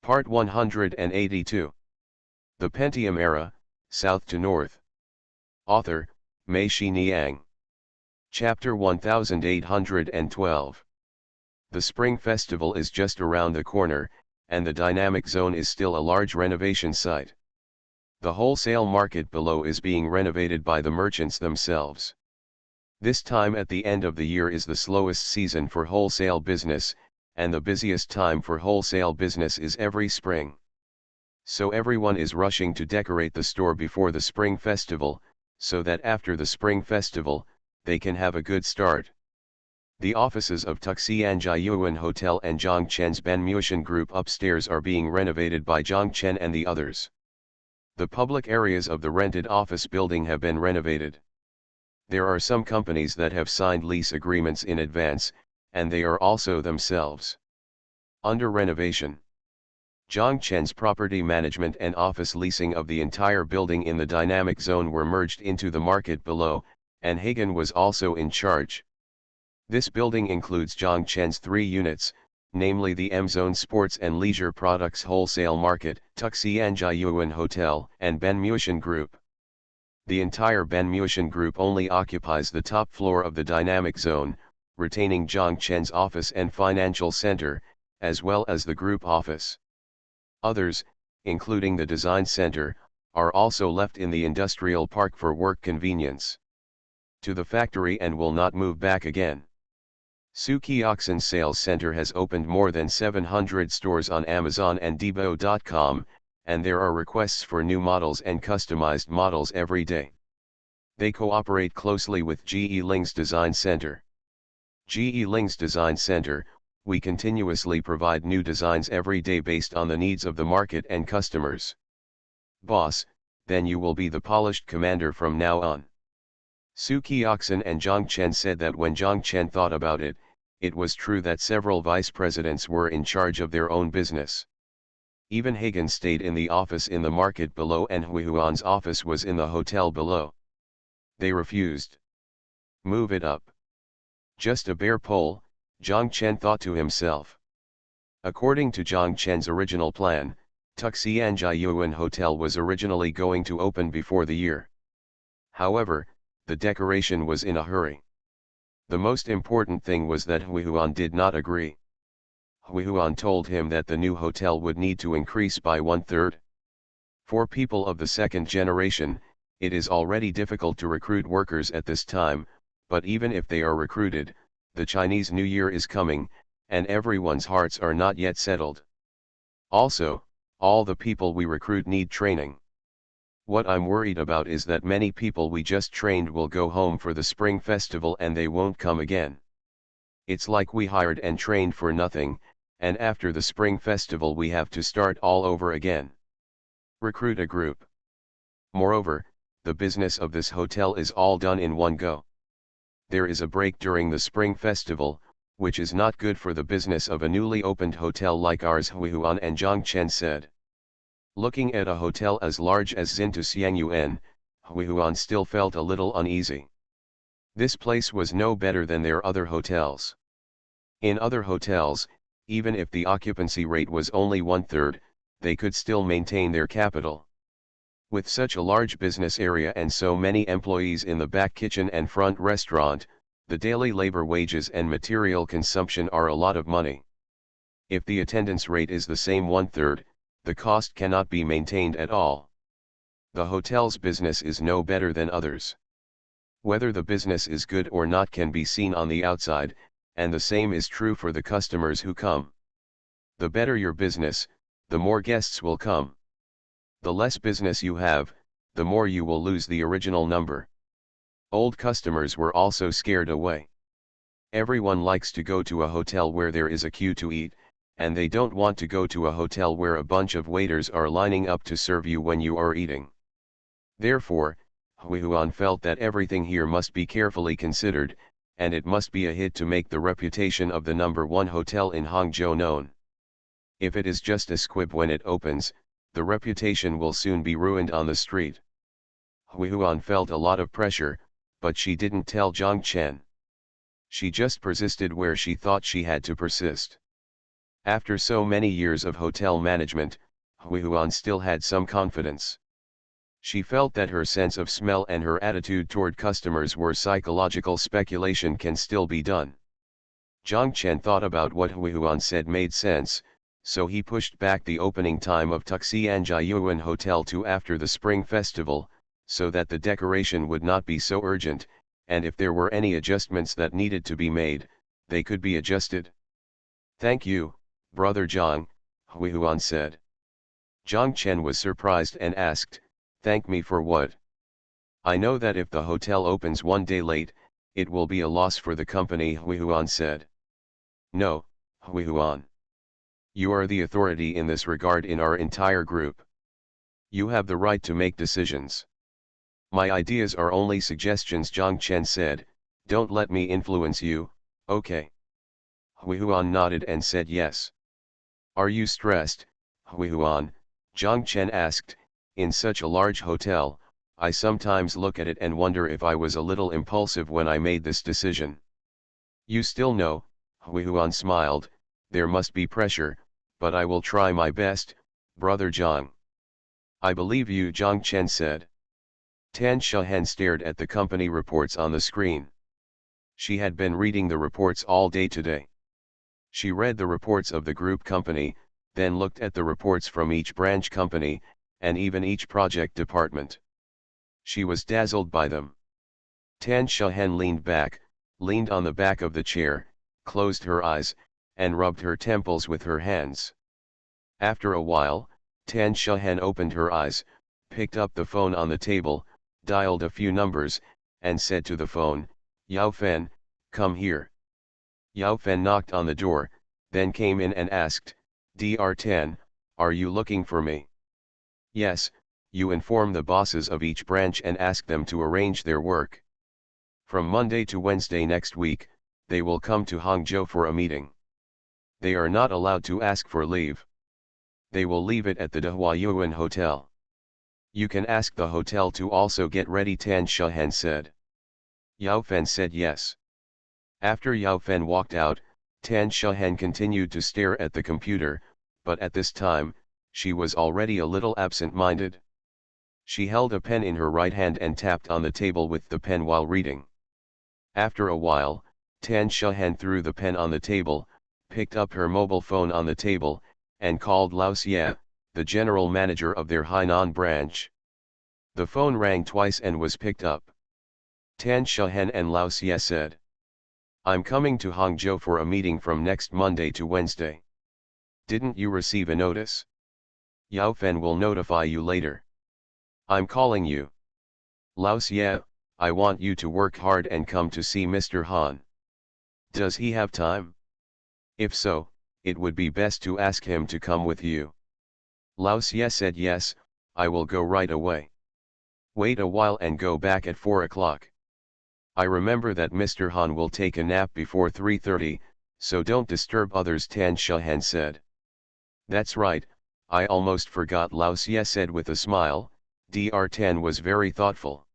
Part 182. The Pentium Era, South to North. Author, Mei-Shi Niang. Chapter 1812. The Spring Festival is just around the corner, and the dynamic zone is still a large renovation site. The wholesale market below is being renovated by the merchants themselves. This time at the end of the year is the slowest season for wholesale business, and the busiest time for wholesale business is every spring. So everyone is rushing to decorate the store before the Spring Festival, so that after the Spring Festival, they can have a good start. The offices of Tuxianjiayuan Hotel and Zhongchen's Banmuishan Group upstairs are being renovated by Zhongchen and the others. The public areas of the rented office building have been renovated. There are some companies that have signed lease agreements in advance, and they are also themselves under renovation. Zhongchen's property management and office leasing of the entire building in the dynamic zone were merged into the market below, and Hagen was also in charge. This building includes Zhongchen's 3 units, namely the M-Zone Sports and Leisure Products Wholesale Market, Tuxianjiayuan Hotel, and Banmuishan Group. The entire Banmuishan Group only occupies the top floor of the dynamic zone, retaining Zhongchen's office and financial center, as well as the group office. Others, including the design center, are also left in the industrial park for work convenience to the factory and will not move back again. Sukioxen's sales center has opened more than 700 stores on Amazon and Debo.com, and there are requests for new models and customized models every day. They cooperate closely with GE Ling's Design Center. GE Ling's Design Center, we continuously provide new designs every day based on the needs of the market and customers. Boss, then you will be the polished commander from now on. Sukioxen and Zhongchen said that when Zhongchen thought about it, it was true that several vice presidents were in charge of their own business. Even Hagen stayed in the office in the market below and Huihuan's office was in the hotel below. They refused. Move it up. Just a bare pole, Zhongchen thought to himself. According to Zhongchen's original plan, Tuxianjiayuan Hotel was originally going to open before the year. However, the decoration was in a hurry. The most important thing was that Huihuan did not agree. Huihuan told him that the new hotel would need to increase by 1/3. For people of the second generation, it is already difficult to recruit workers at this time, but even if they are recruited, the Chinese New Year is coming, and everyone's hearts are not yet settled. Also, all the people we recruit need training. What I'm worried about is that many people we just trained will go home for the Spring Festival and they won't come again. It's like we hired and trained for nothing, and after the Spring Festival we have to start all over again. Recruit a group. Moreover, the business of this hotel is all done in one go. There is a break during the Spring Festival, which is not good for the business of a newly opened hotel like ours, Huihuan and Zhongchen said. Looking at a hotel as large as Xintu Huihuan still felt a little uneasy. This place was no better than their other hotels. In other hotels, even if the occupancy rate was only 1/3, they could still maintain their capital. With such a large business area and so many employees in the back kitchen and front restaurant, the daily labor wages and material consumption are a lot of money. If the attendance rate is the same 1/3, the cost cannot be maintained at all. The hotel's business is no better than others. Whether the business is good or not can be seen on the outside, and the same is true for the customers who come. The better your business, the more guests will come. The less business you have, the more you will lose the original number. Old customers were also scared away. Everyone likes to go to a hotel where there is a queue to eat, and they don't want to go to a hotel where a bunch of waiters are lining up to serve you when you are eating. Therefore, Huihuan felt that everything here must be carefully considered, and it must be a hit to make the reputation of the #1 hotel in Hangzhou known. If it is just a squib when it opens, the reputation will soon be ruined on the street. Huihuan felt a lot of pressure, but she didn't tell Zhongchen. She just persisted where she thought she had to persist. After so many years of hotel management, Huihuan still had some confidence. She felt that her sense of smell and her attitude toward customers were psychological. Speculation can still be done. Zhang Chen thought about what Huihuan said made sense, so he pushed back the opening time of Tuxianjiayuan Hotel to after the Spring Festival, so that the decoration would not be so urgent, and if there were any adjustments that needed to be made, they could be adjusted. "Thank you, Brother Zhang," Huihuan said. Zhang Chen was surprised and asked, "Thank me for what?" "I know that if the hotel opens one day late, it will be a loss for the company," Huihuan said. "No, Huihuan. You are the authority in this regard in our entire group. You have the right to make decisions. My ideas are only suggestions," Zhang Chen said. "Don't let me influence you, okay?" Huihuan nodded and said yes. "Are you stressed, Huihuan?" Zhang Chen asked. "In such a large hotel, I sometimes look at it and wonder if I was a little impulsive when I made this decision." "You still know," Huihuan smiled, "there must be pressure, but I will try my best, Brother Zhang." "I believe you," Zhang Chen said. Tan Shahen stared at the company reports on the screen. She had been reading the reports all day today. She read the reports of the group company, then looked at the reports from each branch company, and even each project department. She was dazzled by them. Tan Shahen leaned on the back of the chair, closed her eyes, and rubbed her temples with her hands. After a while, Tan Shahen opened her eyes, picked up the phone on the table, dialed a few numbers, and said to the phone, "Yao Fen, come here." Yao Fen knocked on the door, then came in and asked, "Dr. Tan, are you looking for me?" "Yes, you inform the bosses of each branch and ask them to arrange their work. From Monday to Wednesday next week, they will come to Hangzhou for a meeting. They are not allowed to ask for leave. They will leave it at the Dehuayuan Hotel. You can ask the hotel to also get ready," Tan Shahen said. Yao Fen said yes. After Yao Fen walked out, Tan Shahen continued to stare at the computer, but at this time, she was already a little absent-minded. She held a pen in her right hand and tapped on the table with the pen while reading. After a while, Tan Shahen threw the pen on the table, picked up her mobile phone on the table, and called Lao Xie, the general manager of their Hainan branch. The phone rang twice and was picked up. Tan Shahen and Lao Xie said, "I'm coming to Hangzhou for a meeting from next Monday to Wednesday. Didn't you receive a notice? Yao Fen will notify you later. I'm calling you. Lao Xie, I want you to work hard and come to see Mr. Han. Does he have time? If so, it would be best to ask him to come with you." Lao Xie said, "Yes, I will go right away. Wait a while and go back at 4 o'clock. I remember that Mr. Han will take a nap before 3:30, so don't disturb others," Tan Shahen said. "That's right, I almost forgot," Lao Xie said with a smile. Dr. Tan was very thoughtful.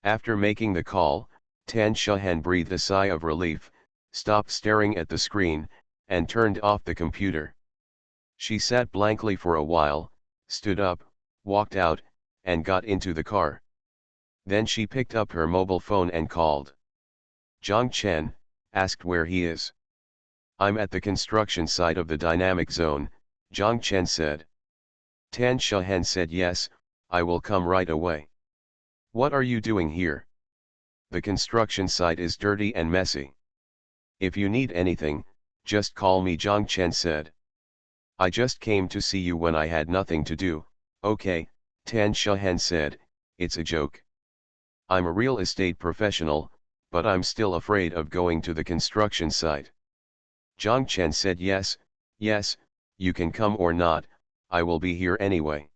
After making the call, Tan Shahen breathed a sigh of relief, stopped staring at the screen, and turned off the computer. She sat blankly for a while, stood up, walked out, and got into the car. Then she picked up her mobile phone and called. Zhang Chen, asked where he is. "I'm at the construction site of the dynamic zone," Zhang Chen said. Tan Shahen said, "Yes, I will come right away." "What are you doing here?" "The construction site is dirty and messy. If you need anything, just call me," Zhang Chen said. "I just came to see you when I had nothing to do." "Okay," Tan Shahen said, "it's a joke. I'm a real estate professional, but I'm still afraid of going to the construction site." Zhang Chen said, "Yes, you can come or not, I will be here anyway."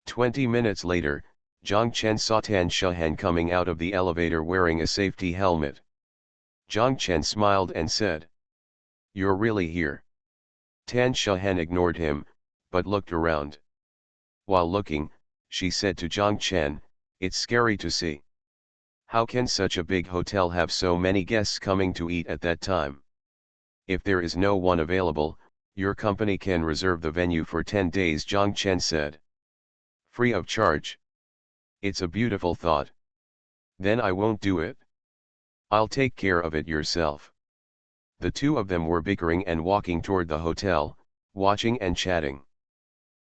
20 minutes later, Zhang Chen saw Tan Shahen coming out of the elevator wearing a safety helmet. Zhang Chen smiled and said, "You're really here?" Tan Shahen ignored him, but looked around. While looking, she said to Zhang Chen, "It's scary to see. How can such a big hotel have so many guests coming to eat at that time? If there is no one available, Your company can reserve the venue for 10 days, Zhang Chen said. Free of charge. It's a beautiful thought. Then I won't do it. I'll take care of it yourself. The two of them were bickering and walking toward the hotel, watching and chatting.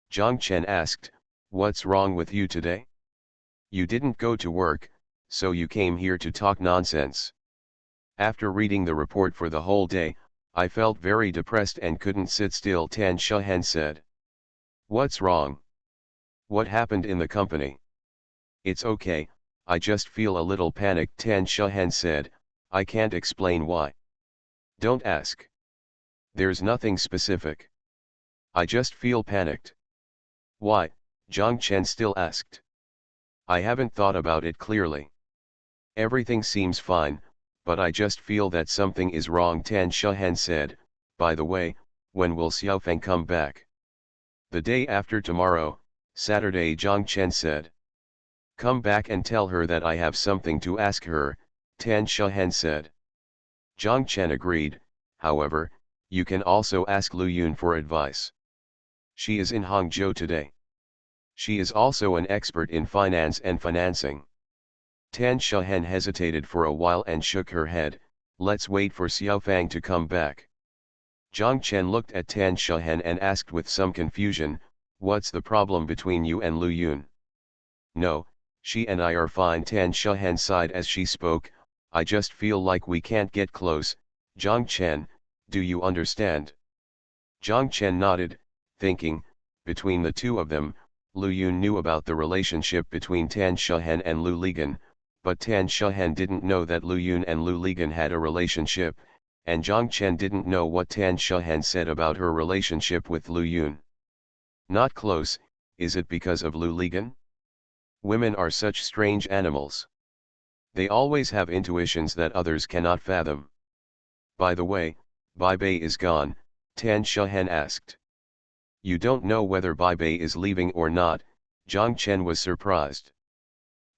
Zhang Chen asked, "What's wrong with you today? You didn't go to work, so you came here to talk nonsense." After reading the report for the whole day, I felt very depressed and couldn't sit still, Tan Shehen said. What's wrong? What happened in the company? It's okay, I just feel a little panicked, Tan Shehen said. I can't explain why. Don't ask. There's nothing specific. I just feel panicked. Why? Zhang Chen still asked. I haven't thought about it clearly. Everything seems fine, but I just feel that something is wrong, Tan Shehen said. By the way, when will Xiaofeng come back? The day after tomorrow, Saturday, Zhang Chen said. Come back and tell her that I have something to ask her, Tan Shehen said. Zhang Chen agreed. However, you can also ask Lu Yun for advice. She is in Hangzhou today. She is also an expert in finance and financing. Tan Shehen hesitated for a while and shook her head. Let's wait for Xiaofeng to come back. Zhang Chen looked at Tan Shehen and asked with some confusion, what's the problem between you and Lu Yun? No, she and I are fine, Tan Shehen sighed as she spoke. I just feel like we can't get close. Zhang Chen, do you understand? Zhang Chen nodded, thinking, between the two of them, Lu Yun knew about the relationship between Tan Shehen and Lu Ligan, but Tan Shehen didn't know that Lu Yun and Lu Ligan had a relationship, and Zhang Chen didn't know what Tan Shehen said about her relationship with Lu Yun. Not close, is it because of Lu Ligan? Women are such strange animals. They always have intuitions that others cannot fathom. By the way, Bai Bei is gone, Tan Shehen asked. You don't know whether Bai Bei is leaving or not, Zhang Chen was surprised.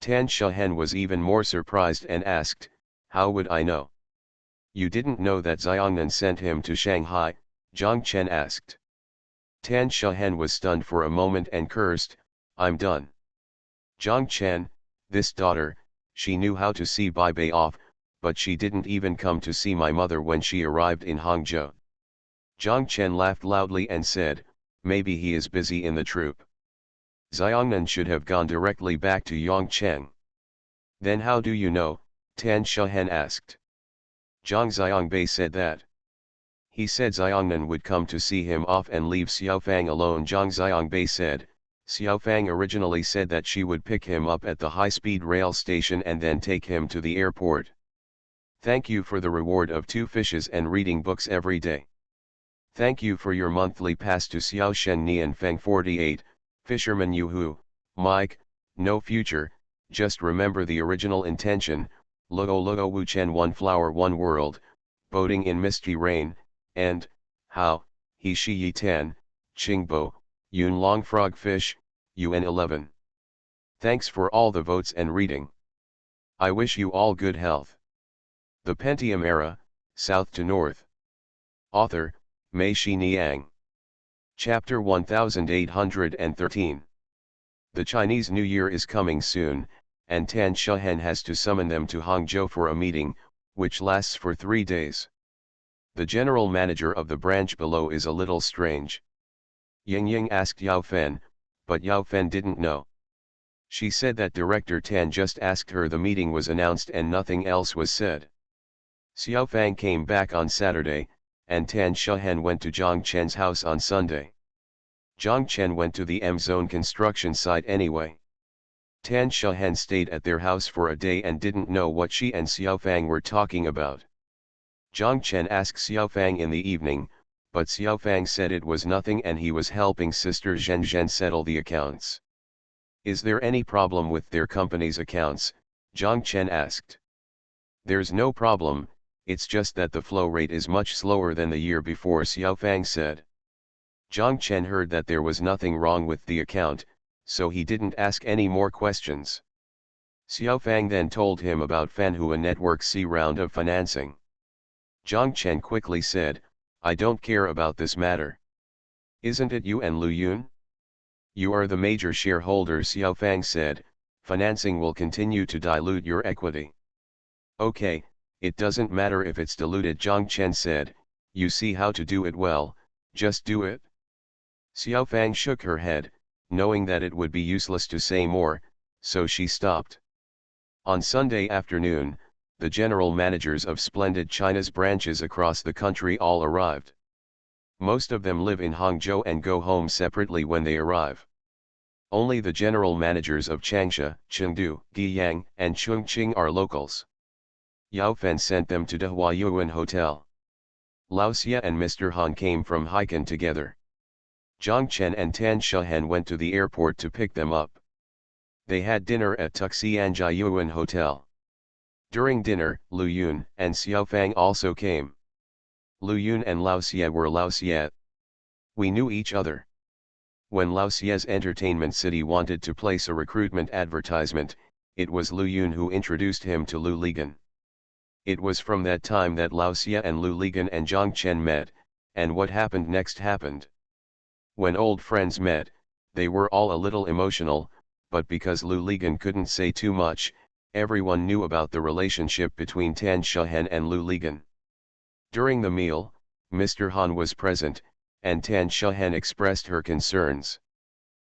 Tan Shehen was even more surprised and asked, how would I know? You didn't know that Xiongnan sent him to Shanghai, Zhang Chen asked. Tan Shehen was stunned for a moment and cursed, I'm done. Zhang Chen, this daughter, she knew how to see Bai Bei off, but she didn't even come to see my mother when she arrived in Hangzhou. Zhang Chen laughed loudly and said, maybe he is busy in the troop. Xiongnan should have gone directly back to Yongcheng. Then how do you know? Tan Shehen asked. Zhang Xiangbei said that. He said Xiongnan would come to see him off and leave Xiaofeng alone. Zhang Xiangbei said, Xiaofeng originally said that she would pick him up at the high-speed rail station and then take him to the airport. Thank you for the reward of 2 fishes and reading books every day. Thank you for your monthly pass to Xiaoshen Nian Feng 48, Fisherman Yuhu, Mike, no future, just remember the original intention, Luo Luo Wu Chen 1 flower 1 world, boating in misty rain, and, how, he shi yi tan, Qingbo, Yun Long Frog Fish, UN 11. Thanks for all the votes and reading. I wish you all good health. The Pentium Era, South to North. Author, Mei Shi Niang. Chapter 1813. The Chinese New Year is coming soon, and Tan Shehen has to summon them to Hangzhou for a meeting, which lasts for 3 days. The general manager of the branch below is a little strange. Ying Ying asked Yao Fen, but Yao Fen didn't know. She said that Director Tan just asked her the meeting was announced and nothing else was said. Xiaofeng came back on Saturday, and Tan Shehen went to Zhang Chen's house on Sunday. Zhang Chen went to the M-Zone construction site anyway. Tan Shehen stayed at their house for a day and didn't know what she and Xiaofeng were talking about. Zhang Chen asked Xiaofeng in the evening, but Xiaofeng said it was nothing and he was helping Sister Zhen Zhen settle the accounts. Is there any problem with their company's accounts? Zhang Chen asked. There's no problem, it's just that the flow rate is much slower than the year before, Xiaofeng said. Zhang Chen heard that there was nothing wrong with the account, so he didn't ask any more questions. Xiaofeng then told him about Fanhua Network's C round of financing. Zhang Chen quickly said, I don't care about this matter. Isn't it you and Lu Yun? You are the major shareholder, Xiao Fang said. Financing will continue to dilute your equity. Okay, it doesn't matter if it's diluted, Zhang Chen said. You see how to do it well, just do it. Xiao Fang shook her head, knowing that it would be useless to say more, so she stopped. On Sunday afternoon, the general managers of Splendid China's branches across the country all arrived. Most of them live in Hangzhou and go home separately when they arrive. Only the general managers of Changsha, Chengdu, Guiyang, and Chongqing are locals. Yao Fen sent them to the Huayuan Hotel. Lao Xia and Mr. Han came from Haikan together. Zhang Chen and Tan Shahen went to the airport to pick them up. They had dinner at Tuxianjiayuan Hotel. During dinner, Lu Yun and Xiao Fang also came. Lu Yun and Lao Xia were Lao Xia. We knew each other. When Lao Xia's Entertainment City wanted to place a recruitment advertisement, it was Lu Yun who introduced him to Lu Ligan. It was from that time that Lao Xia and Lu Ligan and Zhang Chen met, and what happened next happened. When old friends met, they were all a little emotional, but because Lu Ligan couldn't say too much, everyone knew about the relationship between Tan Shahen and Lu Ligan. During the meal, Mr. Han was present, and Tan Shahen expressed her concerns.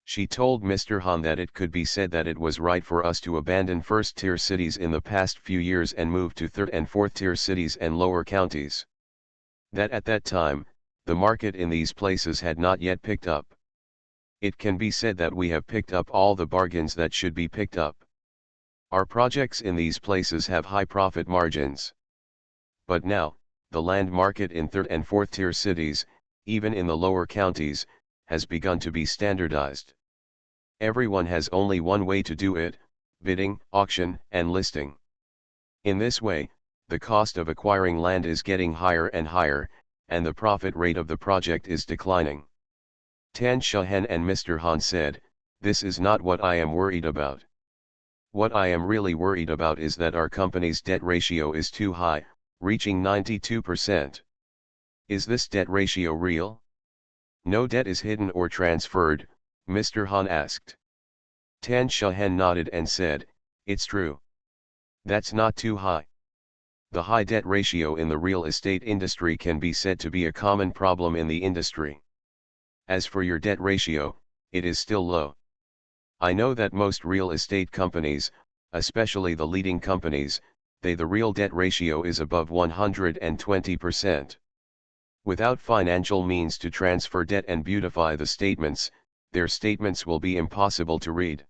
She told Mr. Han that it could be said that it was right for us to abandon first-tier cities in the past few years and move to third and fourth-tier cities and lower counties. That at that time, the market in these places had not yet picked up. It can be said that we have picked up all the bargains that should be picked up. Our projects in these places have high profit margins. But now, the land market in third and fourth-tier cities, even in the lower counties, has begun to be standardized. Everyone has only one way to do it: bidding, auction, and listing. In this way, the cost of acquiring land is getting higher and higher, and the profit rate of the project is declining. Tan Shahen and Mr. Han said, "This is not what I am worried about. What I am really worried about is that our company's debt ratio is too high, reaching 92%. Is this debt ratio real? No debt is hidden or transferred?" Mr. Han asked. Tan Shahen nodded and said, "It's true. That's not too high. The high debt ratio in the real estate industry can be said to be a common problem in the industry. As for your debt ratio, it is still low. I know that most real estate companies, especially the leading companies, the real debt ratio is above 120%. Without financial means to transfer debt and beautify the statements, their statements will be impossible to read."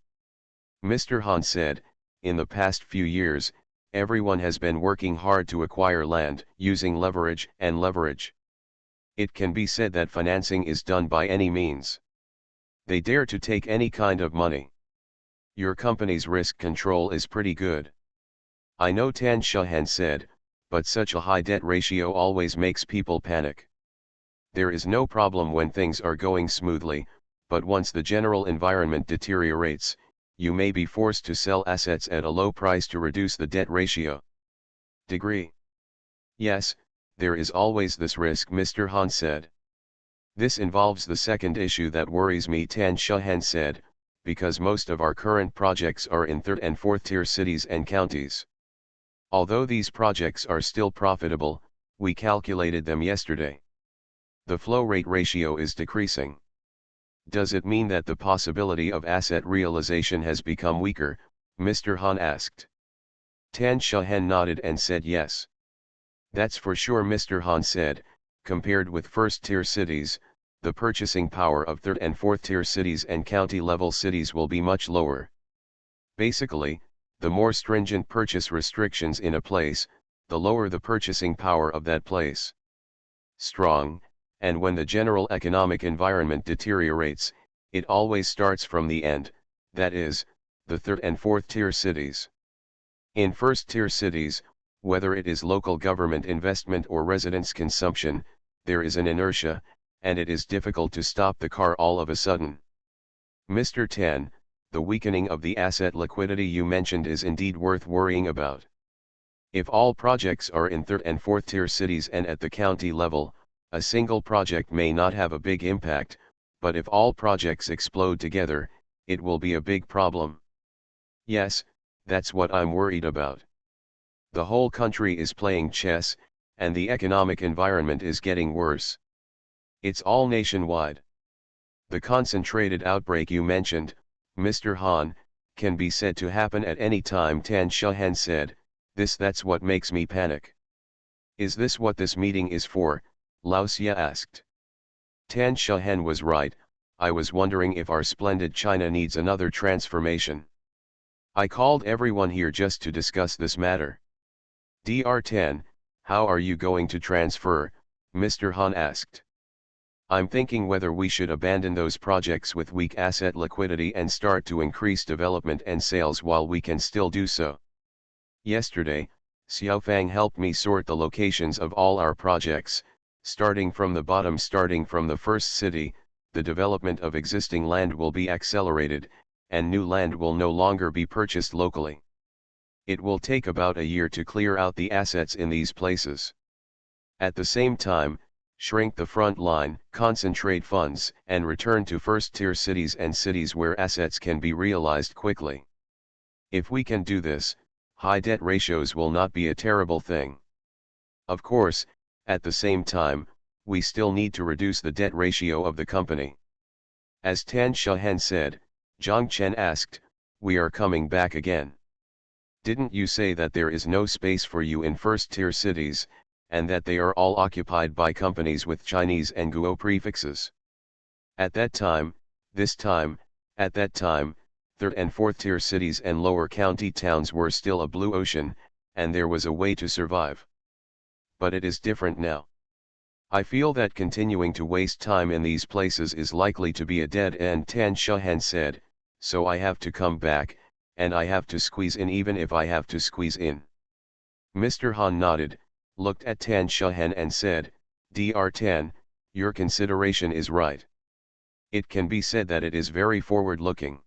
Mr. Han said, "In the past few years, everyone has been working hard to acquire land, using leverage and leverage. It can be said that financing is done by any means. They dare to take any kind of money. Your company's risk control is pretty good." "I know," Tan Shahen said, "but such a high debt ratio always makes people panic. There is no problem when things are going smoothly, but once the general environment deteriorates, you may be forced to sell assets at a low price to reduce the debt ratio." "Degree?" "Yes, there is always this risk," Mr. Han said. "This involves the second issue that worries me," Tan Shahen said, "because most of our current projects are in third and fourth tier cities and counties. Although these projects are still profitable, we calculated them yesterday. The flow rate ratio is decreasing." "Does it mean that the possibility of asset realization has become weaker?" Mr. Han asked. Tan Shahen nodded and said yes. "That's for sure," Mr. Han said. "Compared with first-tier cities, the purchasing power of third and fourth-tier cities and county-level cities will be much lower. Basically, the more stringent purchase restrictions in a place, the lower the purchasing power of that place. Strong, and when the general economic environment deteriorates, it always starts from the end, that is, the third and fourth-tier cities. In first-tier cities, whether it is local government investment or residents' consumption, there is an inertia, and it is difficult to stop the car all of a sudden. Mr. Tan, the weakening of the asset liquidity you mentioned is indeed worth worrying about. If all projects are in third and fourth-tier cities and at the county level, A single project may not have a big impact, but if all projects explode together, it will be a big problem. Yes, that's what I'm worried about. The whole country is playing chess, and the economic environment is getting worse. It's all nationwide. The concentrated outbreak you mentioned, Mr. Han, can be said to happen at any time, Tan Shahen said. That's what makes me panic. Is this what this meeting is for? Lao Xia asked. Tan Shahen was right. I was wondering if our splendid China needs another transformation. I called everyone here just to discuss this matter. Dr. How are you going to transfer? Mr. Han asked. I'm thinking whether we should abandon those projects with weak asset liquidity and start to increase development and sales while we can still do so. Yesterday, Xiaofang helped me sort the locations of all our projects, starting from the bottom. Starting from the first city, the development of existing land will be accelerated, and new land will no longer be purchased locally. It will take about a year to clear out the assets in these places. At the same time, shrink the front line, concentrate funds, and return to first-tier cities and cities where assets can be realized quickly. If we can do this, high debt ratios will not be a terrible thing. Of course, at the same time, we still need to reduce the debt ratio of the company. As Tan Shahen said, Zhang Chen asked, we are coming back again. Didn't you say that there is no space for you in first-tier cities, and that they are all occupied by companies with Chinese and Guo prefixes? At that time, at that time, third and fourth-tier cities and lower county towns were still a blue ocean, and there was a way to survive. But it is different now. I feel that continuing to waste time in these places is likely to be a dead end, Tan Shahen said, so I have to come back, and I have to squeeze in even if I have to squeeze in. Mr. Han nodded, looked at Tan Shahen and said, Dr. Tan, your consideration is right. It can be said that it is very forward-looking.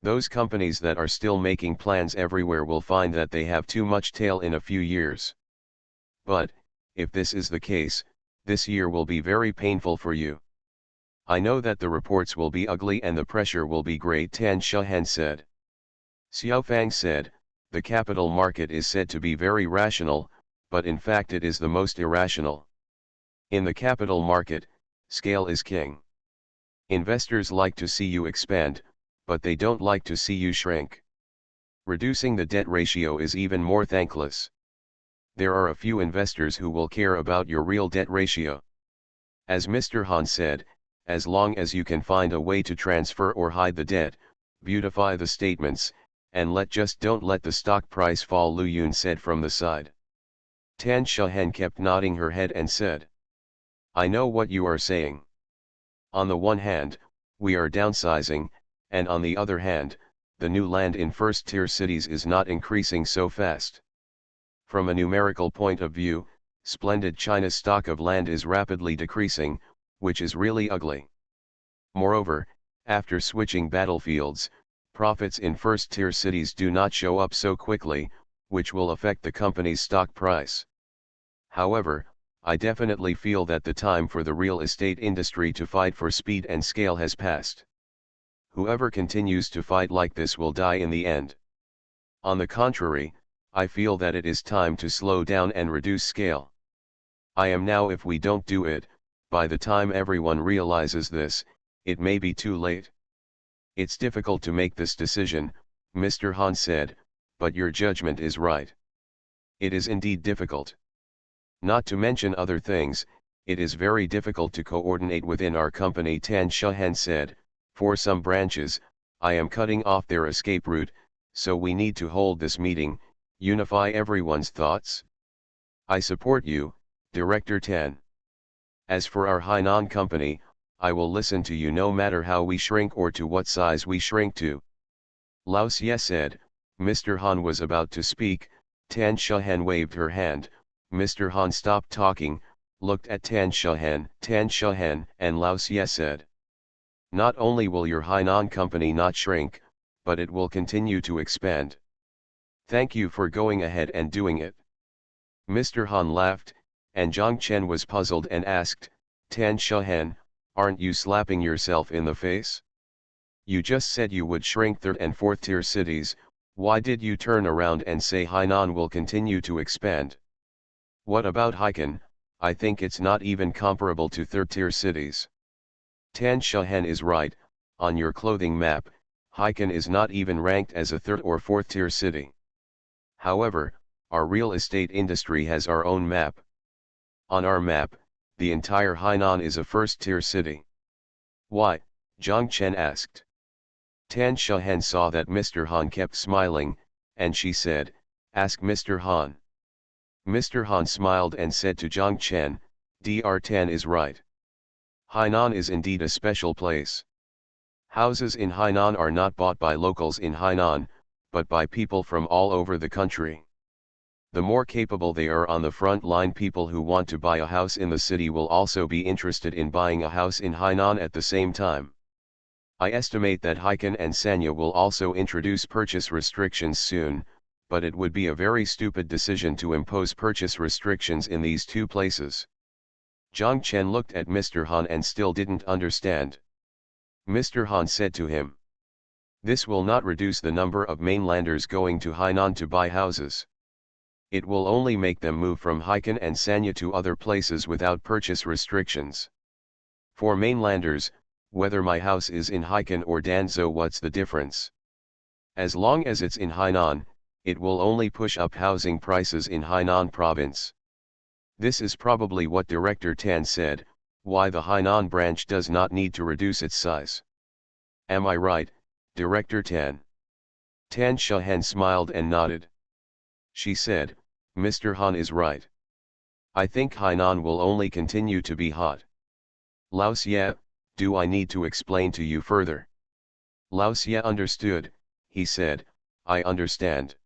Those companies that are still making plans everywhere will find that they have too much tail in a few years. But, if this is the case, this year will be very painful for you. I know that the reports will be ugly and the pressure will be great, Tan Shahen said. Xiaofang said, the capital market is said to be very rational, but in fact it is the most irrational. In the capital market, scale is king. Investors like to see you expand, but they don't like to see you shrink. Reducing the debt ratio is even more thankless. There are a few investors who will care about your real debt ratio. As Mr. Han said, as long as you can find a way to transfer or hide the debt, beautify the statements, and don't let the stock price fall, Lu Yun said from the side. Tan Shahen kept nodding her head and said, I know what you are saying. On the one hand, we are downsizing, and on the other hand, the new land in first-tier cities is not increasing so fast. From a numerical point of view, splendid China's stock of land is rapidly decreasing, which is really ugly. Moreover, after switching battlefields, profits in first-tier cities do not show up so quickly, which will affect the company's stock price. However, I definitely feel that the time for the real estate industry to fight for speed and scale has passed. Whoever continues to fight like this will die in the end. On the contrary, I feel that it is time to slow down and reduce scale. I am now. If we don't do it, by the time everyone realizes this, it may be too late. It's difficult to make this decision, Mr. Han said, but your judgment is right. It is indeed difficult. Not to mention other things, it is very difficult to coordinate within our company, Tan Shahen said. For some branches, I am cutting off their escape route, so we need to hold this meeting, unify everyone's thoughts. I support you, Director Tan. As for our Hainan company, I will listen to you no matter how we shrink or to what size we shrink to. Lao Xie said. Mr. Han was about to speak, Tan Shahen waved her hand. Mr. Han stopped talking, looked at Tan Shahen, and Lao Xie said, not only will your Hainan company not shrink, but it will continue to expand. Thank you for going ahead and doing it. Mr. Han laughed, and Zhang Chen was puzzled and asked, Tan Shahen, aren't you slapping yourself in the face? You just said you would shrink third and fourth tier cities, why did you turn around and say Hainan will continue to expand? What about Haikan? I think it's not even comparable to third tier cities. Tan Shahen is right, on your clothing map, Haikan is not even ranked as a third or fourth tier city. However, our real estate industry has our own map. On our map, the entire Hainan is a first-tier city. Why? Zhang Chen asked. Tan Shahen saw that Mr. Han kept smiling, and she said, ask Mr. Han. Mr. Han smiled and said to Zhang Chen, Dr. Tan is right. Hainan is indeed a special place. Houses in Hainan are not bought by locals in Hainan, but by people from all over the country. The more capable they are on the front line, people who want to buy a house in the city will also be interested in buying a house in Hainan at the same time. I estimate that Haikan and Sanya will also introduce purchase restrictions soon, but it would be a very stupid decision to impose purchase restrictions in these two places. Zhang Chen looked at Mr. Han and still didn't understand. Mr. Han said to him, this will not reduce the number of mainlanders going to Hainan to buy houses. It will only make them move from Haikan and Sanya to other places without purchase restrictions. For mainlanders, whether my house is in Haikan or Danzhou, what's the difference? As long as it's in Hainan, it will only push up housing prices in Hainan province. This is probably what Director Tan said, why the Hainan branch does not need to reduce its size. Am I right, Director Tan? Tan Shahen smiled and nodded. She said, Mr. Han is right. I think Hainan will only continue to be hot. Lao Xie, do I need to explain to you further? Lao Xie understood, he said, I understand.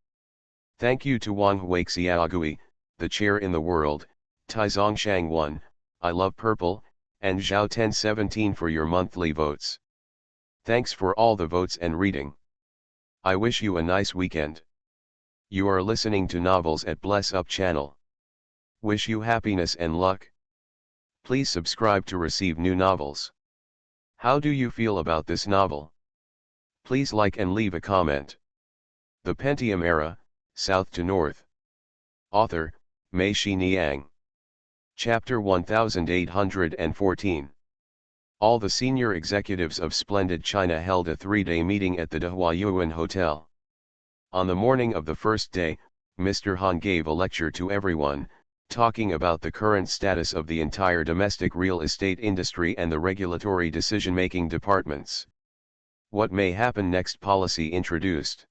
Thank you to Wang Huixiaogui, the chair in the world, Taizong Shang 1, I love purple, and Zhao 1017 for your monthly votes. Thanks for all the votes and reading. I wish you a nice weekend. You are listening to Novels at Bless Up channel. Wish you happiness and luck. Please subscribe to receive new novels. How do you feel about this novel? Please like and leave a comment. The Pentium Era, South to North. Author, Mei Shi Niang. Chapter 1814. All the senior executives of Splendid China held a 3-day meeting at the Dehuayuan Hotel. On the morning of the first day, Mr. Han gave a lecture to everyone, talking about the current status of the entire domestic real estate industry and the regulatory decision-making departments. What may happen next? Policy introduced.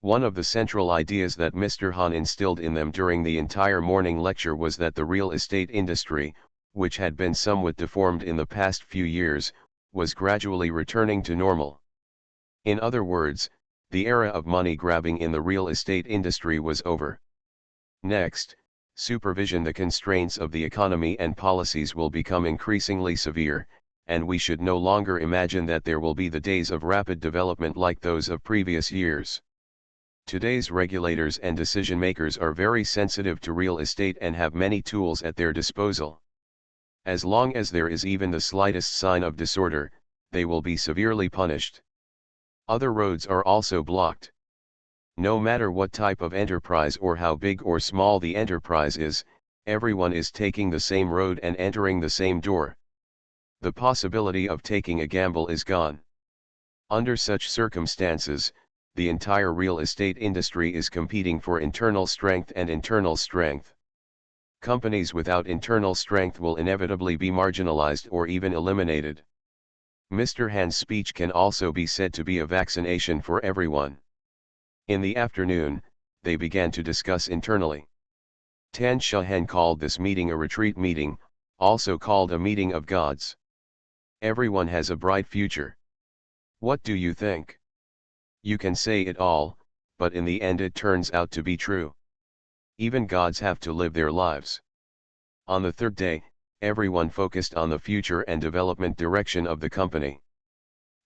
One of the central ideas that Mr. Han instilled in them during the entire morning lecture was that the real estate industry, which had been somewhat deformed in the past few years, was gradually returning to normal. In other words, the era of money grabbing in the real estate industry was over. Next, supervision. The constraints of the economy and policies will become increasingly severe, and we should no longer imagine that there will be the days of rapid development like those of previous years. Today's regulators and decision makers are very sensitive to real estate and have many tools at their disposal. As long as there is even the slightest sign of disorder, they will be severely punished. Other roads are also blocked. No matter what type of enterprise or how big or small the enterprise is, everyone is taking the same road and entering the same door. The possibility of taking a gamble is gone. Under such circumstances, the entire real estate industry is competing for internal strength and internal strength. Companies without internal strength will inevitably be marginalized or even eliminated. Mr. Han's speech can also be said to be a vaccination for everyone. In the afternoon, they began to discuss internally. Tan Shahen called this meeting a retreat meeting, also called a meeting of gods. Everyone has a bright future. What do you think? You can say it all, but in the end it turns out to be true. Even gods have to live their lives. On the third day, everyone focused on the future and development direction of the company.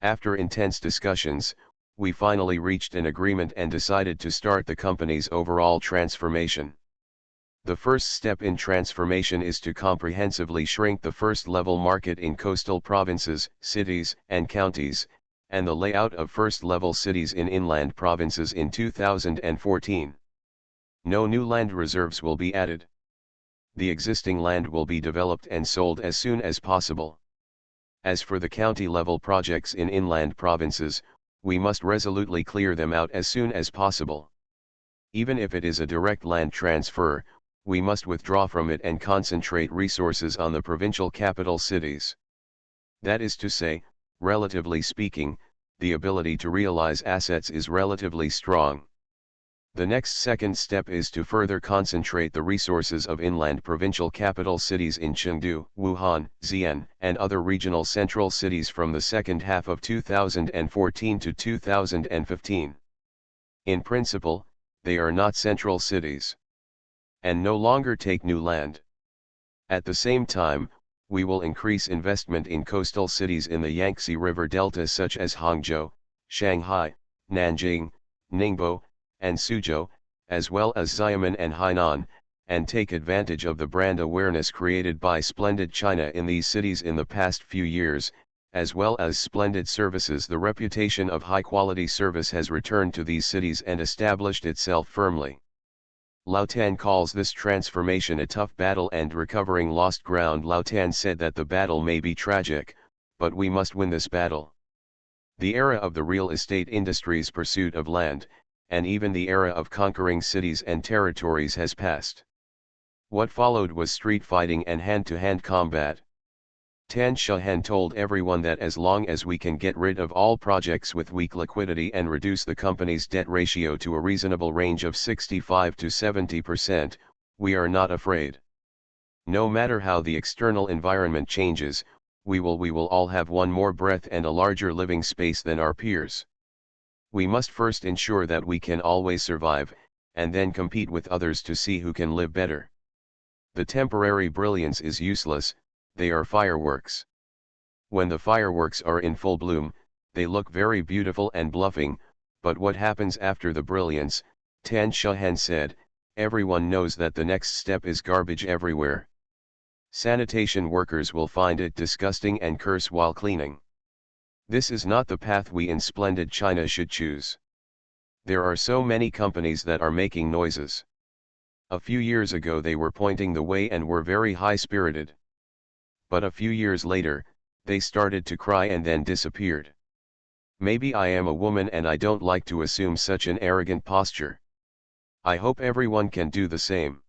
After intense discussions, we finally reached an agreement and decided to start the company's overall transformation. The first step in transformation is to comprehensively shrink the first-level market in coastal provinces, cities, and counties, and the layout of first-level cities in inland provinces in 2014. No new land reserves will be added. The existing land will be developed and sold as soon as possible. As for the county-level projects in inland provinces, we must resolutely clear them out as soon as possible. Even if it is a direct land transfer, we must withdraw from it and concentrate resources on the provincial capital cities. That is to say, relatively speaking, the ability to realize assets is relatively strong. The next second step is to further concentrate the resources of inland provincial capital cities in Chengdu, Wuhan, Xi'an, and other regional central cities from the second half of 2014 to 2015. In principle, they are not central cities, and no longer take new land. At the same time, we will increase investment in coastal cities in the Yangtze River Delta such as Hangzhou, Shanghai, Nanjing, Ningbo, and Suzhou, as well as Xiamen and Hainan, and take advantage of the brand awareness created by Splendid China in these cities in the past few years, as well as splendid services. The reputation of high-quality service has returned to these cities and established itself firmly. Lao Tan calls this transformation a tough battle and recovering lost ground. Lao Tan said that the battle may be tragic, but we must win this battle. The era of the real estate industry's pursuit of land, and even the era of conquering cities and territories has passed. What followed was street fighting and hand-to-hand combat. Tan Shahan told everyone that as long as we can get rid of all projects with weak liquidity and reduce the company's debt ratio to a reasonable range of 65 to 70%, we are not afraid. No matter how the external environment changes, we will all have one more breath and a larger living space than our peers. We must first ensure that we can always survive, and then compete with others to see who can live better. The temporary brilliance is useless, they are fireworks. When the fireworks are in full bloom, they look very beautiful and bluffing, but what happens after the brilliance? Tan Shahan said, everyone knows that the next step is garbage everywhere. Sanitation workers will find it disgusting and curse while cleaning. This is not the path we in Splendid China should choose. There are so many companies that are making noises. A few years ago they were pointing the way and were very high-spirited. But a few years later, they started to cry and then disappeared. Maybe I am a woman and I don't like to assume such an arrogant posture. I hope everyone can do the same.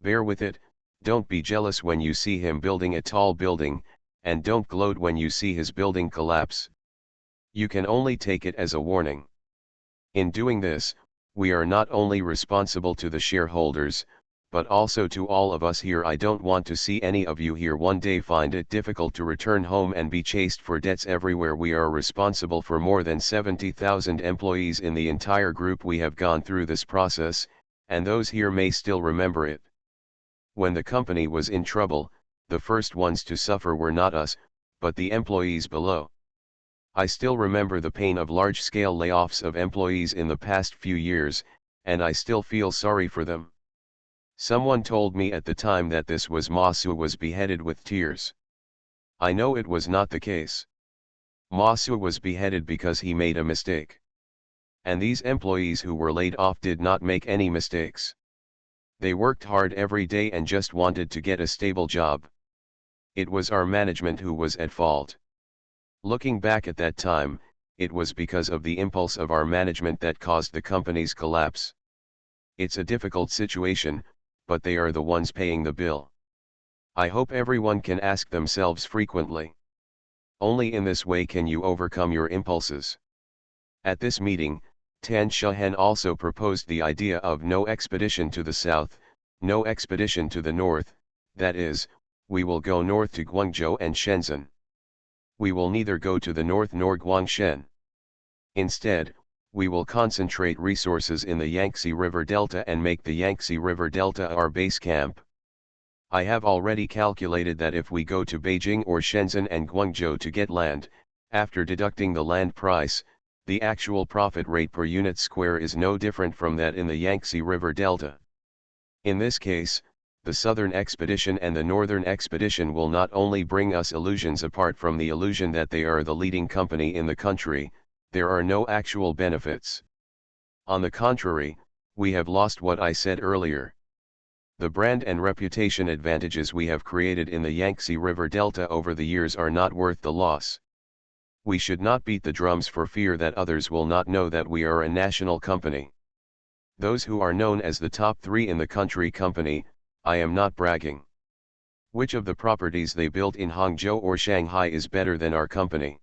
Bear with it, don't be jealous when you see him building a tall building, and don't gloat when you see his building collapse. You can only take it as a warning. In doing this, we are not only responsible to the shareholders, but also to all of us here. I don't want to see any of you here one day find it difficult to return home and be chased for debts everywhere. We are responsible for more than 70,000 employees in the entire group. We have gone through this process, and those here may still remember it. When the company was in trouble, the first ones to suffer were not us, but the employees below. I still remember the pain of large-scale layoffs of employees in the past few years, and I still feel sorry for them. Someone told me at the time that this was Ma Su was beheaded with tears. I know it was not the case. Ma Su was beheaded because he made a mistake. And these employees who were laid off did not make any mistakes. They worked hard every day and just wanted to get a stable job. It was our management who was at fault. Looking back at that time, it was because of the impulse of our management that caused the company's collapse. It's a difficult situation, but they are the ones paying the bill. I hope everyone can ask themselves frequently. Only in this way can you overcome your impulses. At this meeting, Tan Shahan also proposed the idea of no expedition to the south, no expedition to the north, that is, we will go north to Guangzhou and Shenzhen. We will neither go to the north nor Guangshen. Instead, we will concentrate resources in the Yangtze River Delta and make the Yangtze River Delta our base camp. I have already calculated that if we go to Beijing or Shenzhen and Guangzhou to get land, after deducting the land price, the actual profit rate per unit square is no different from that in the Yangtze River Delta. In this case, the Southern Expedition and the Northern Expedition will not only bring us illusions apart from the illusion that they are the leading company in the country, there are no actual benefits. On the contrary, we have lost what I said earlier. The brand and reputation advantages we have created in the Yangtze River Delta over the years are not worth the loss. We should not beat the drums for fear that others will not know that we are a national company. Those who are known as the top 3 in the country company, I am not bragging. Which of the properties they built in Hangzhou or Shanghai is better than our company?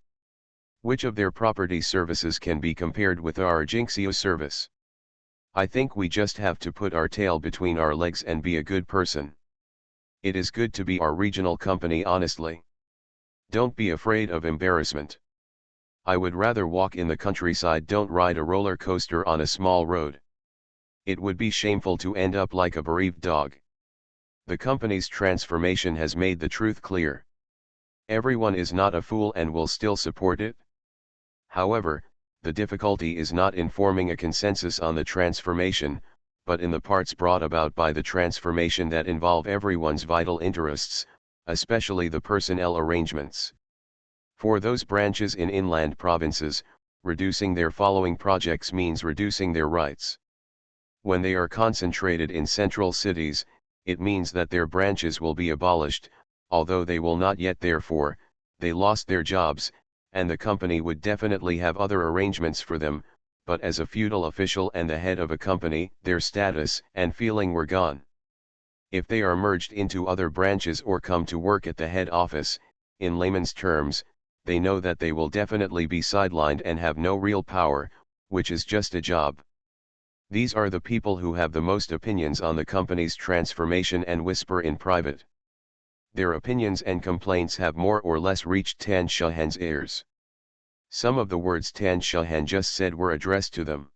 Which of their property services can be compared with our Jinxiu service? I think we just have to put our tail between our legs and be a good person. It is good to be our regional company honestly. Don't be afraid of embarrassment. I would rather walk in the countryside, don't ride a roller coaster on a small road. It would be shameful to end up like a bereaved dog. The company's transformation has made the truth clear. Everyone is not a fool and will still support it. However, the difficulty is not in forming a consensus on the transformation, but in the parts brought about by the transformation that involve everyone's vital interests, especially the personnel arrangements. For those branches in inland provinces, reducing their following projects means reducing their rights. When they are concentrated in central cities, it means that their branches will be abolished, although they will not yet. Therefore, they lost their jobs, and the company would definitely have other arrangements for them, but as a feudal official and the head of a company, their status and feeling were gone. If they are merged into other branches or come to work at the head office, in layman's terms, they know that they will definitely be sidelined and have no real power, which is just a job. These are the people who have the most opinions on the company's transformation and whisper in private. Their opinions and complaints have more or less reached Tan Shahan's ears. Some of the words Tan Shahan just said were addressed to them.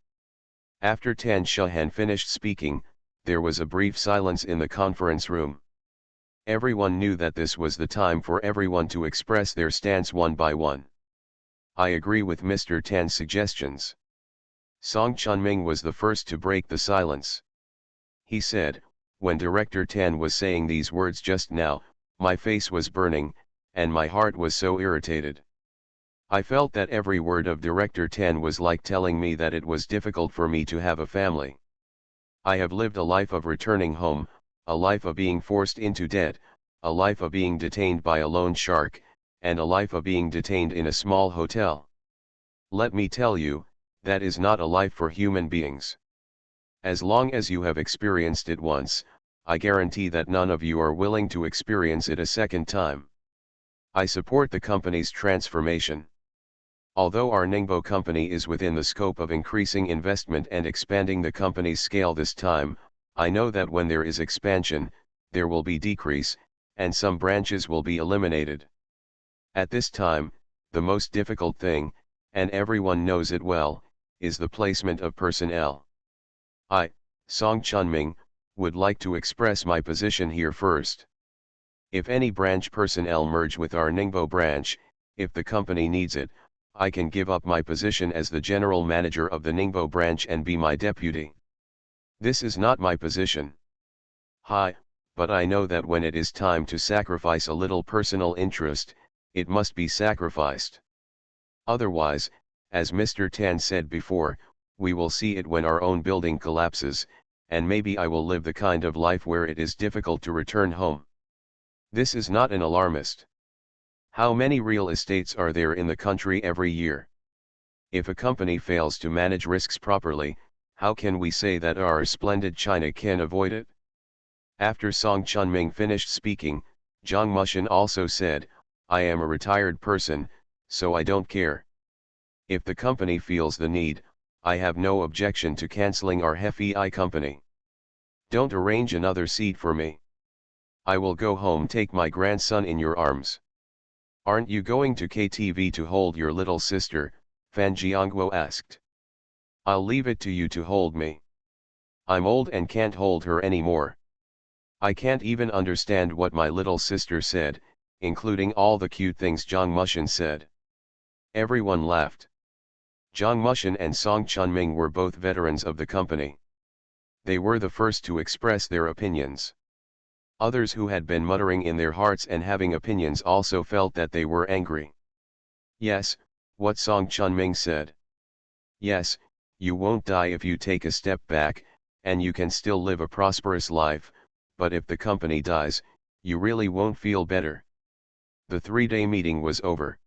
After Tan Shahan finished speaking, there was a brief silence in the conference room. Everyone knew that this was the time for everyone to express their stance one by one. I agree with Mr. Tan's suggestions. Song Chunming was the first to break the silence. He said, when Director Tan was saying these words just now, my face was burning, and my heart was so irritated. I felt that every word of Director Tan was like telling me that it was difficult for me to have a family. I have lived a life of returning home, a life of being forced into debt, a life of being detained by a loan shark, and a life of being detained in a small hotel. Let me tell you, that is not a life for human beings. As long as you have experienced it once, I guarantee that none of you are willing to experience it a second time. I support the company's transformation. Although our Ningbo company is within the scope of increasing investment and expanding the company's scale this time, I know that when there is expansion, there will be decrease, and some branches will be eliminated. At this time, the most difficult thing, and everyone knows it well, is the placement of personnel. I, Song Chunming, would like to express my position here first. If any branch personnel merge with our Ningbo branch, if the company needs it, I can give up my position as the general manager of the Ningbo branch and be my deputy. This is not my position. Hi, but I know that when it is time to sacrifice a little personal interest, it must be sacrificed. Otherwise, as Mr. Tan said before, we will see it when our own building collapses, and maybe I will live the kind of life where it is difficult to return home. This is not an alarmist. How many real estates are there in the country every year? If a company fails to manage risks properly, how can we say that our splendid China can avoid it? After Song Chunming finished speaking, Zhang Mushan also said, I am a retired person, so I don't care. If the company feels the need, I have no objection to cancelling our Hefei company. Don't arrange another seat for me. I will go home, take my grandson in your arms. Aren't you going to KTV to hold your little sister? Fan Jiangguo asked. I'll leave it to you to hold me. I'm old and can't hold her anymore. I can't even understand what my little sister said, including all the cute things Zhang Mushan said. Everyone laughed. Zhang Mushan and Song Chunming were both veterans of the company. They were the first to express their opinions. Others who had been muttering in their hearts and having opinions also felt that they were angry. Yes, what Song Chunming said. Yes, you won't die if you take a step back, and you can still live a prosperous life, but if the company dies, you really won't feel better. The 3-day meeting was over.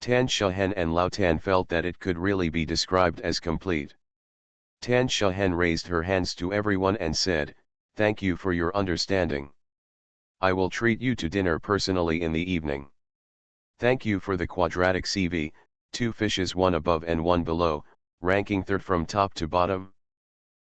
Tan Shahen and Lao Tan felt that it could really be described as complete. Tan Shahen raised her hands to everyone and said, "Thank you for your understanding. I will treat you to dinner personally in the evening. Thank you for the quadratic CV, 2 fishes, 1 above and 1 below, ranking third from top to bottom.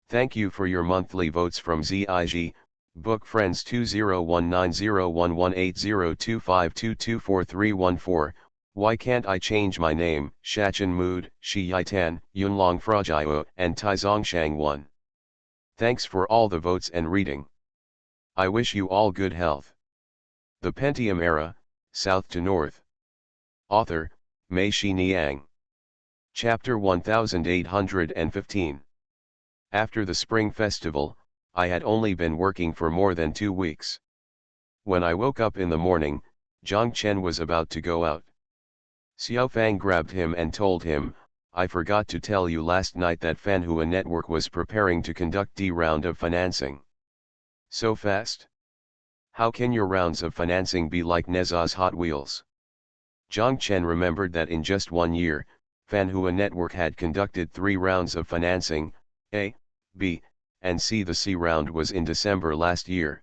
Thank you for your monthly votes from ZIG, Book Friends 201901180252243114. Why can't I change my name? Shachin Mood, Shi Yitan, Yunlong Frajio, and Taizongshang 1. Thanks for all the votes and reading. I wish you all good health." The Pentium Era, South to North. Author, Mei Shi Niang. Chapter 1815. After the Spring Festival, I had only been working for more than 2 weeks. When I woke up in the morning, Zhang Chen was about to go out. Xiao Fang grabbed him and told him, "I forgot to tell you last night that Fanhua Network was preparing to conduct D round of financing." "So fast? How can your rounds of financing be like Neza's Hot Wheels?" Zhang Chen remembered that in just 1 year, Fanhua Network had conducted 3 rounds of financing, A, B, and C. The C round was in December last year.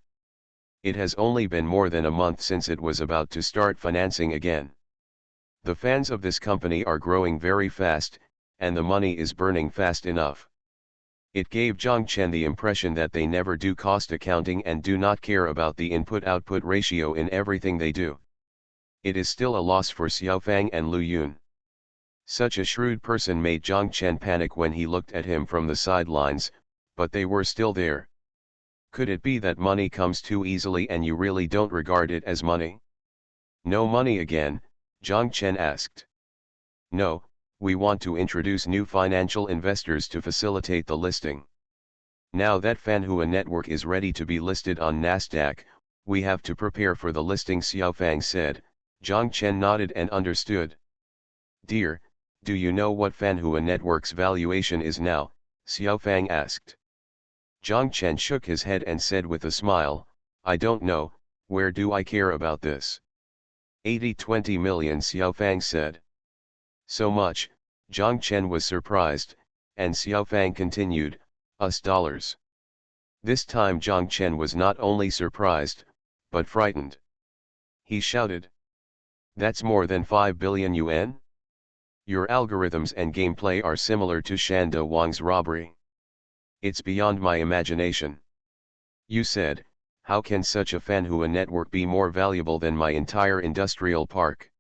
It has only been more than a month since it was about to start financing again. The fans of this company are growing very fast, and the money is burning fast enough. It gave Zhang Chen the impression that they never do cost accounting and do not care about the input-output ratio in everything they do. It is still a loss for Xiaofang and Lu Yun. Such a shrewd person made Zhang Chen panic when he looked at him from the sidelines, but they were still there. Could it be that money comes too easily and you really don't regard it as money? No money again, Zhang Chen asked. No, we want to introduce new financial investors to facilitate the listing. Now that Fanhua Network is ready to be listed on Nasdaq, we have to prepare for the listing, Xiaofang said. Zhang Chen nodded and understood. Dear, do you know what Fanhua Network's valuation is now? Xiaofang asked. Zhang Chen shook his head and said with a smile, I don't know, where do I care about this? 80-20 million, Xiaofang said. So much, Zhang Chen was surprised, and Xiaofang continued, US dollars. This time Zhang Chen was not only surprised, but frightened. He shouted. That's more than 5 billion yuan? Your algorithms and gameplay are similar to Shanda Wang's robbery. It's beyond my imagination. You said, how can such a Fanhua network be more valuable than my entire industrial park?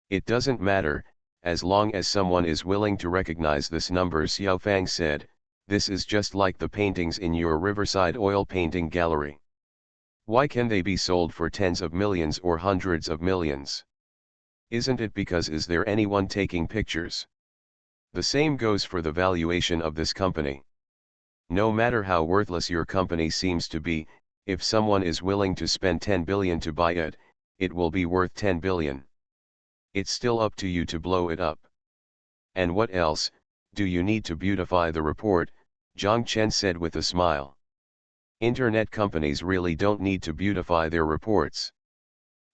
It doesn't matter, as long as someone is willing to recognize this number, Xiaofang said. This is just like the paintings in your Riverside oil painting gallery. Why can they be sold for tens of millions or hundreds of millions? Isn't it because is there anyone taking pictures? The same goes for the valuation of this company. No matter how worthless your company seems to be, if someone is willing to spend 10 billion to buy it, it will be worth 10 billion. It's still up to you to blow it up. And what else, do you need to beautify the report? Zhang Chen said with a smile. Internet companies really don't need to beautify their reports.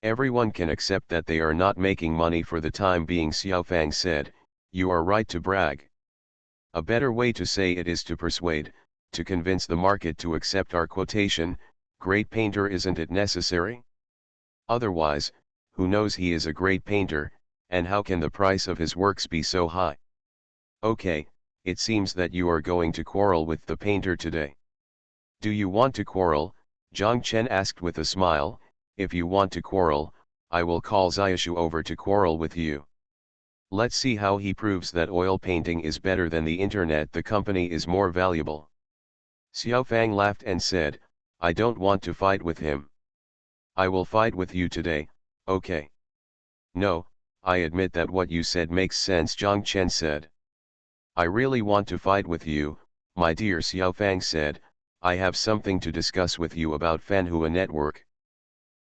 Everyone can accept that they are not making money for the time being, Xiaofang said. You are right to brag. A better way to say it is to persuade, to convince the market to accept our quotation. Great painter, isn't it necessary? Otherwise, who knows he is a great painter, and how can the price of his works be so high? Okay, it seems that you are going to quarrel with the painter today. Do you want to quarrel? Zhang Chen asked with a smile. If you want to quarrel, I will call Xiaoshu over to quarrel with you. Let's see how he proves that oil painting is better than the internet. The company is more valuable. Xiaofang laughed and said, I don't want to fight with him. I will fight with you today, okay? No, I admit that what you said makes sense, Zhang Chen said. I really want to fight with you. My dear Xiaofang said, I have something to discuss with you about Fanhua Network.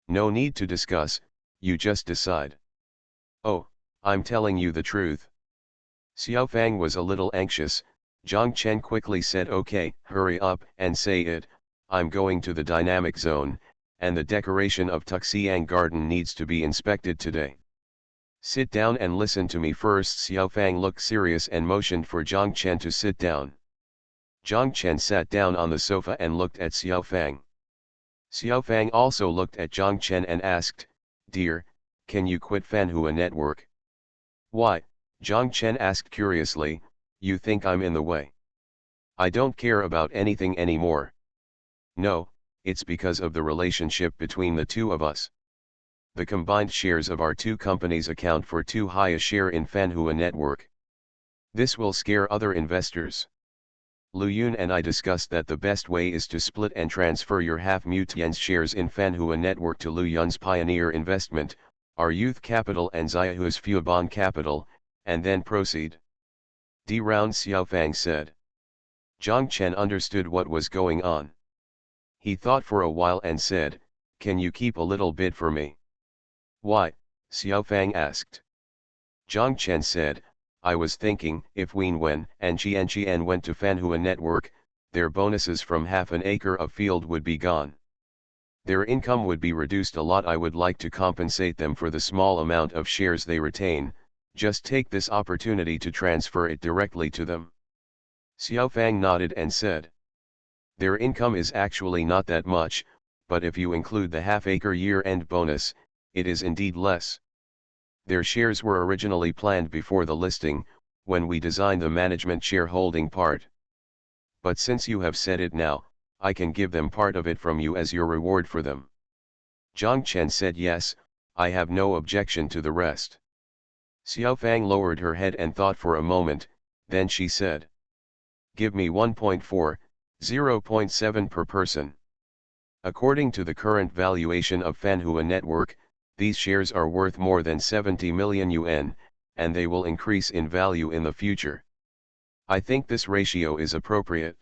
No need to discuss, you just decide. Oh, I'm telling you the truth. Xiaofang was a little anxious. Zhang Chen quickly said, okay, hurry up and say it. I'm going to the dynamic zone, and the decoration of Tuxiang Garden needs to be inspected today. Sit down and listen to me first. Xiaofang looked serious and motioned for Zhang Chen to sit down. Zhang Chen sat down on the sofa and looked at Xiaofang. Xiaofang also looked at Zhang Chen and asked, Dear, can you quit Fanhua Network? Why? Zhang Chen asked curiously, you think I'm in the way? I don't care about anything anymore. No, it's because of the relationship between the two of us. The combined shares of our two companies account for too high a share in Fanhua Network. This will scare other investors. Lu Yun and I discussed that the best way is to split and transfer your half-Mutian's shares in Fanhua Network to Lu Yun's Pioneer Investment, our Youth Capital and Xiaohua's Fuobon Capital, and then proceed. D. Round Xiaofang said. Zhang Chen understood what was going on. He thought for a while and said, can you keep a little bit for me? Why? Xiaofang asked. Zhang Chen said, I was thinking, if Wen and Qian went to Fanhua Network, their bonuses from half an acre of field would be gone. Their income would be reduced a lot. I would like to compensate them for the small amount of shares they retain, just take this opportunity to transfer it directly to them. Xiaofang nodded and said, their income is actually not that much, but if you include the half-acre year-end bonus, it is indeed less. Their shares were originally planned before the listing, when we designed the management shareholding part. But since you have said it now, I can give them part of it from you as your reward for them. Zhang Chen said yes, I have no objection to the rest. Xiaofang lowered her head and thought for a moment, then she said, give me 1.4, 0.7 per person. According to the current valuation of Fanhua Network, these shares are worth more than 70 million yuan, and they will increase in value in the future. I think this ratio is appropriate.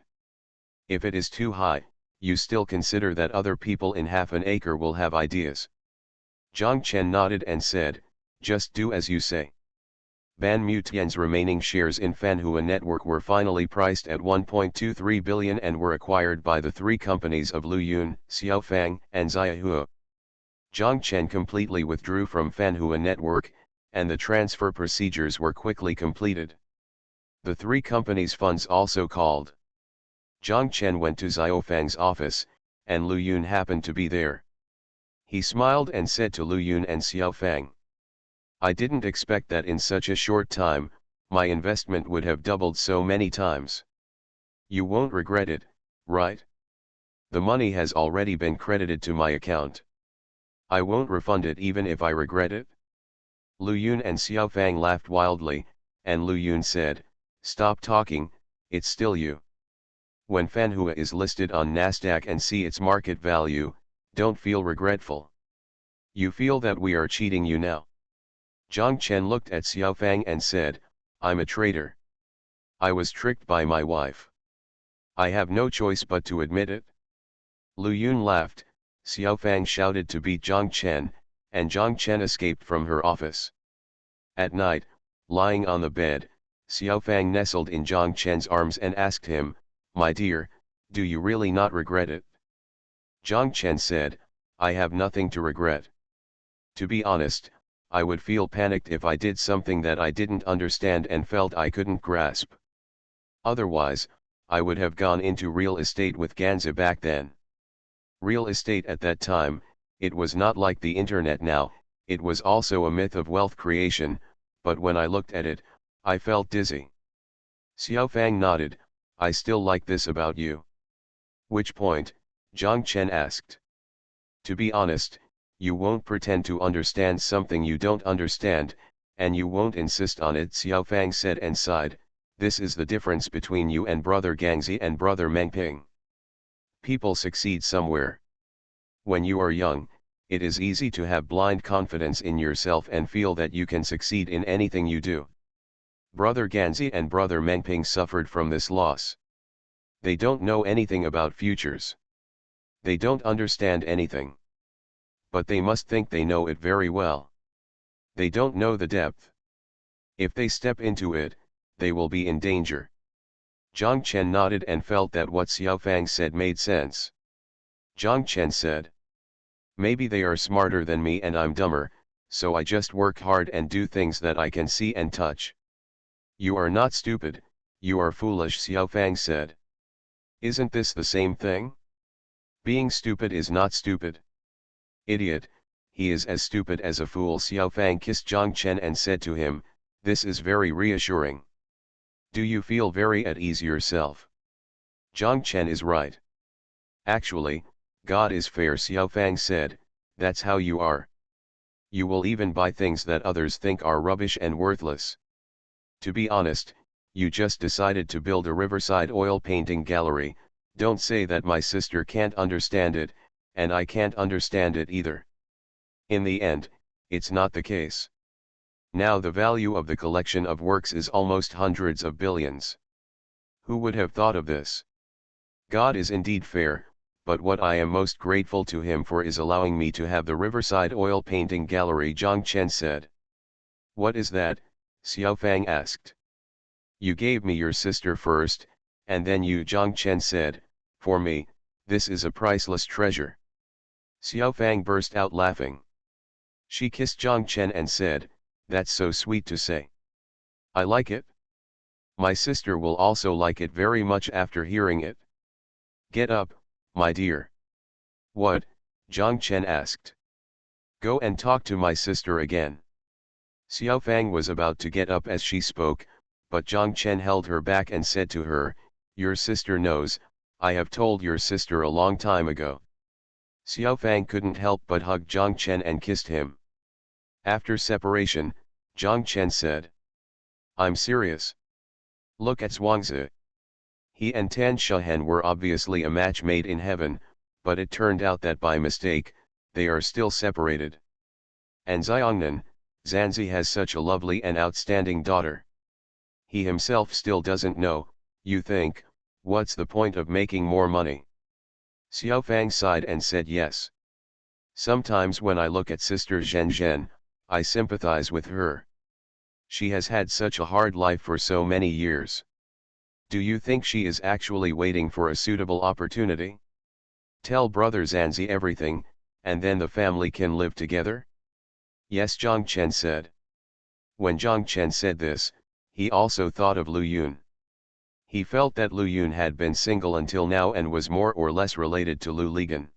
If it is too high, you still consider that other people in half an acre will have ideas. Zhang Chen nodded and said, just do as you say. Ban Mutian's remaining shares in Fanhua Network were finally priced at 1.23 billion and were acquired by the three companies of Lu Yun, Xiaofang, and Xiaohua. Zhang Chen completely withdrew from Fanhua Network, and the transfer procedures were quickly completed. The three companies' funds also called. Zhang Chen went to Xiaofang's office, and Lu Yun happened to be there. He smiled and said to Lu Yun and Xiaofang, I didn't expect that in such a short time, my investment would have doubled so many times. You won't regret it, right? The money has already been credited to my account. I won't refund it even if I regret it. Lu Yun and Xiaofang laughed wildly, and Lu Yun said, stop talking, it's still you. When Fanhua is listed on Nasdaq and see its market value, don't feel regretful. You feel that we are cheating you now. Zhang Chen looked at Xiaofang and said, I'm a traitor. I was tricked by my wife. I have no choice but to admit it. Lu Yun laughed, Xiaofang shouted to beat Zhang Chen, and Zhang Chen escaped from her office. At night, lying on the bed, Xiaofang nestled in Zhang Chen's arms and asked him, my dear, do you really not regret it? Zhang Chen said, I have nothing to regret. To be honest, I would feel panicked if I did something that I didn't understand and felt I couldn't grasp. Otherwise, I would have gone into real estate with Ganzi back then. Real estate at that time, it was not like the internet now, it was also a myth of wealth creation, but when I looked at it, I felt dizzy. Xiaofang nodded, I still like this about you. Which point? Zhang Chen asked. To be honest, you won't pretend to understand something you don't understand, and you won't insist on it, Xiaofang said and sighed, this is the difference between you and brother Gangzi and brother Mengping. People succeed somewhere. When you are young, it is easy to have blind confidence in yourself and feel that you can succeed in anything you do. Brother Ganzi and brother Mengping suffered from this loss. They don't know anything about futures. They don't understand anything. But they must think they know it very well. They don't know the depth. If they step into it, they will be in danger. Zhang Chen nodded and felt that what Xiaofang said made sense. Zhang Chen said, maybe they are smarter than me and I'm dumber, so I just work hard and do things that I can see and touch. You are not stupid, you are foolish, Xiaofang said. Isn't this the same thing? Being stupid is not stupid. Idiot, he is as stupid as a fool. Xiaofang kissed Zhang Chen and said to him, this is very reassuring. Do you feel very at ease yourself? Zhang Chen is right. Actually, God is fair, Xiaofang said, that's how you are. You will even buy things that others think are rubbish and worthless. To be honest, you just decided to build a riverside oil painting gallery. Don't say that my sister can't understand it, and I can't understand it either. In the end, it's not the case. Now the value of the collection of works is almost hundreds of billions. Who would have thought of this? God is indeed fair, but what I am most grateful to him for is allowing me to have the Riverside Oil Painting Gallery, Zhang Chen said. What is that? Xiaofang asked. You gave me your sister first, and then you, Zhang Chen said, for me, this is a priceless treasure. Xiaofang burst out laughing. She kissed Zhang Chen and said, that's so sweet to say. I like it. My sister will also like it very much after hearing it. Get up, my dear. What? Zhang Chen asked. Go and talk to my sister again. Xiaofang was about to get up as she spoke, but Zhang Chen held her back and said to her, your sister knows, I have told your sister a long time ago. Xiaofang couldn't help but hug Zhang Chen and kissed him. After separation, Zhang Chen said, I'm serious. Look at Zhuangzi. He and Tan Shahen were obviously a match made in heaven, but it turned out that by mistake, they are still separated. And Xiongnan, Zanzi has such a lovely and outstanding daughter. He himself still doesn't know, you think, what's the point of making more money? Xiaofang sighed and said yes. Sometimes when I look at Sister Zhen Zhen, I sympathize with her. She has had such a hard life for so many years. Do you think she is actually waiting for a suitable opportunity? Tell Brother Zanzi everything, and then the family can live together? Yes, Zhang Chen said. When Zhang Chen said this, he also thought of Lu Yun. He felt that Lu Yun had been single until now and was more or less related to Lu Ligan.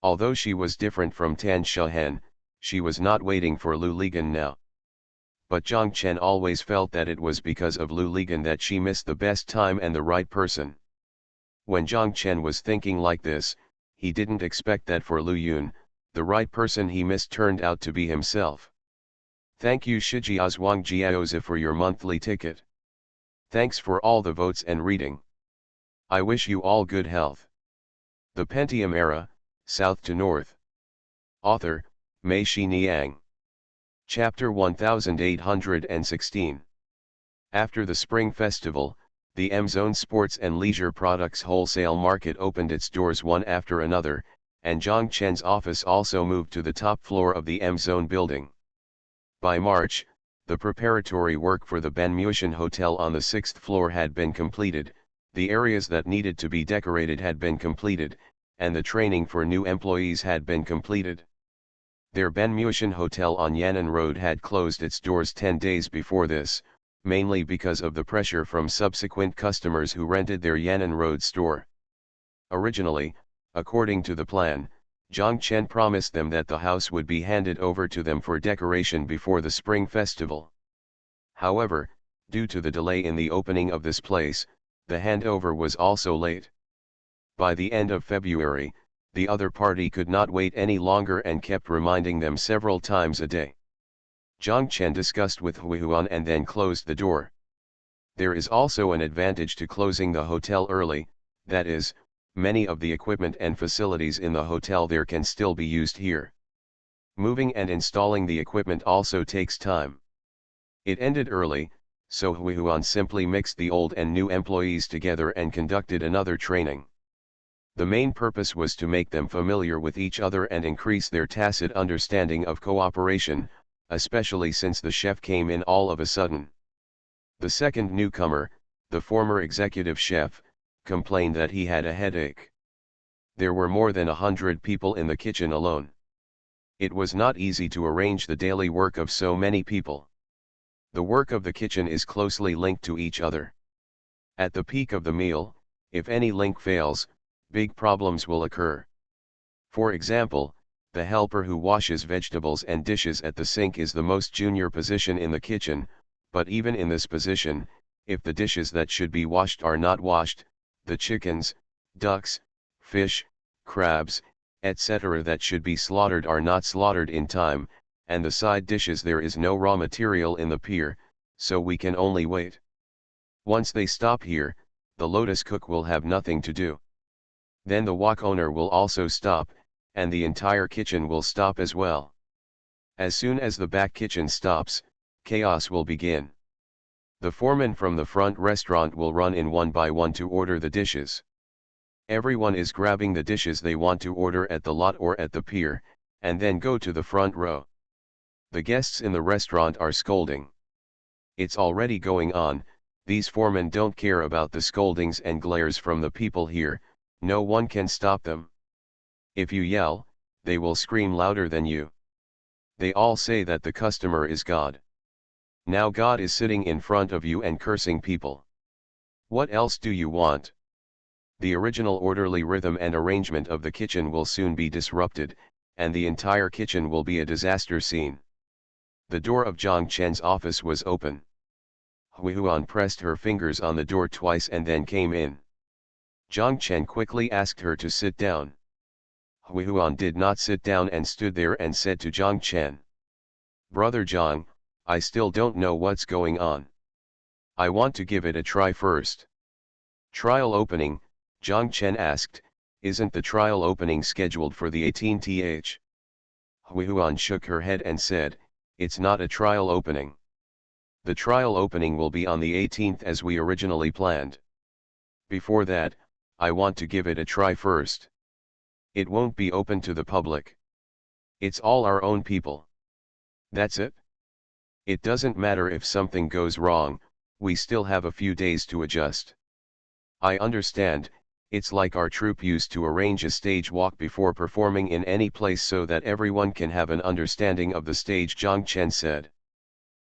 Although she was different from Tan Shahen, she was not waiting for Lu Ligan now. But Zhang Chen always felt that it was because of Lu Ligan that she missed the best time and the right person. When Zhang Chen was thinking like this, he didn't expect that for Lu Yun, the right person he missed turned out to be himself. Thank you Shijia Zhuang Jiaozi for your monthly ticket. Thanks for all the votes and reading. I wish you all good health. The Pentium Era, South to North. Author, Mei Shi Niang. Chapter 1816. After the Spring Festival, the M-Zone Sports and Leisure Products Wholesale Market opened its doors one after another, and Zhang Chen's office also moved to the top floor of the M-Zone building. By March, the preparatory work for the Banmushan Hotel on the 6th floor had been completed, the areas that needed to be decorated had been completed, and the training for new employees had been completed. Their Banmushan Hotel on Yan'an Road had closed its doors 10 days before this, mainly because of the pressure from subsequent customers who rented their Yan'an Road store. Originally, according to the plan, Zhang Chen promised them that the house would be handed over to them for decoration before the Spring Festival. However, due to the delay in the opening of this place, the handover was also late. By the end of February, the other party could not wait any longer and kept reminding them several times a day. Zhang Chen discussed with Hui Huan and then closed the door. There is also an advantage to closing the hotel early, that is, many of the equipment and facilities in the hotel there can still be used here. Moving and installing the equipment also takes time. It ended early, So Huihuan simply mixed the old and new employees together and conducted another training. The main purpose was to make them familiar with each other and increase their tacit understanding of cooperation, especially since the chef came in all of a sudden. The second newcomer, the former executive chef, complained that he had a headache. There were more than 100 people in the kitchen alone. It was not easy to arrange the daily work of so many people. The work of the kitchen is closely linked to each other. At the peak of the meal, if any link fails, big problems will occur. For example, the helper who washes vegetables and dishes at the sink is the most junior position in the kitchen, but even in this position, if the dishes that should be washed are not washed, the chickens, ducks, fish, crabs, etc. that should be slaughtered are not slaughtered in time, and the side dishes there is no raw material in the pier, so we can only wait. Once they stop here, the lotus cook will have nothing to do. Then the wok owner will also stop, and the entire kitchen will stop as well. As soon as the back kitchen stops, chaos will begin. The foreman from the front restaurant will run in one by one to order the dishes. Everyone is grabbing the dishes they want to order at the lot or at the pier, and then go to the front row. The guests in the restaurant are scolding. It's already going on, these foremen don't care about the scoldings and glares from the people here, no one can stop them. If you yell, they will scream louder than you. They all say that the customer is God. Now God is sitting in front of you and cursing people. What else do you want? The original orderly rhythm and arrangement of the kitchen will soon be disrupted, and the entire kitchen will be a disaster scene. The door of Zhang Chen's office was open. Huihuan pressed her fingers on the door twice and then came in. Zhang Chen quickly asked her to sit down. Huihuan did not sit down and stood there and said to Zhang Chen, "Brother Zhang, I still don't know what's going on. I want to give it a try first." "Trial opening?" Zhang Chen asked. "Isn't the trial opening scheduled for the 18th?" Huihuan shook her head and said, "It's not a trial opening. The trial opening will be on the 18th as we originally planned. Before that, I want to give it a try first. It won't be open to the public. It's all our own people. That's it. It doesn't matter if something goes wrong, we still have a few days to adjust. I understand, it's like our troupe used to arrange a stage walk before performing in any place so that everyone can have an understanding of the stage," Zhang Chen said.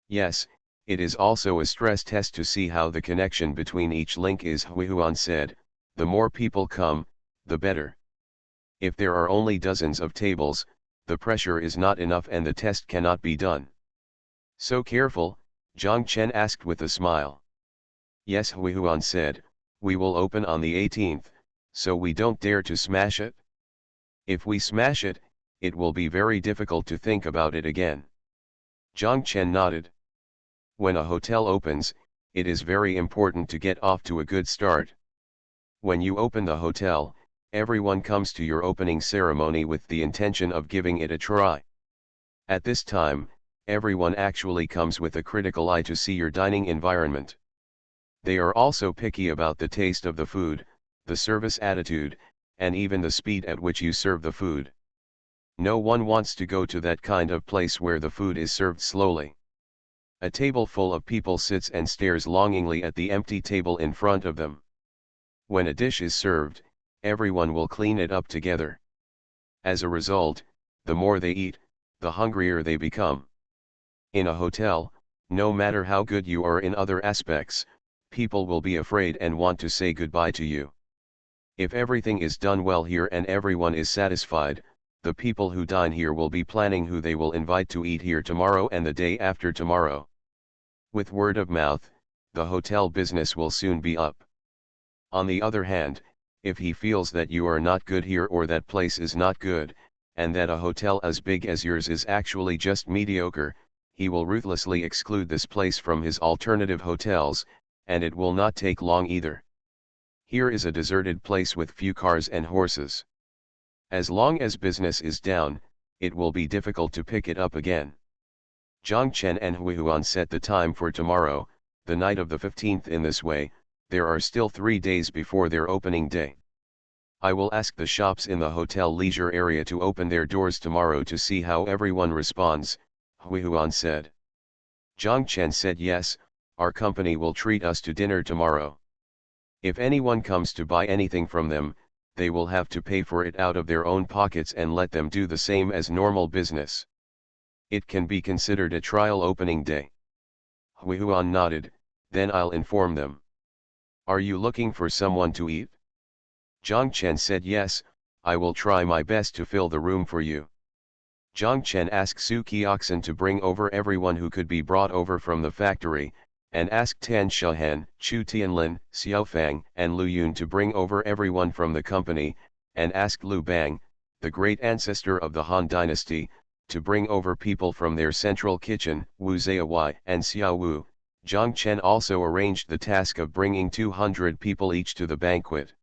"Yes, it is also a stress test to see how the connection between each link is," Huihuan said. "The more people come, the better. If there are only dozens of tables, the pressure is not enough and the test cannot be done." "So careful?" Zhang Chen asked with a smile. "Yes," Huihuan said, "we will open on the 18th, so we don't dare to smash it. If we smash it, it will be very difficult to think about it again." Zhang Chen nodded. When a hotel opens, it is very important to get off to a good start. When you open the hotel, everyone comes to your opening ceremony with the intention of giving it a try. At this time, everyone actually comes with a critical eye to see your dining environment. They are also picky about the taste of the food, the service attitude, and even the speed at which you serve the food. No one wants to go to that kind of place where the food is served slowly. A table full of people sits and stares longingly at the empty table in front of them. When a dish is served, everyone will clean it up together. As a result, the more they eat, the hungrier they become. In a hotel, no matter how good you are in other aspects, people will be afraid and want to say goodbye to you. If everything is done well here and everyone is satisfied, the people who dine here will be planning who they will invite to eat here tomorrow and the day after tomorrow. With word of mouth, the hotel business will soon be up. On the other hand, if he feels that you are not good here or that place is not good, and that a hotel as big as yours is actually just mediocre, he will ruthlessly exclude this place from his alternative hotels, and it will not take long either. Here is a deserted place with few cars and horses. As long as business is down, it will be difficult to pick it up again. Zhang Chen and Huihuan set the time for tomorrow, the night of the 15th. In this way, there are still 3 days before their opening day. I will ask the shops in the hotel leisure area to open their doors tomorrow to see how everyone responds, Hui Huan said. Zhang Chen said yes, our company will treat us to dinner tomorrow. If anyone comes to buy anything from them, they will have to pay for it out of their own pockets and let them do the same as normal business. It can be considered a trial opening day. Hui Huan nodded, then I'll inform them. Are you looking for someone to eat? Zhang Chen said yes, I will try my best to fill the room for you. Zhang Chen asked Su Qiaxin to bring over everyone who could be brought over from the factory, and asked Tan Shahan, Chu Tianlin, Xiao Fang and Lu Yun to bring over everyone from the company, and asked Lu Bang, the great ancestor of the Han dynasty, to bring over people from their central kitchen, Wu Ziyawai and Xiao Wu. Zhang Chen also arranged the task of bringing 200 people each to the banquet.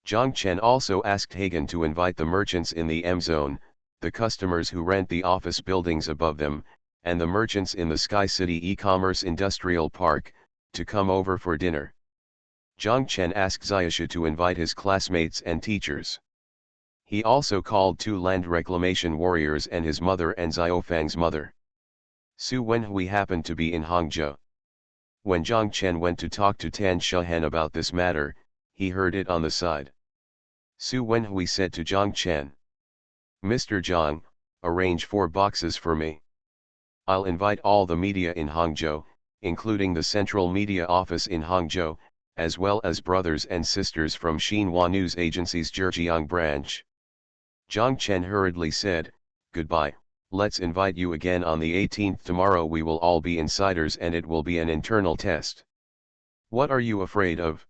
Zhang Chen also asked Hagen to invite the merchants in the M zone, the customers who rent the office buildings above them, and the merchants in the Sky City e-commerce industrial park, to come over for dinner. Zhang Chen asked Xiaoshu to invite his classmates and teachers. He also called 2 land reclamation warriors and his mother and Xiaofang's mother. Su Wenhui happened to be in Hangzhou. When Zhang Chen went to talk to Tan Shahan about this matter, he heard it on the side. Su Wenhui said to Zhang Chen, Mr. Zhang, arrange 4 boxes for me. I'll invite all the media in Hangzhou, including the central media office in Hangzhou, as well as brothers and sisters from Xinhua News Agency's Zhejiang branch. Zhang Chen hurriedly said, Goodbye, let's invite you again on the 18th. Tomorrow we will all be insiders and it will be an internal test. What are you afraid of?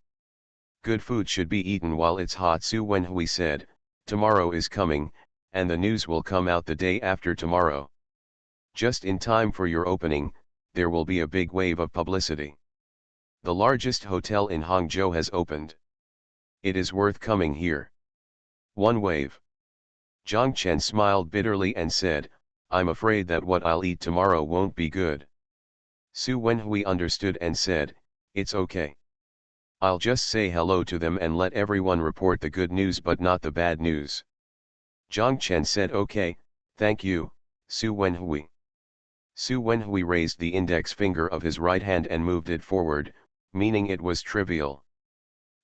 Good food should be eaten while it's hot, Su Wenhui said. Tomorrow is coming, and the news will come out the day after tomorrow. Just in time for your opening, there will be a big wave of publicity. The largest hotel in Hangzhou has opened. It is worth coming here. One wave. Zhang Chen smiled bitterly and said, I'm afraid that what I'll eat tomorrow won't be good. Su Wenhui understood and said, It's okay. I'll just say hello to them and let everyone report the good news but not the bad news. Zhang Chen said, Okay, thank you, Su Wenhui. Su Wenhui raised the index finger of his right hand and moved it forward, meaning it was trivial.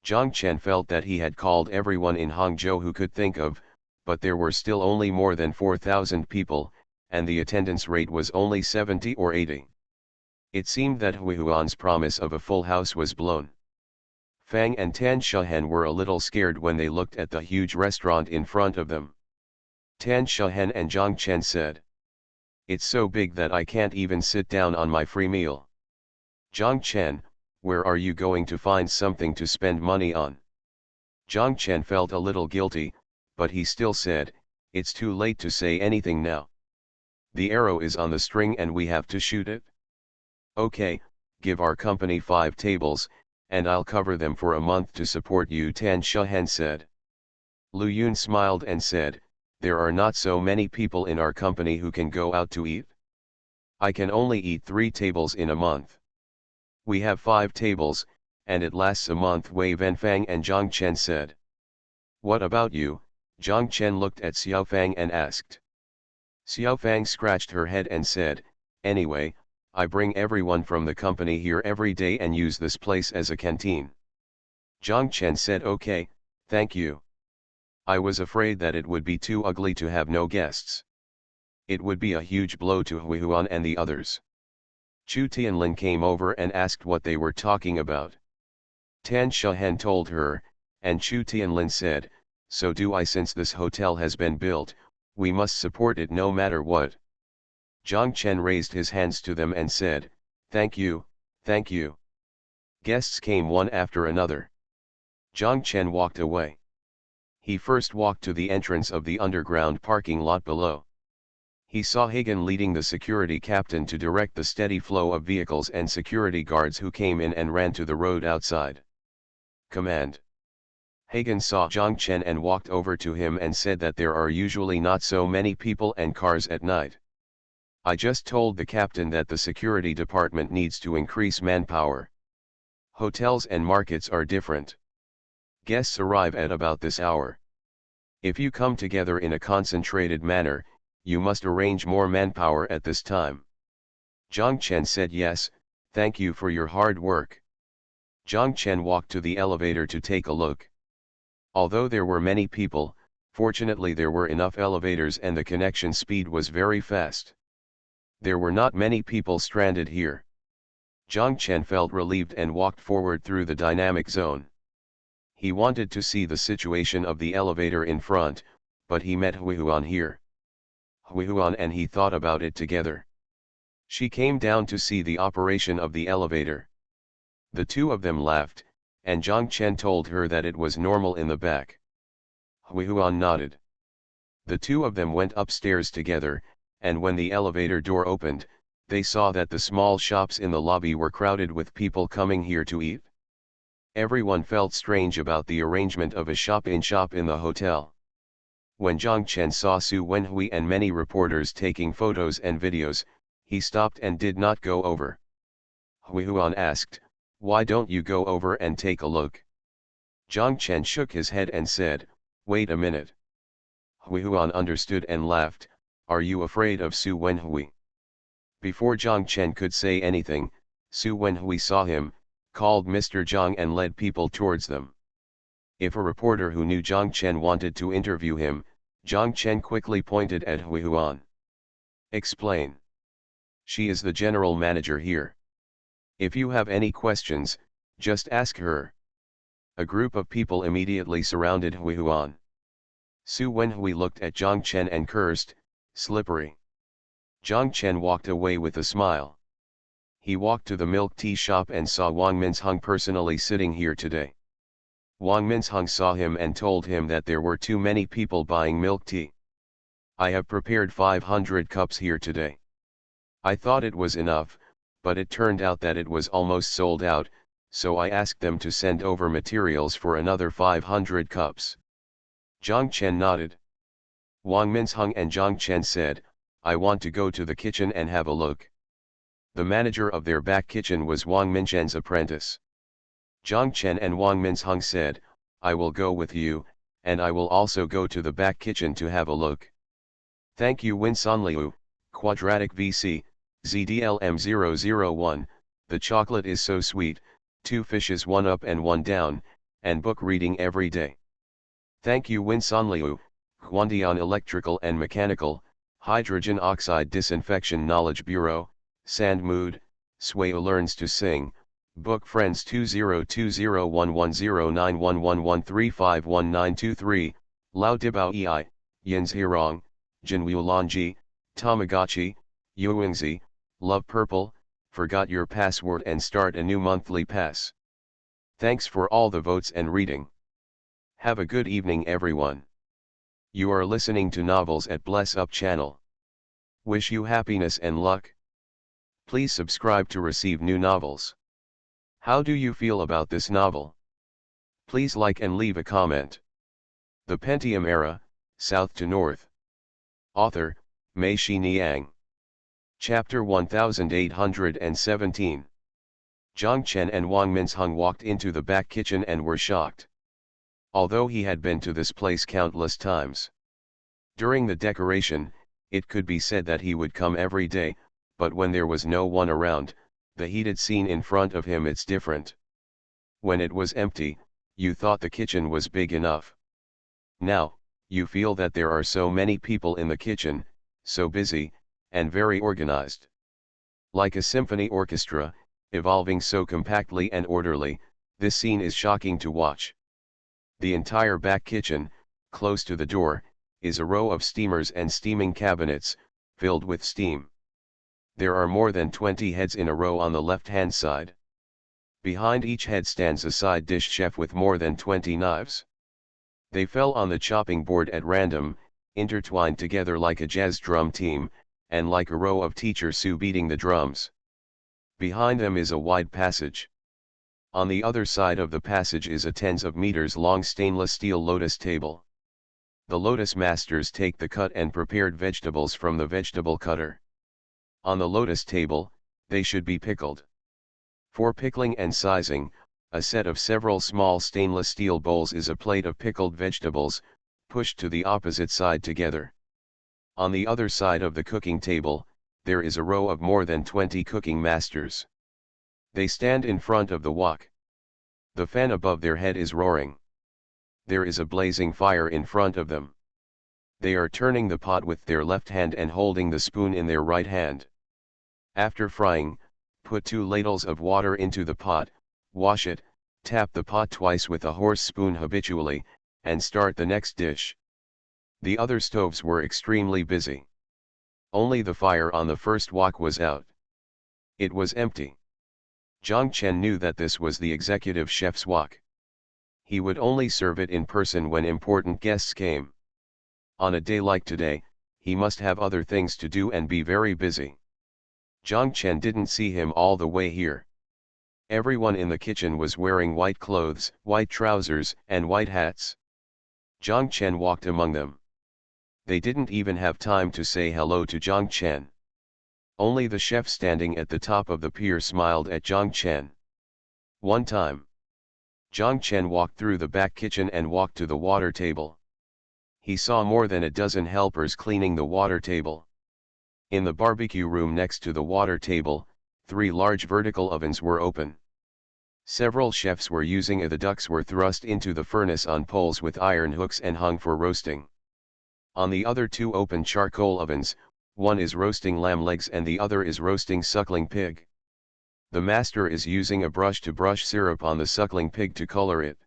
Zhang Chen felt that he had called everyone in Hangzhou who could think of, but there were still only more than 4,000 people, and the attendance rate was only 70 or 80. It seemed that Hui Huan's promise of a full house was blown. Fang and Tan Shahan were a little scared when they looked at the huge restaurant in front of them. Tan Shahan and Zhang Chen said, It's so big that I can't even sit down on my free meal. Zhang Chen, where are you going to find something to spend money on? Zhang Chen felt a little guilty, but he still said, It's too late to say anything now. The arrow is on the string and we have to shoot it. Okay, give our company 5 tables, and I'll cover them for a month to support you, Tan Shahan said. Lu Yun smiled and said, There are not so many people in our company who can go out to eat. I can only eat 3 tables in a month. We have 5 tables, and it lasts a month, Wei Wenfang and Zhang Chen said. What about you? Zhang Chen looked at Xiao Fang and asked. Xiao Fang scratched her head and said, Anyway, I bring everyone from the company here every day and use this place as a canteen. Zhang Chen said, Okay, thank you. I was afraid that it would be too ugly to have no guests. It would be a huge blow to Hui Huan and the others. Chu Tianlin came over and asked what they were talking about. Tan Shahan told her, and Chu Tianlin said, So do I. Since this hotel has been built, we must support it no matter what. Zhang Chen raised his hands to them and said, Thank you, thank you. Guests came one after another. Zhang Chen walked away. He first walked to the entrance of the underground parking lot below. He saw Hagen leading the security captain to direct the steady flow of vehicles and security guards who came in and ran to the road outside. Command. Hagen saw Zhang Chen and walked over to him and said that there are usually not so many people and cars at night. I just told the captain that the security department needs to increase manpower. Hotels and markets are different. Guests arrive at about this hour. If you come together in a concentrated manner, you must arrange more manpower at this time. Zhang Chen said yes, thank you for your hard work. Zhang Chen walked to the elevator to take a look. Although there were many people, fortunately there were enough elevators and the connection speed was very fast. There were not many people stranded here. Zhang Chen felt relieved and walked forward through the dynamic zone. He wanted to see the situation of the elevator in front, but he met Huihuan here. Huihuan and he thought about it together. She came down to see the operation of the elevator. The two of them laughed, and Zhang Chen told her that it was normal in the back. Huihuan nodded. The two of them went upstairs together, and when the elevator door opened, they saw that the small shops in the lobby were crowded with people coming here to eat. Everyone felt strange about the arrangement of a shop-in-shop in the hotel. When Zhang Chen saw Su Wenhui and many reporters taking photos and videos, he stopped and did not go over. Huihuan asked, "Why don't you go over and take a look?" Zhang Chen shook his head and said, "Wait a minute." Huihuan understood and laughed, "Are you afraid of Su Wenhui?" Before Zhang Chen could say anything, Su Wenhui saw him, called Mr. Zhang and led people towards them. If a reporter who knew Zhang Chen wanted to interview him, Zhang Chen quickly pointed at Huihuan. "Explain. She is the general manager here. If you have any questions, just ask her." A group of people immediately surrounded Huihuan. Su Wenhui looked at Zhang Chen and cursed, "Slippery." Zhang Chen walked away with a smile. He walked to the milk tea shop and saw Wang Minsheng personally sitting here today. Wang Minsheng saw him and told him that there were too many people buying milk tea. "I have prepared 500 cups here today. I thought it was enough, but it turned out that it was almost sold out, so I asked them to send over materials for another 500 cups. Zhang Chen nodded. Wang Minsheng and Zhang Chen said, "I want to go to the kitchen and have a look." The manager of their back kitchen was Wang Minsheng's apprentice. Zhang Chen and Wang Minsheng said, "I will go with you, and I will also go to the back kitchen to have a look." "Thank you Winsanliu, Quadratic VC, ZDLM001, the chocolate is so sweet, 2 fishes 1 up and 1 down, and book reading every day." "Thank you Winsanliu, Huandian Electrical and Mechanical, Hydrogen Oxide Disinfection Knowledge Bureau, Sand Mood, Sweo Learns to Sing, Book Friends 202011091113511923, Lao Dibao Ei, Yins Hirong, Jinwu Lanji, Tamagotchi, Yuingzi, Love Purple, Forgot Your Password and Start a New Monthly Pass. Thanks for all the votes and reading. Have a good evening everyone. You are listening to Novels at Bless Up channel. Wish you happiness and luck. Please subscribe to receive new novels. How do you feel about this novel? Please like and leave a comment. The Pentium Era, South to North. Author, Mei Shi Niang. Chapter 1817. Zhang Chen and Wang Minsheng walked into the back kitchen and were shocked. Although he had been to this place countless times. During the decoration, it could be said that he would come every day, but when there was no one around, the heated scene in front of him it's different. When it was empty, you thought the kitchen was big enough. Now, you feel that there are so many people in the kitchen, so busy, and very organized. Like a symphony orchestra, evolving so compactly and orderly, this scene is shocking to watch. The entire back kitchen, close to the door, is a row of steamers and steaming cabinets, filled with steam. There are more than 20 heads in a row on the left-hand side. Behind each head stands a side dish chef with more than 20 knives. They fell on the chopping board at random, intertwined together like a jazz drum team, and like a row of teachers beating the drums. Behind them is a wide passage. On the other side of the passage is a tens of meters long stainless steel lotus table. The lotus masters take the cut and prepared vegetables from the vegetable cutter. On the lotus table, they should be pickled. For pickling and sizing, a set of several small stainless steel bowls is a plate of pickled vegetables, pushed to the opposite side together. On the other side of the cooking table, there is a row of more than 20 cooking masters. They stand in front of the wok. The fan above their head is roaring. There is a blazing fire in front of them. They are turning the pot with their left hand and holding the spoon in their right hand. After frying, put 2 ladles of water into the pot, wash it, tap the pot twice with a horse spoon habitually, and start the next dish. The other stoves were extremely busy. Only the fire on the first wok was out. It was empty. Zhang Chen knew that this was the executive chef's wok. He would only serve it in person when important guests came. On a day like today, he must have other things to do and be very busy. Zhang Chen didn't see him all the way here. Everyone in the kitchen was wearing white clothes, white trousers, and white hats. Zhang Chen walked among them. They didn't even have time to say hello to Zhang Chen. Only the chef standing at the top of the pier smiled at Zhang Chen. One time, Zhang Chen walked through the back kitchen and walked to the water table. He saw more than a dozen helpers cleaning the water table. In the barbecue room next to the water table, 3 large vertical ovens were open. Several chefs were using the ducks were thrust into the furnace on poles with iron hooks and hung for roasting. On the other 2 open charcoal ovens, one is roasting lamb legs and the other is roasting suckling pig. The master is using a brush to brush syrup on the suckling pig to color it.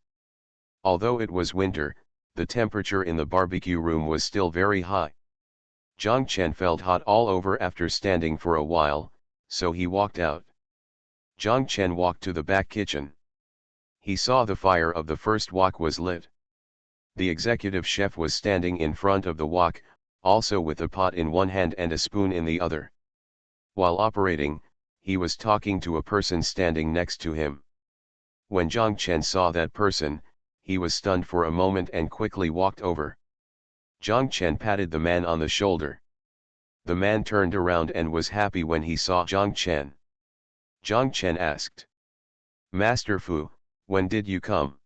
Although it was winter, the temperature in the barbecue room was still very high. Zhang Chen felt hot all over after standing for a while, so he walked out. Zhang Chen walked to the back kitchen. He saw the fire of the first wok was lit. The executive chef was standing in front of the wok, also with a pot in one hand and a spoon in the other. While operating, he was talking to a person standing next to him. When Zhang Chen saw that person, he was stunned for a moment and quickly walked over. Zhang Chen patted the man on the shoulder. The man turned around and was happy when he saw Zhang Chen. Zhang Chen asked, "Master Fu, when did you come?"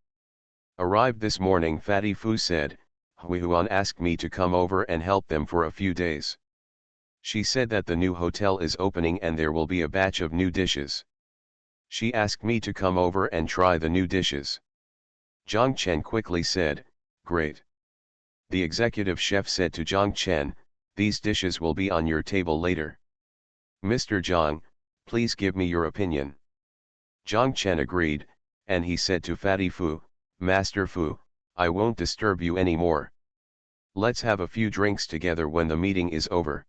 "Arrived this morning," Fatty Fu said. "Hui Huan asked me to come over and help them for a few days. She said that the new hotel is opening and there will be a batch of new dishes. She asked me to come over and try the new dishes." Zhang Chen quickly said, "Great." The executive chef said to Zhang Chen, "These dishes will be on your table later. Mr. Zhang, please give me your opinion." Zhang Chen agreed, and he said to Fatty Fu, "Master Fu, I won't disturb you anymore. Let's have a few drinks together when the meeting is over."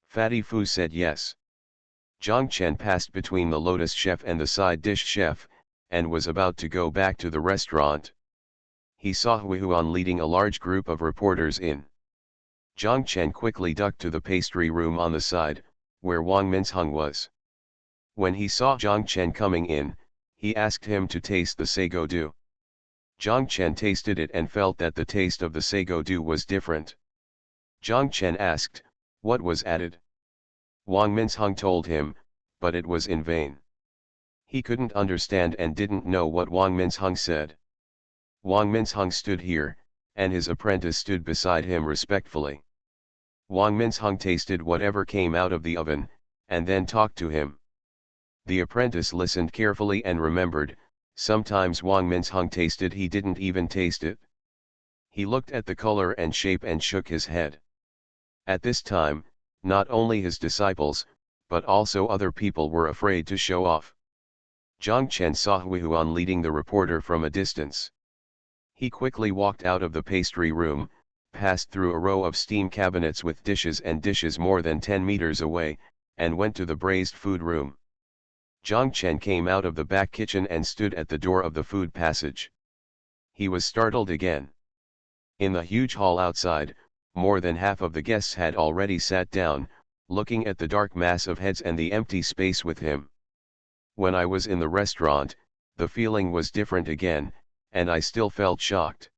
Fatty Fu said yes. Zhang Chen passed between the lotus chef and the side dish chef, and was about to go back to the restaurant. He saw Hui Huan leading a large group of reporters in. Zhang Chen quickly ducked to the pastry room on the side, where Wang Minsheng was. When he saw Zhang Chen coming in, he asked him to taste the sago dew. Zhang Chen tasted it and felt that the taste of the sago dew was different. Zhang Chen asked, what was added? Wang Minsheng told him, but it was in vain. He couldn't understand and didn't know what Wang Minsheng said. Wang Minsheng stood here, and his apprentice stood beside him respectfully. Wang Minsheng tasted whatever came out of the oven, and then talked to him. The apprentice listened carefully and remembered, sometimes Wang Minsheng tasted he didn't even taste it. He looked at the color and shape and shook his head. At this time, not only his disciples, but also other people were afraid to show off. Zhang Chen saw Hui Huan leading the reporter from a distance. He quickly walked out of the pastry room, passed through a row of steam cabinets with dishes and dishes more than 10 meters away, and went to the braised food room. Zhang Chen came out of the back kitchen and stood at the door of the food passage. He was startled again. In the huge hall outside, more than half of the guests had already sat down, looking at the dark mass of heads and the empty space with him. When I was in the restaurant, the feeling was different again, and I still felt shocked.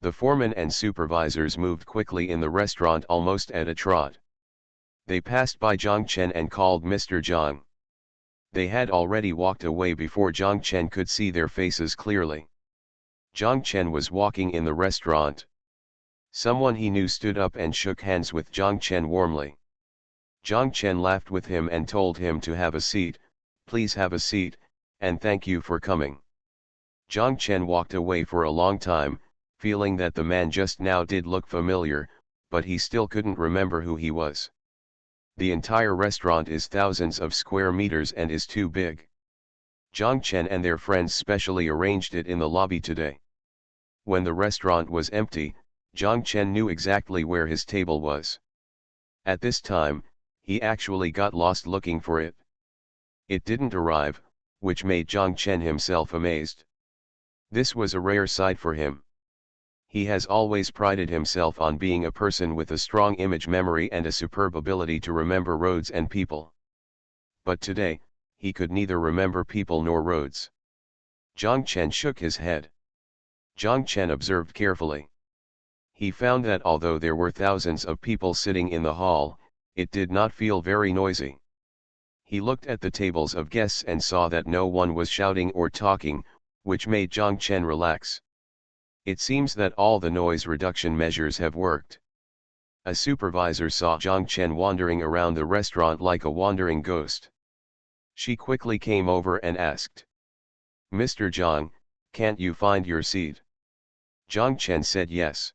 The foremen and supervisors moved quickly in the restaurant almost at a trot. They passed by Zhang Chen and called Mr. Zhang. They had already walked away before Zhang Chen could see their faces clearly. Zhang Chen was walking in the restaurant. Someone he knew stood up and shook hands with Zhang Chen warmly. Zhang Chen laughed with him and told him to have a seat, please have a seat, and thank you for coming. Zhang Chen walked away for a long time, feeling that the man just now did look familiar, but he still couldn't remember who he was. The entire restaurant is thousands of square meters and is too big. Zhang Chen and their friends specially arranged it in the lobby today. When the restaurant was empty, Zhang Chen knew exactly where his table was. At this time, he actually got lost looking for it. It didn't arrive, which made Zhang Chen himself amazed. This was a rare sight for him. He has always prided himself on being a person with a strong image memory and a superb ability to remember roads and people. But today, he could neither remember people nor roads. Zhang Chen shook his head. Zhang Chen observed carefully. He found that although there were thousands of people sitting in the hall, it did not feel very noisy. He looked at the tables of guests and saw that no one was shouting or talking, which made Zhang Chen relax. It seems that all the noise reduction measures have worked. A supervisor saw Zhang Chen wandering around the restaurant like a wandering ghost. She quickly came over and asked, "Mr. Zhang, can't you find your seat?" Zhang Chen said yes.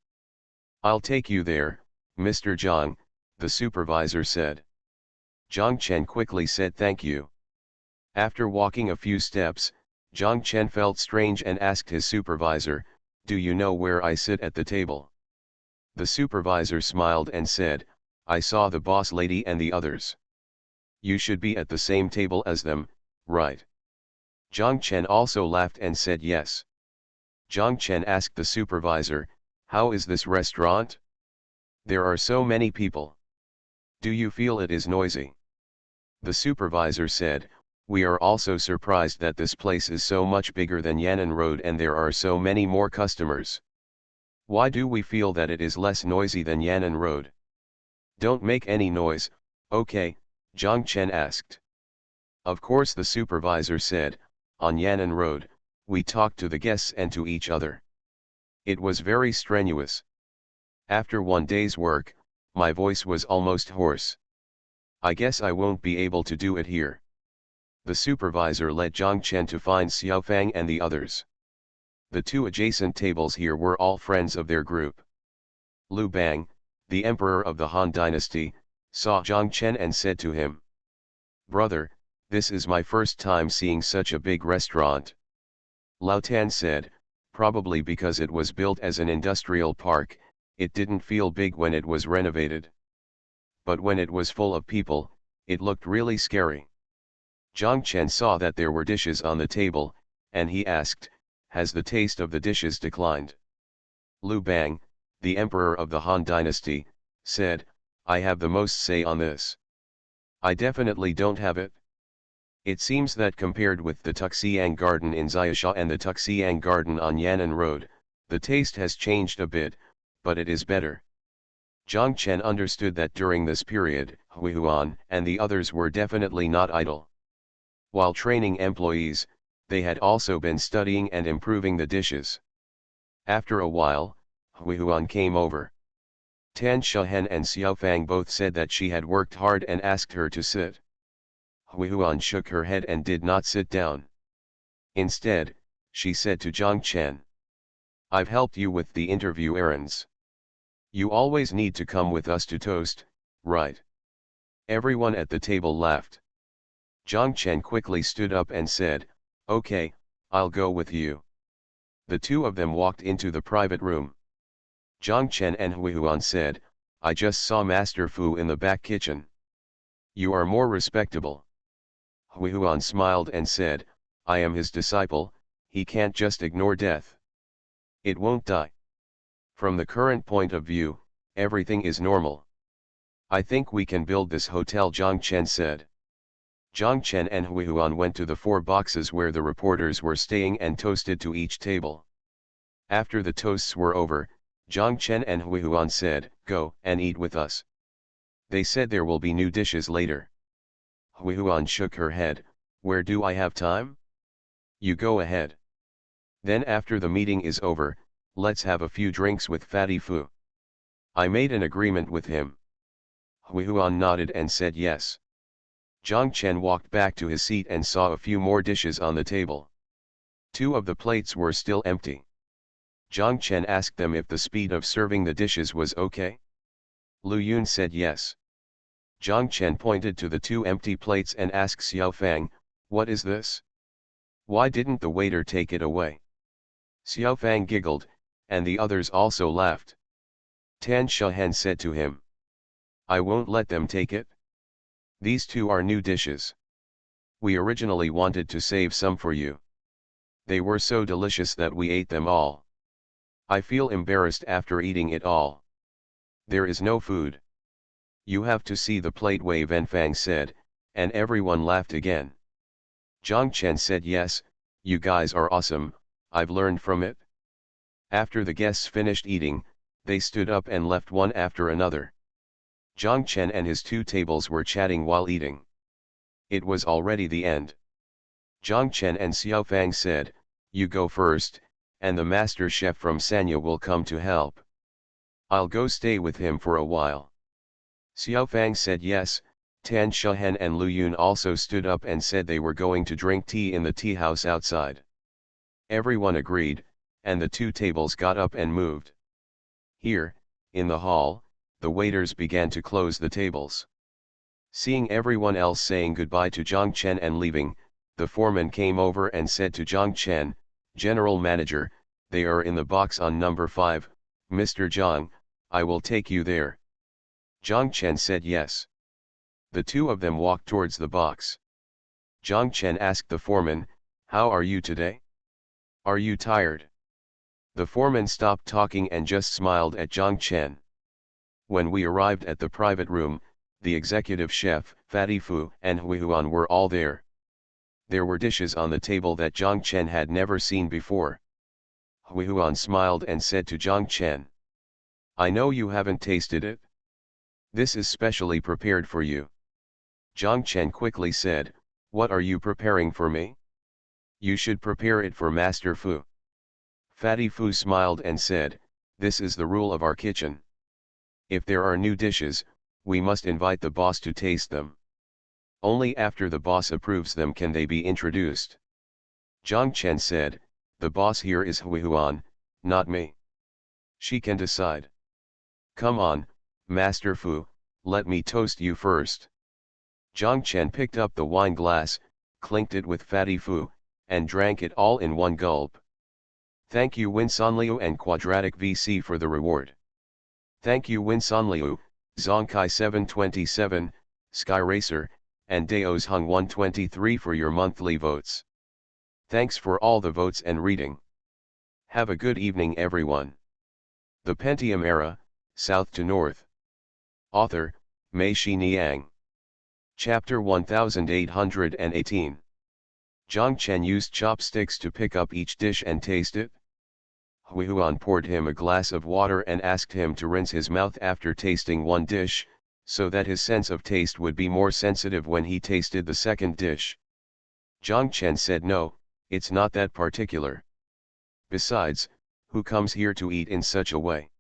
"I'll take you there, Mr. Zhang," the supervisor said. Zhang Chen quickly said thank you. After walking a few steps, Zhang Chen felt strange and asked his supervisor, "Do you know where I sit at the table?" The supervisor smiled and said, "I saw the boss lady and the others. You should be at the same table as them, right?" Zhang Chen also laughed and said yes. Zhang Chen asked the supervisor, "How is this restaurant? There are so many people. Do you feel it is noisy?" The supervisor said, "We are also surprised that this place is so much bigger than Yan'an Road and there are so many more customers. Why do we feel that it is less noisy than Yan'an Road?" "Don't make any noise, okay?" Zhang Chen asked. Of course, the supervisor said, "On Yan'an Road, we talked to the guests and to each other. It was very strenuous. After one day's work, my voice was almost hoarse. I guess I won't be able to do it here." The supervisor led Zhang Chen to find Xiaofang and the others. The two adjacent tables here were all friends of their group. Lu Bang, the emperor of the Han dynasty, saw Zhang Chen and said to him, "Brother, this is my first time seeing such a big restaurant." Lao Tan said, "Probably because it was built as an industrial park, it didn't feel big when it was renovated. But when it was full of people, it looked really scary." Zhang Chen saw that there were dishes on the table, and he asked, "Has the taste of the dishes declined?" Lu Bang, the emperor of the Han dynasty, said, "I have the most say on this. I definitely don't have it. It seems that compared with the Tuxiang Garden in Xiaosha and the Tuxiang Garden on Yan'an Road, the taste has changed a bit, but it is better." Zhang Chen understood that during this period, Hui Huan and the others were definitely not idle. While training employees, they had also been studying and improving the dishes. After a while, Hui Huan came over. Tan Shahen and Xiaofang both said that she had worked hard and asked her to sit. Hui Huan shook her head and did not sit down. Instead, she said to Zhang Chen, "I've helped you with the interview errands. You always need to come with us to toast, right?" Everyone at the table laughed. Zhang Chen quickly stood up and said, "Okay, I'll go with you." The two of them walked into the private room. Zhang Chen and Hui Huan said, "I just saw Master Fu in the back kitchen. You are more respectable." Hui Huan smiled and said, "I am his disciple, he can't just ignore death. It won't die. From the current point of view, everything is normal. I think we can build this hotel," Zhang Chen said. Zhang Chen and Hui Huan went to the 4 boxes where the reporters were staying and toasted to each table. After the toasts were over, Zhang Chen and Hui Huan said, "Go and eat with us." They said there will be new dishes later. Hui Huan shook her head, where do I have time? You go ahead. Then after the meeting is over, let's have a few drinks with Fatty Fu. I made an agreement with him. Hui Huan nodded and said yes. Zhang Chen walked back to his seat and saw a few more dishes on the table. 2 of the plates were still empty. Zhang Chen asked them if the speed of serving the dishes was okay. Lu Yun said yes. Zhang Chen pointed to the 2 empty plates and asked Xiao Fang, what is this? Why didn't the waiter take it away? Xiao Fang giggled, and the others also laughed. Tan Shahen said to him, I won't let them take it. These 2 are new dishes. We originally wanted to save some for you. They were so delicious that we ate them all. I feel embarrassed after eating it all. There is no food. You have to see the plate, Wei Venfang said, and everyone laughed again. Zhang Chen said yes, you guys are awesome, I've learned from it. After the guests finished eating, they stood up and left one after another. Zhang Chen and his 2 tables were chatting while eating. It was already the end. Zhang Chen and Xiao Fang said, you go first, and the master chef from Sanya will come to help. I'll go stay with him for a while. Xiao Fang said yes. Tan Shahen and Lu Yun also stood up and said they were going to drink tea in the tea house outside. Everyone agreed, and the 2 tables got up and moved. Here, in the hall, the waiters began to close the tables. Seeing everyone else saying goodbye to Zhang Chen and leaving, the foreman came over and said to Zhang Chen, General Manager, they are in the box on number 5, Mr. Zhang, I will take you there. Zhang Chen said yes. The 2 of them walked towards the box. Zhang Chen asked the foreman, how are you today? Are you tired? The foreman stopped talking and just smiled at Zhang Chen. When we arrived at the private room, the executive chef, Fatty Fu, and Hui Huan were all there. There were dishes on the table that Zhang Chen had never seen before. Hui Huan smiled and said to Zhang Chen, I know you haven't tasted it. This is specially prepared for you. Zhang Chen quickly said, what are you preparing for me? You should prepare it for Master Fu. Fatty Fu smiled and said, this is the rule of our kitchen. If there are new dishes, we must invite the boss to taste them. Only after the boss approves them can they be introduced. Zhang Chen said, the boss here is Hui Huan, not me. She can decide. Come on, Master Fu, let me toast you first. Zhang Chen picked up the wine glass, clinked it with Fatty Fu, and drank it all in one gulp. Thank you Winsanliu and Quadratic VC for the reward. Thank you Winsanliu, Zongkai 727, Skyracer, and Daos Hung 123 for your monthly votes. Thanks for all the votes and reading. Have a good evening everyone. The Pentium Era, South to North. Author, Mei Shi Niang. Chapter 1818. Zhang Chen used chopsticks to pick up each dish and taste it. Hui Huan poured him a glass of water and asked him to rinse his mouth after tasting one dish, so that his sense of taste would be more sensitive when he tasted the second dish. Zhang Chen said no, it's not that particular. Besides, who comes here to eat in such a way?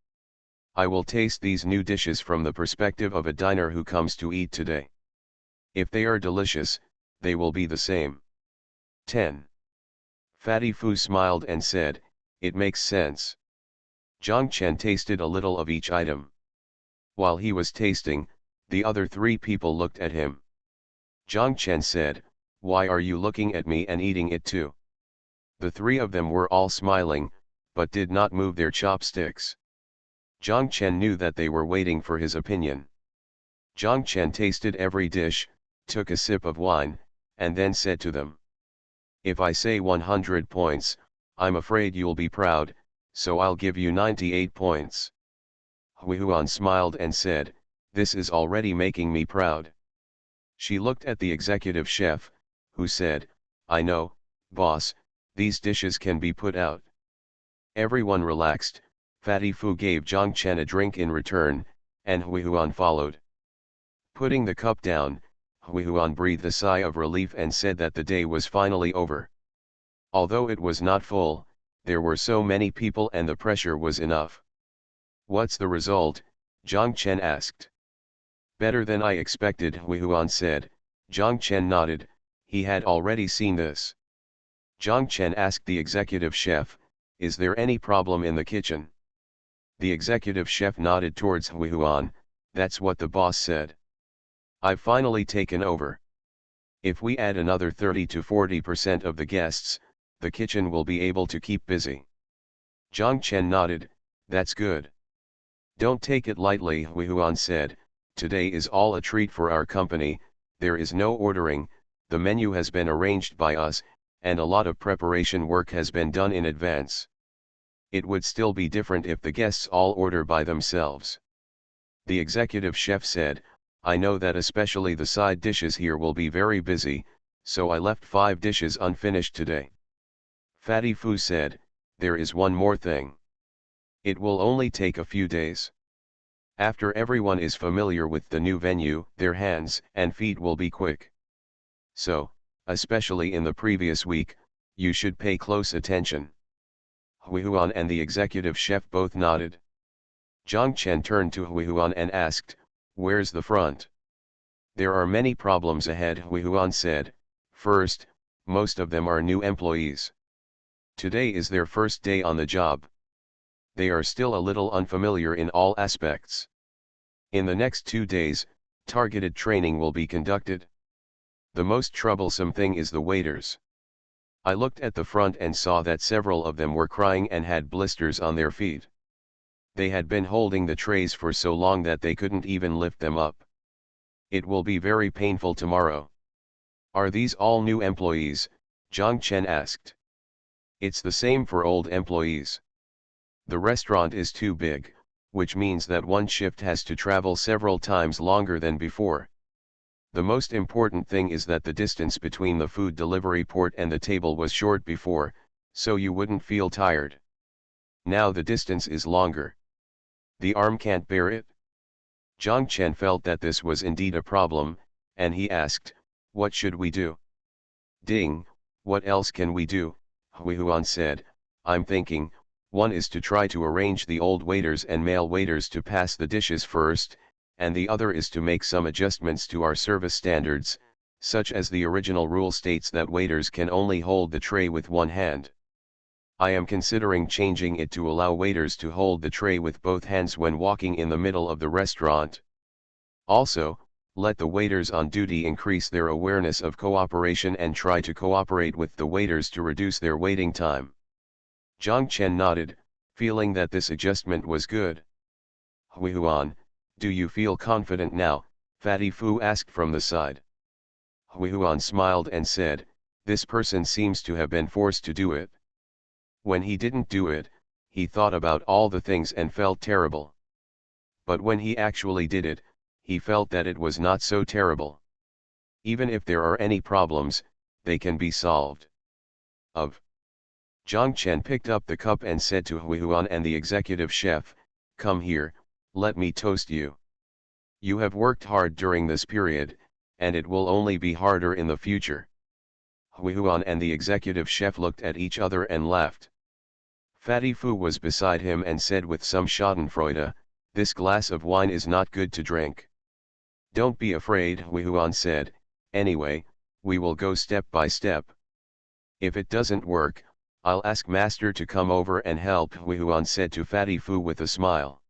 I will taste these new dishes from the perspective of a diner who comes to eat today. If they are delicious, they will be the same. 10. Fatty Fu smiled and said, it makes sense. Zhang Chen tasted a little of each item. While he was tasting, the other 3 people looked at him. Zhang Chen said, why are you looking at me and eating it too? The 3 of them were all smiling, but did not move their chopsticks. Zhang Chen knew that they were waiting for his opinion. Zhang Chen tasted every dish, took a sip of wine, and then said to them, if I say 100 points, I'm afraid you'll be proud, so I'll give you 98 points. Hui Huan smiled and said, this is already making me proud. She looked at the executive chef, who said, I know, boss, these dishes can be put out. Everyone relaxed. Fatty Fu gave Zhang Chen a drink in return, and Hui Huan followed. Putting the cup down, Hui Huan breathed a sigh of relief and said that the day was finally over. Although it was not full, there were so many people and the pressure was enough. What's the result? Zhang Chen asked. Better than I expected, Hui Huan said. Zhang Chen nodded, he had already seen this. Zhang Chen asked the executive chef, is there any problem in the kitchen? The executive chef nodded towards Hui Huan, that's what the boss said. I've finally taken over. If we add another 30 to 40% of the guests, the kitchen will be able to keep busy. Zhang Chen nodded, that's good. Don't take it lightly, Hui Huan said, today is all a treat for our company, there is no ordering, the menu has been arranged by us, and a lot of preparation work has been done in advance. It would still be different if the guests all order by themselves. The executive chef said, I know that especially the side dishes here will be very busy, so I left 5 dishes unfinished today. Fatty Fu said, there is one more thing. It will only take a few days. After everyone is familiar with the new venue, their hands and feet will be quick. So, especially in the previous week, you should pay close attention. Hui Huan and the executive chef both nodded. Zhang Chen turned to Hui Huan and asked, where's the front? There are many problems ahead, Hui Huan said. First, most of them are new employees. Today is their first day on the job. They are still a little unfamiliar in all aspects. In the next 2 days, targeted training will be conducted. The most troublesome thing is the waiters. I looked at the front and saw that several of them were crying and had blisters on their feet. They had been holding the trays for so long that they couldn't even lift them up. It will be very painful tomorrow. Are these all new employees? Zhang Chen asked. It's the same for old employees. The restaurant is too big, which means that one shift has to travel several times longer than before. The most important thing is that the distance between the food delivery port and the table was short before, so you wouldn't feel tired. Now the distance is longer. The arm can't bear it. Zhang Chen felt that this was indeed a problem, and he asked, what should we do? Ding, what else can we do? Hui Huan said, I'm thinking, one is to try to arrange the old waiters and male waiters to pass the dishes first, and the other is to make some adjustments to our service standards, such as the original rule states that waiters can only hold the tray with one hand. I am considering changing it to allow waiters to hold the tray with both hands when walking in the middle of the restaurant. Also, let the waiters on duty increase their awareness of cooperation and try to cooperate with the waiters to reduce their waiting time. Zhang Chen nodded, feeling that this adjustment was good. Hui Huan, do you feel confident now? Fatty Fu asked from the side. Hui Huan smiled and said, this person seems to have been forced to do it. When he didn't do it, he thought about all the things and felt terrible. But when he actually did it, he felt that it was not so terrible. Even if there are any problems, they can be solved. Zhang Chen picked up the cup and said to Hui Huan and the executive chef, come here, let me toast you. You have worked hard during this period, and it will only be harder in the future. Hui Huan and the executive chef looked at each other and laughed. Fatty Fu was beside him and said with some schadenfreude, this glass of wine is not good to drink. Don't be afraid, Hui Huan said, anyway, we will go step by step. If it doesn't work, I'll ask Master to come over and help, Hui Huan said to Fatty Fu with a smile.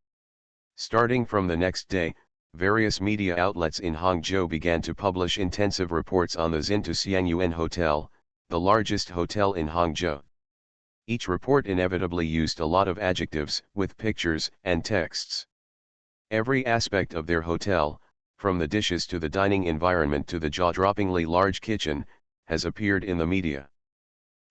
Starting from the next day, various media outlets in Hangzhou began to publish intensive reports on the Xintu Xiangyuan Hotel, the largest hotel in Hangzhou. Each report inevitably used a lot of adjectives, with pictures and texts. Every aspect of their hotel, from the dishes to the dining environment to the jaw-droppingly large kitchen, has appeared in the media.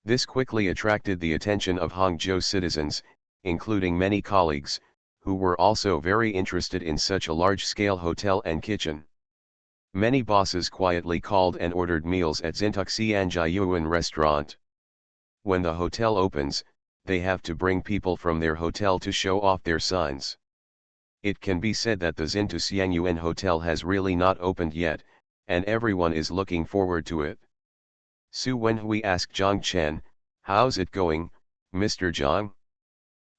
This quickly attracted the attention of Hangzhou citizens, including many colleagues, who were also very interested in such a large-scale hotel and kitchen. Many bosses quietly called and ordered meals at Xintu Xiangyuan restaurant. When the hotel opens, they have to bring people from their hotel to show off their signs. It can be said that the Xintu Xiangyuan Hotel has really not opened yet, and everyone is looking forward to it. Su Wenhui asked Zhang Chen, "How's it going, Mr. Zhang?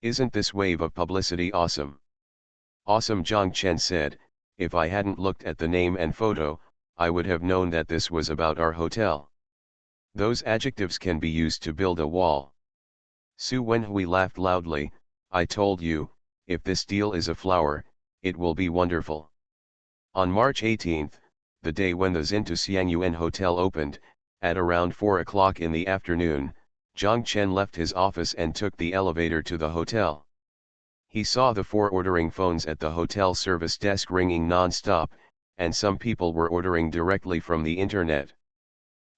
Isn't this wave of publicity awesome?" "Awesome," Zhang Chen said. "If I hadn't looked at the name and photo, I would have known that this was about our hotel. Those adjectives can be used to build a wall." Su Wenhui laughed loudly. "I told you, if this deal is a flower, it will be wonderful." On March 18, the day when the Xintu Xiangyuan Hotel opened, at around 4 o'clock in the afternoon, Zhang Chen left his office and took the elevator to the hotel. He saw the 4 ordering phones at the hotel service desk ringing non-stop, and some people were ordering directly from the internet.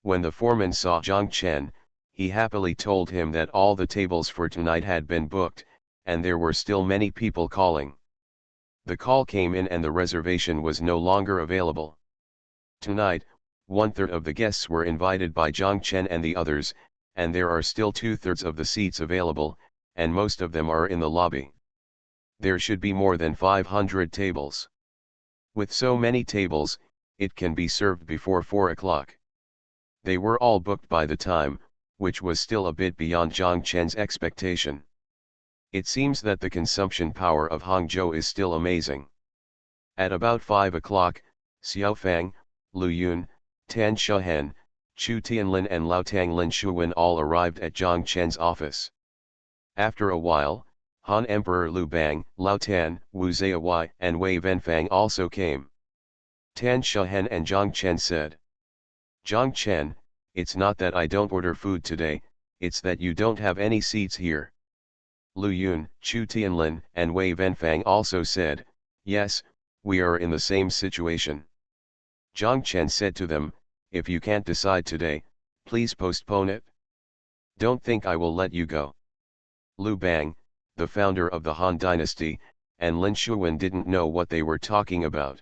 When the foreman saw Zhang Chen, he happily told him that all the tables for tonight had been booked, and there were still many people calling. The call came in and the reservation was no longer available. Tonight, 1/3 of the guests were invited by Zhang Chen and the others, and there are still 2/3 of the seats available, and most of them are in the lobby. There should be more than 500 tables. With so many tables, it can be served before 4 o'clock. They were all booked by the time, which was still a bit beyond Zhang Chen's expectation. It seems that the consumption power of Hangzhou is still amazing. At about 5 o'clock, Xiao Fang, Lu Yun, Tan Shuhen, Chu Tianlin and Lao Tang Lin Shuwen all arrived at Zhang Chen's office. After a while, Han Emperor Lu Bang, Lao Tan, Wu Zaiwai and Wei Venfang also came. Tan Shuhen and Zhang Chen said, "Zhang Chen, it's not that I don't order food today, it's that you don't have any seats here." Lu Yun, Chu Tianlin and Wei Venfang also said, "Yes, we are in the same situation." Zhang Chen said to them, "If you can't decide today, please postpone it. Don't think I will let you go." Lu Bang, the founder of the Han dynasty, and Lin Shuwen didn't know what they were talking about.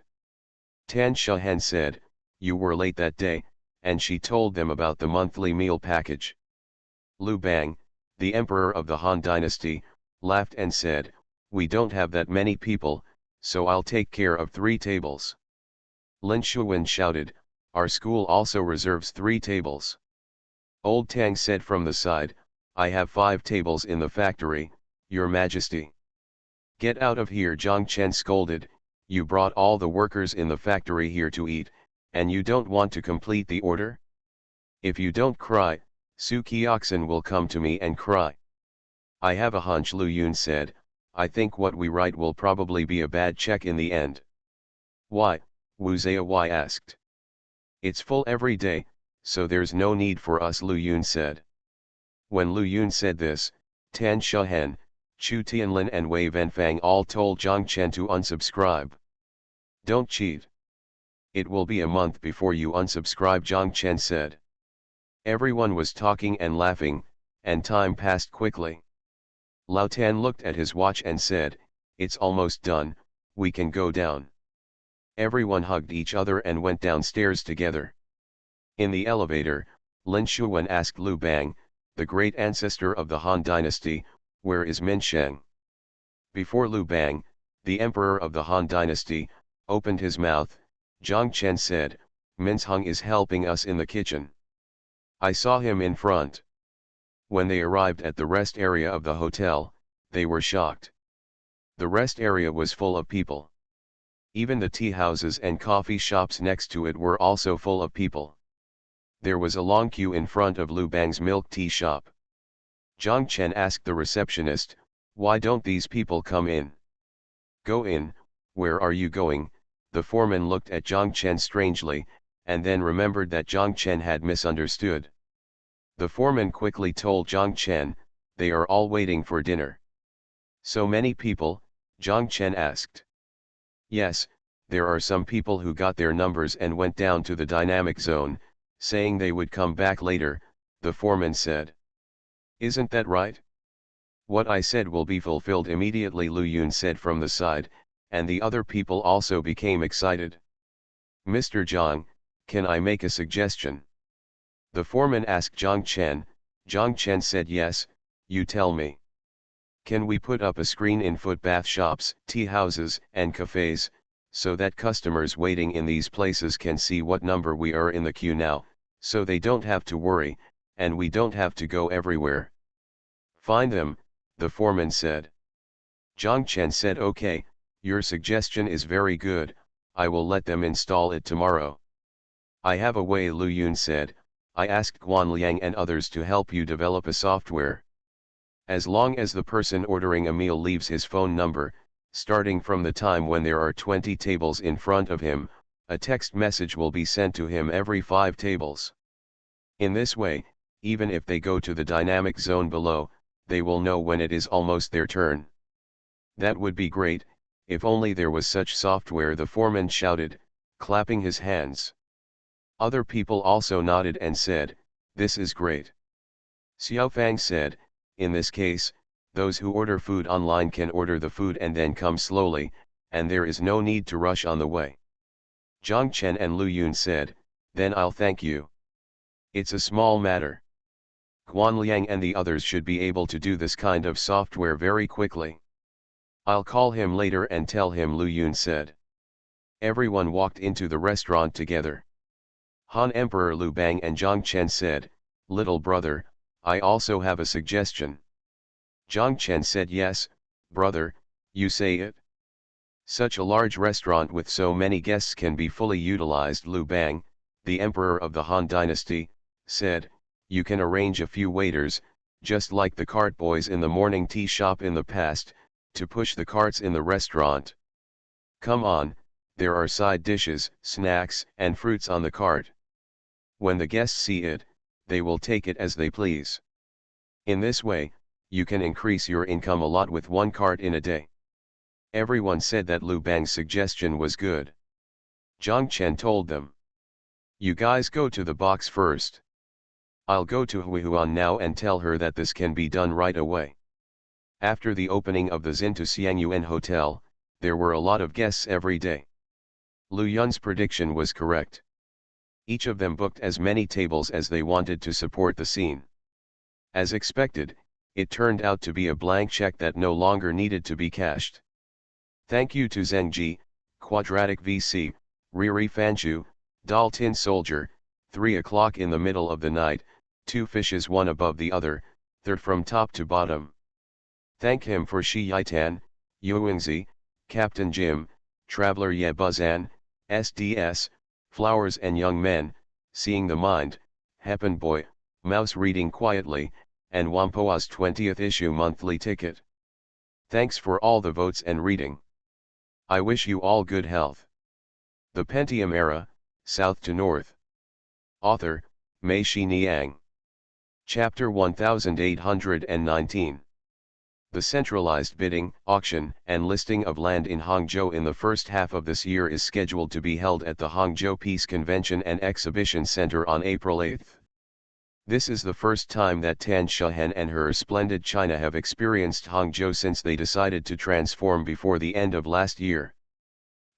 Tan Shuhen said, "You were late that day," and she told them about the monthly meal package. Lu Bang, the emperor of the Han dynasty, laughed and said, "We don't have that many people, so I'll take care of 3 tables. Lin Shuwen shouted, "Our school also reserves 3 tables. Old Tang said from the side, "I have 5 tables in the factory, Your Majesty." "Get out of here," Zhang Chen scolded. "You brought all the workers in the factory here to eat, and you don't want to complete the order? If you don't cry, Su Kioxin will come to me and cry." "I have a hunch," Lu Yun said. "I think what we write will probably be a bad check in the end." "Why?" Wu Zaiwai asked. "It's full every day, so there's no need for us," Lu Yun said. When Lu Yun said this, Tan Shuhen, Chu Tianlin and Wei Venfang all told Zhang Chen to unsubscribe. "Don't cheat. It will be a month before you unsubscribe," Zhang Chen said. Everyone was talking and laughing, and time passed quickly. Lao Tan looked at his watch and said, "It's almost done, we can go down." Everyone hugged each other and went downstairs together. In the elevator, Lin Shuwen asked Lu Bang, the great ancestor of the Han dynasty, "Where is Min Sheng?" Before Lu Bang, the emperor of the Han dynasty, opened his mouth, Zhang Chen said, "Min Heng is helping us in the kitchen. I saw him in front." When they arrived at the rest area of the hotel, they were shocked. The rest area was full of people. Even the tea houses and coffee shops next to it were also full of people. There was a long queue in front of Lu Bang's milk tea shop. Zhang Chen asked the receptionist, "Why don't these people come in?" "Go in, where are you going?" The foreman looked at Zhang Chen strangely, and then remembered that Zhang Chen had misunderstood. The foreman quickly told Zhang Chen, "They are all waiting for dinner." "So many people?" Zhang Chen asked. "Yes, there are some people who got their numbers and went down to the dynamic zone, saying they would come back later," the foreman said. "Isn't that right?" "What I said will be fulfilled immediately," Lu Yun said from the side, and the other people also became excited. "Mr. Zhang, can I make a suggestion?" The foreman asked Zhang Chen. Zhang Chen said, "Yes, you tell me." Can we put up a screen in footbath shops, tea houses, and cafes, so that customers waiting in these places can see what number we are in the queue now, so they don't have to worry, and we don't have to go everywhere? Find them, the foreman said. Zhang Chen said, okay, your suggestion is very good, I will let them install it tomorrow. I have a way, Lu Yun said, I asked Guan Liang and others to help you develop a software. As long as the person ordering a meal leaves his phone number, starting from the time when there are 20 tables in front of him, a text message will be sent to him every 5 tables. In this way, even if they go to the dynamic zone below, they will know when it is almost their turn. That would be great, if only there was such software, the foreman shouted, clapping his hands. Other people also nodded and said, this is great. Xiaofang said, in this case, those who order food online can order the food and then come slowly, and there is no need to rush on the way. Zhang Chen and Lu Yun said, then I'll thank you. It's a small matter. Guan Liang and the others should be able to do this kind of software very quickly. I'll call him later and tell him, Lu Yun said. Everyone walked into the restaurant together. Han Emperor Lu Bang and Zhang Chen said, little brother, I also have a suggestion. Zhang Chen said, yes, brother, you say it. Such a large restaurant with so many guests can be fully utilized. Lu Bang, the emperor of the Han dynasty, said, you can arrange a few waiters, just like the cart boys in the morning tea shop in the past, to push the carts in the restaurant. Come on, there are side dishes, snacks, and fruits on the cart. When the guests see it, they will take it as they please. In this way, you can increase your income a lot with one cart in a day. Everyone said that Lu Bang's suggestion was good. Zhang Chen told them, you guys go to the box first. I'll go to Huihuan now and tell her that this can be done right away. After the opening of the Xintu Xiangyuan Hotel, there were a lot of guests every day. Lu Yun's prediction was correct. Each of them booked as many tables as they wanted to support the scene. As expected, it turned out to be a blank check that no longer needed to be cashed. Thank you to Zhengji, Quadratic VC, Riri Fanchu, Dal Tin Soldier, 3 o'clock in the middle of the night, 2 fishes one above the other, third from top to bottom. Thank him for Shi Yitan, Yuengzi, Captain Jim, Traveler Ye Buzan, SDS, Flowers and Young Men, Seeing the Mind, Happen Boy, Mouse Reading Quietly, and Wampoa's 20th issue monthly ticket. Thanks for all the votes and reading. I wish you all good health. The Pentium Era, South to North. Author, Mei Shi Niang. Chapter 1819. The centralized bidding, auction, and listing of land in Hangzhou in the first half of this year is scheduled to be held at the Hangzhou Peace Convention and Exhibition Center on April 8. This is the first time that Tan Shahen and her splendid China have experienced Hangzhou since they decided to transform before the end of last year.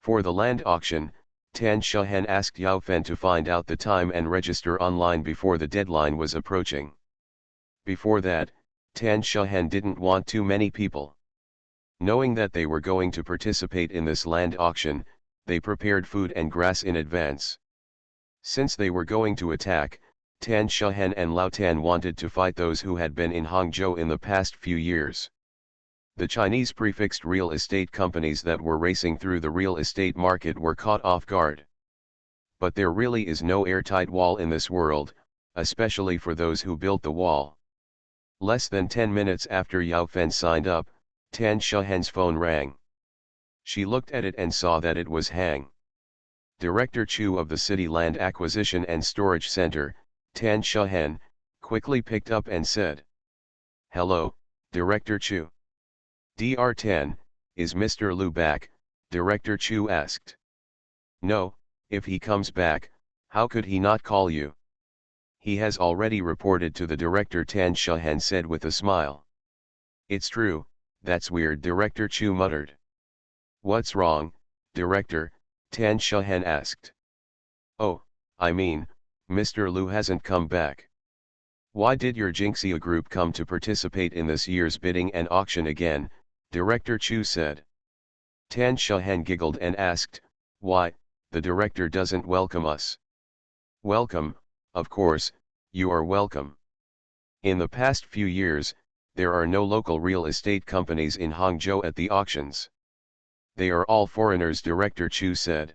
For the land auction, Tan Shahen asked Yao Fen to find out the time and register online before the deadline was approaching. Before that, Tan Shahen didn't want too many people. Knowing that they were going to participate in this land auction, they prepared food and grass in advance. Since they were going to attack, Tan Shahen and Lao Tan wanted to fight those who had been in Hangzhou in the past few years. The Chinese prefixed real estate companies that were racing through the real estate market were caught off guard. But there really is no airtight wall in this world, especially for those who built the wall. Less than 10 minutes after Yao Fen signed up, Tan Shahen's phone rang. She looked at it and saw that it was Hang. Director Chu of the City Land Acquisition and Storage Center, Tan Shahen, quickly picked up and said, "Hello, Director Chu." "Dr. Tan, is Mr. Lu back?" Director Chu asked. "No, if he comes back, how could he not call you?" "He has already reported to the director," Tan Shahen said with a smile. "It's true, that's weird," Director Chu muttered. "What's wrong, Director?" Tan Shahen asked. "Oh, I mean, Mr. Lu hasn't come back." Why did your Jinxia group come to participate in this year's bidding and auction again? Director Chu said. Tan Shahen giggled and asked, why, the director doesn't welcome us. Welcome, of course, you are welcome. In the past few years, there are no local real estate companies in Hangzhou at the auctions. They are all foreigners, Director Chu said.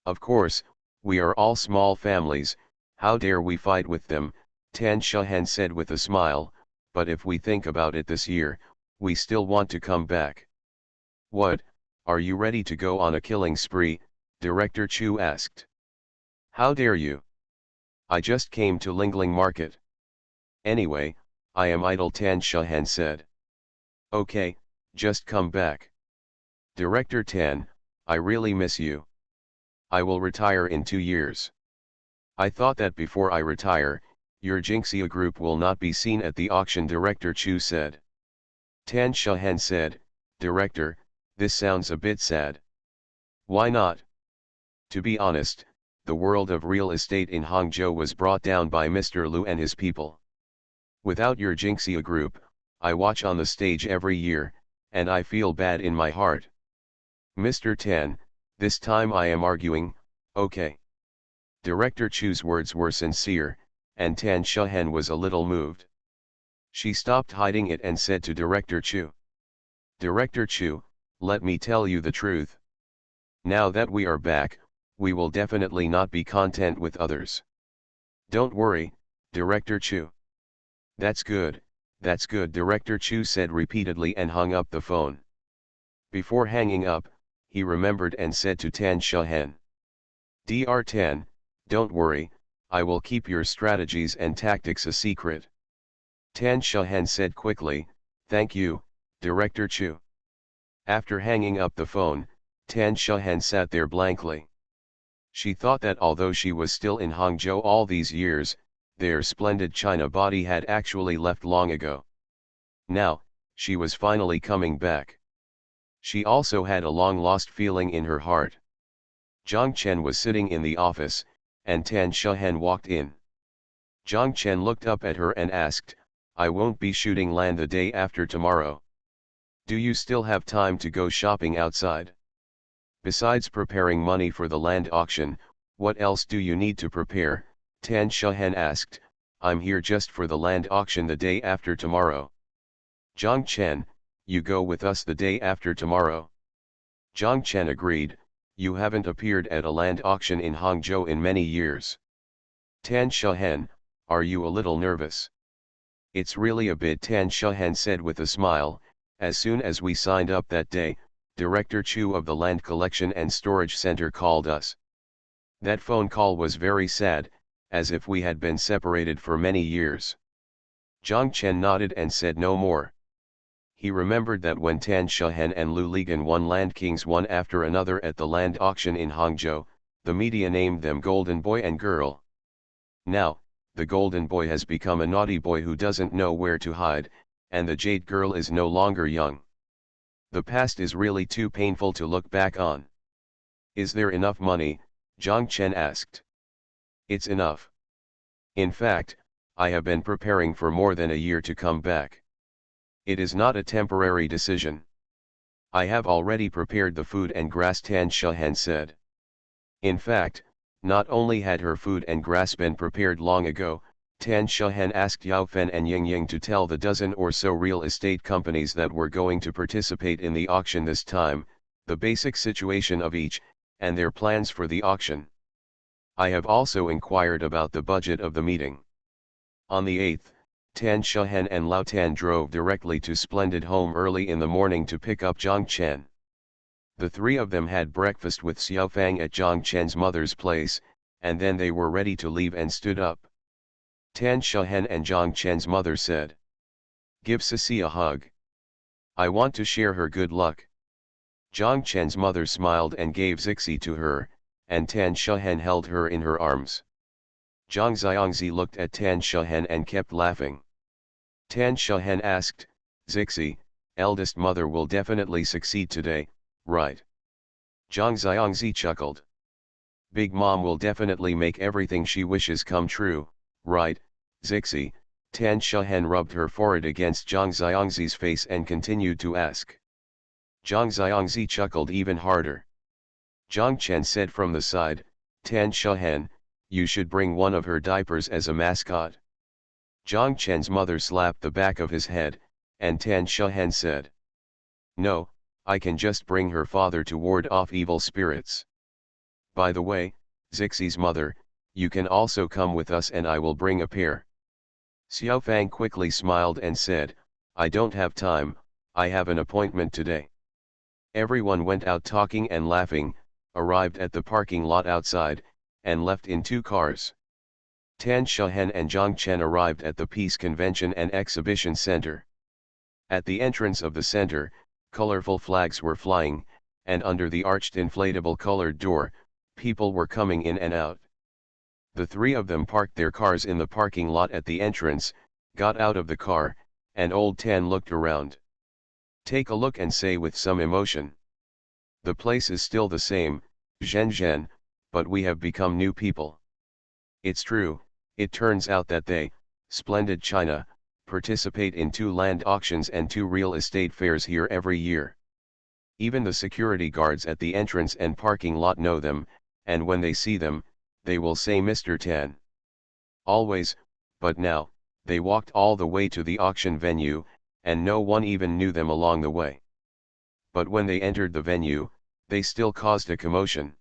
Of course, we are all small families, how dare we fight with them, Tan Shahen said with a smile, but if we think about it this year, we still want to come back. What, are you ready to go on a killing spree? Director Chu asked. How dare you? I just came to Lingling Market. Anyway, I am idle, Tan Shahen said. Okay, just come back. Director Tan, I really miss you. I will retire in 2 years. I thought that before I retire, your Jinxia group will not be seen at the auction, Director Chu said. Tan Shahen said, Director, this sounds a bit sad. Why not? To be honest, the world of real estate in Hangzhou was brought down by Mr. Liu and his people. Without your Jinxia group, I watch on the stage every year, and I feel bad in my heart. Mr. Tan, this time I am arguing, okay. Director Chu's words were sincere, and Tan Shahen was a little moved. She stopped hiding it and said to Director Chu. Director Chu, let me tell you the truth. Now that we are back, we will definitely not be content with others. Don't worry, Director Chu. That's good, Director Chu said repeatedly and hung up the phone. Before hanging up, he remembered and said to Tan Shahen. Dr. Tan, don't worry, I will keep your strategies and tactics a secret. Tan Shahen said quickly, thank you, Director Chu. After hanging up the phone, Tan Shahen sat there blankly. She thought that although she was still in Hangzhou all these years, their splendid China body had actually left long ago. Now, she was finally coming back. She also had a long-lost feeling in her heart. Zhang Chen was sitting in the office, and Tan Shahen walked in. Zhang Chen looked up at her and asked, I won't be shooting land the day after tomorrow. Do you still have time to go shopping outside? Besides preparing money for the land auction, what else do you need to prepare? Tan Shahen asked. I'm here just for the land auction the day after tomorrow. Zhang Chen, you go with us the day after tomorrow. Zhang Chen agreed. You haven't appeared at a land auction in Hangzhou in many years. Tan Shahen, are you a little nervous? It's really a bit, Tan Shahen said with a smile. As soon as we signed up that day, Director Chu of the Land Collection and Storage Center called us. That phone call was very sad, as if we had been separated for many years. Zhang Chen nodded and said no more. He remembered that when Tan Shahen and Lu Ligan won Land Kings one after another at the land auction in Hangzhou, the media named them Golden Boy and Girl. Now, the Golden Boy has become a naughty boy who doesn't know where to hide, and the Jade Girl is no longer young. The past is really too painful to look back on. Is there enough money? Zhang Chen asked. It's enough. In fact, I have been preparing for more than a year to come back. It is not a temporary decision. I have already prepared the food and grass, Tan Shahen said. In fact, not only had her food and grass been prepared long ago, Tan Shahen asked Yao Fen and Ying Ying to tell the dozen or so real estate companies that were going to participate in the auction this time, the basic situation of each, and their plans for the auction. I have also inquired about the budget of the meeting. On the 8th, Tan Shahen and Lao Tan drove directly to Splendid Home early in the morning to pick up Zhang Chen. The three of them had breakfast with Xiao Fang at Zhang Chen's mother's place, and then they were ready to leave and stood up. Tan Shahen and Zhang Chen's mother said, Give Sisi a hug. I want to share her good luck. Zhang Chen's mother smiled and gave Zixi to her, and Tan Shahen held her in her arms. Zhang Xiangzi looked at Tan Shahen and kept laughing. Tan Shahen asked, Zixi, eldest mother will definitely succeed today, right? Zhang Xiangzi chuckled. Big Mom will definitely make everything she wishes come true, right, Zixi? Tan Shehen rubbed her forehead against Zhang Xiangzi's face and continued to ask. Zhang Xiangzi chuckled even harder. Zhang Chen said from the side, Tan Shehen, you should bring one of her diapers as a mascot. Zhang Chen's mother slapped the back of his head, and Tan Shehen said. No, I can just bring her father to ward off evil spirits. By the way, Zixi's mother, you can also come with us and I will bring a pair. Xiao Fang quickly smiled and said, I don't have time, I have an appointment today. Everyone went out talking and laughing, arrived at the parking lot outside, and left in 2 cars. Tan Shehen and Zhang Chen arrived at the Peace Convention and Exhibition Center. At the entrance of the center, colorful flags were flying, and under the arched inflatable colored door, people were coming in and out. The 3 of them parked their cars in the parking lot at the entrance, got out of the car, and old Tan looked around. Take a look and say with some emotion. The place is still the same, Zhen, but we have become new people. It's true, it turns out that they, Splendid China, participate in 2 land auctions and 2 real estate fairs here every year. Even the security guards at the entrance and parking lot know them, and when they see them, they will say Mr. Tan. Always, but now, they walked all the way to the auction venue, and no one even knew them along the way. But when they entered the venue, they still caused a commotion.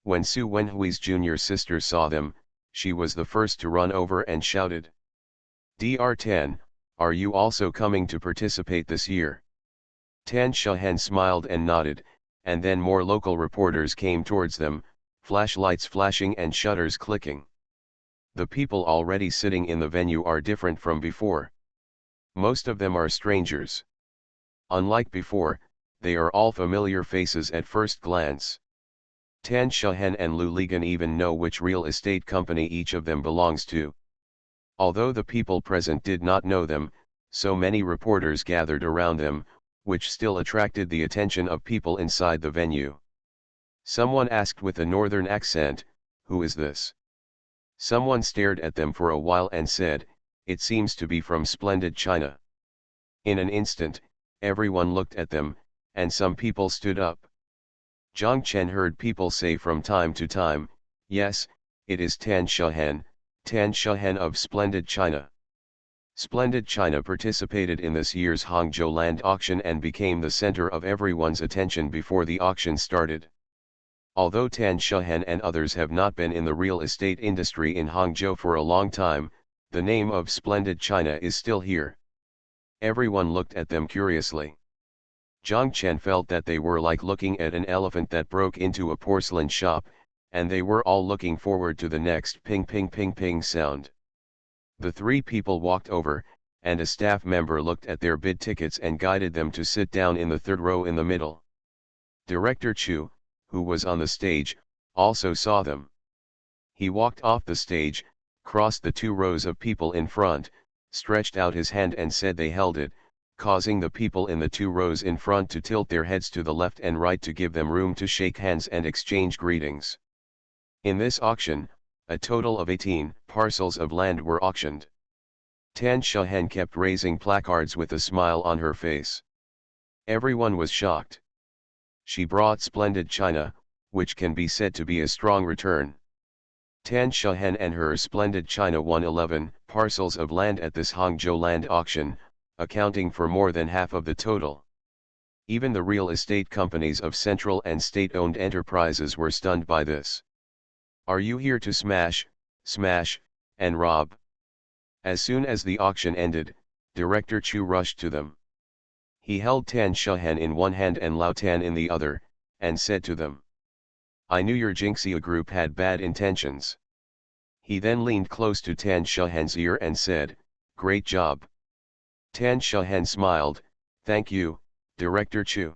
When Su Wenhui's junior sister saw them, she was the first to run over and shouted. Dr. Tan, are you also coming to participate this year? Tan Shehen smiled and nodded, and then more local reporters came towards them, flashlights flashing and shutters clicking. The people already sitting in the venue are different from before. Most of them are strangers. Unlike before, they are all familiar faces at first glance. Tan Shehen and Lu Ligan even know which real estate company each of them belongs to. Although the people present did not know them, so many reporters gathered around them, which still attracted the attention of people inside the venue. Someone asked with a northern accent, who is this? Someone stared at them for a while and said, it seems to be from Splendid China. In an instant, everyone looked at them, and some people stood up. Zhang Chen heard people say from time to time, yes, it is Tan Shehen of Splendid China. Splendid China participated in this year's Hangzhou land auction and became the center of everyone's attention before the auction started. Although Tan Shehen and others have not been in the real estate industry in Hangzhou for a long time, the name of Splendid China is still here. Everyone looked at them curiously. Zhang Chen felt that they were like looking at an elephant that broke into a porcelain shop, and they were all looking forward to the next ping ping ping ping sound. The 3 people walked over, and a staff member looked at their bid tickets and guided them to sit down in the 3rd row in the middle. Director Chu, who was on the stage, also saw them. He walked off the stage, crossed the 2 rows of people in front, stretched out his hand and said they held it, causing the people in the 2 rows in front to tilt their heads to the left and right to give them room to shake hands and exchange greetings. In this auction, a total of 18 parcels of land were auctioned. Tan Shehen kept raising placards with a smile on her face. Everyone was shocked. She brought Splendid China, which can be said to be a strong return. Tan Shehen and her Splendid China won 11 parcels of land at this Hangzhou land auction, accounting for more than half of the total. Even the real estate companies of central and state-owned enterprises were stunned by this. Are you here to smash, and rob? As soon as the auction ended, Director Chu rushed to them. He held Tan Shehen in one hand and Lao Tan in the other, and said to them, I knew your Jinxia group had bad intentions. He then leaned close to Tan Shehen's ear and said, great job. Tan Shehen smiled, thank you, Director Chu.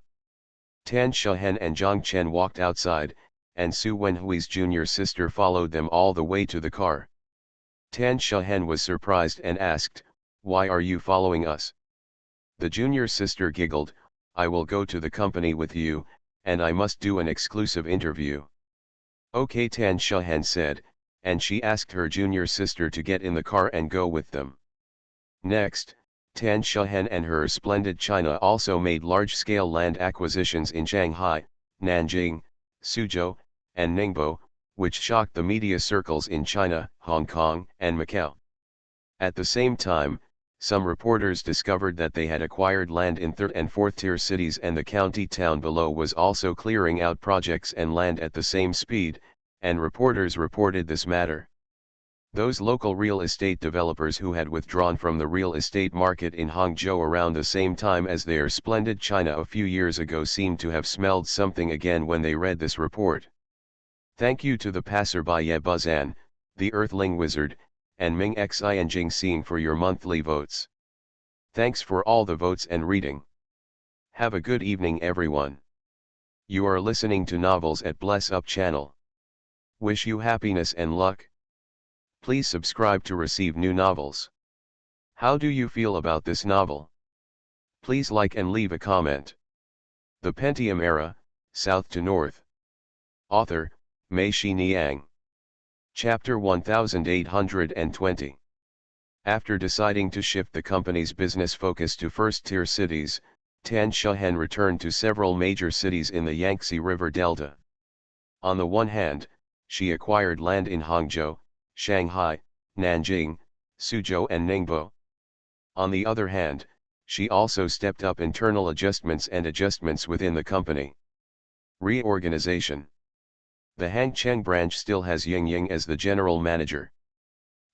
Tan Shehen and Zhang Chen walked outside, and Su Wenhui's junior sister followed them all the way to the car. Tan Shehen was surprised and asked, why are you following us? The junior sister giggled, I will go to the company with you, and I must do an exclusive interview. Okay, Tan Shehen said, and she asked her junior sister to get in the car and go with them. Next, Tan Shuhen and her splendid China also made large-scale land acquisitions in Shanghai, Nanjing, Suzhou, and Ningbo, which shocked the media circles in China, Hong Kong, and Macau. At the same time, some reporters discovered that they had acquired land in third and fourth tier cities, and the county town below was also clearing out projects and land at the same speed, and reporters reported this matter. Those local real estate developers who had withdrawn from the real estate market in Hangzhou around the same time as their splendid China a few years ago seemed to have smelled something again when they read this report. Thank you to the passerby Ye Buzan, the Earthling Wizard, and Ming Xi and Jing Xing for your monthly votes. Thanks for all the votes and reading. Have a good evening everyone. You are listening to Novels at Bless Up channel. Wish you happiness and luck. Please subscribe to receive new novels. How do you feel about this novel? Please like and leave a comment. The Pentium Era, South to North. Author, Mei Shi Niang. Chapter 1820. After deciding to shift the company's business focus to first-tier cities, Tan Shuhen returned to several major cities in the Yangtze River Delta. On the one hand, she acquired land in Hangzhou, Shanghai, Nanjing, Suzhou and Ningbo. On the other hand, she also stepped up internal adjustments within the company. Reorganization. The Hangcheng branch still has Ying Ying as the general manager.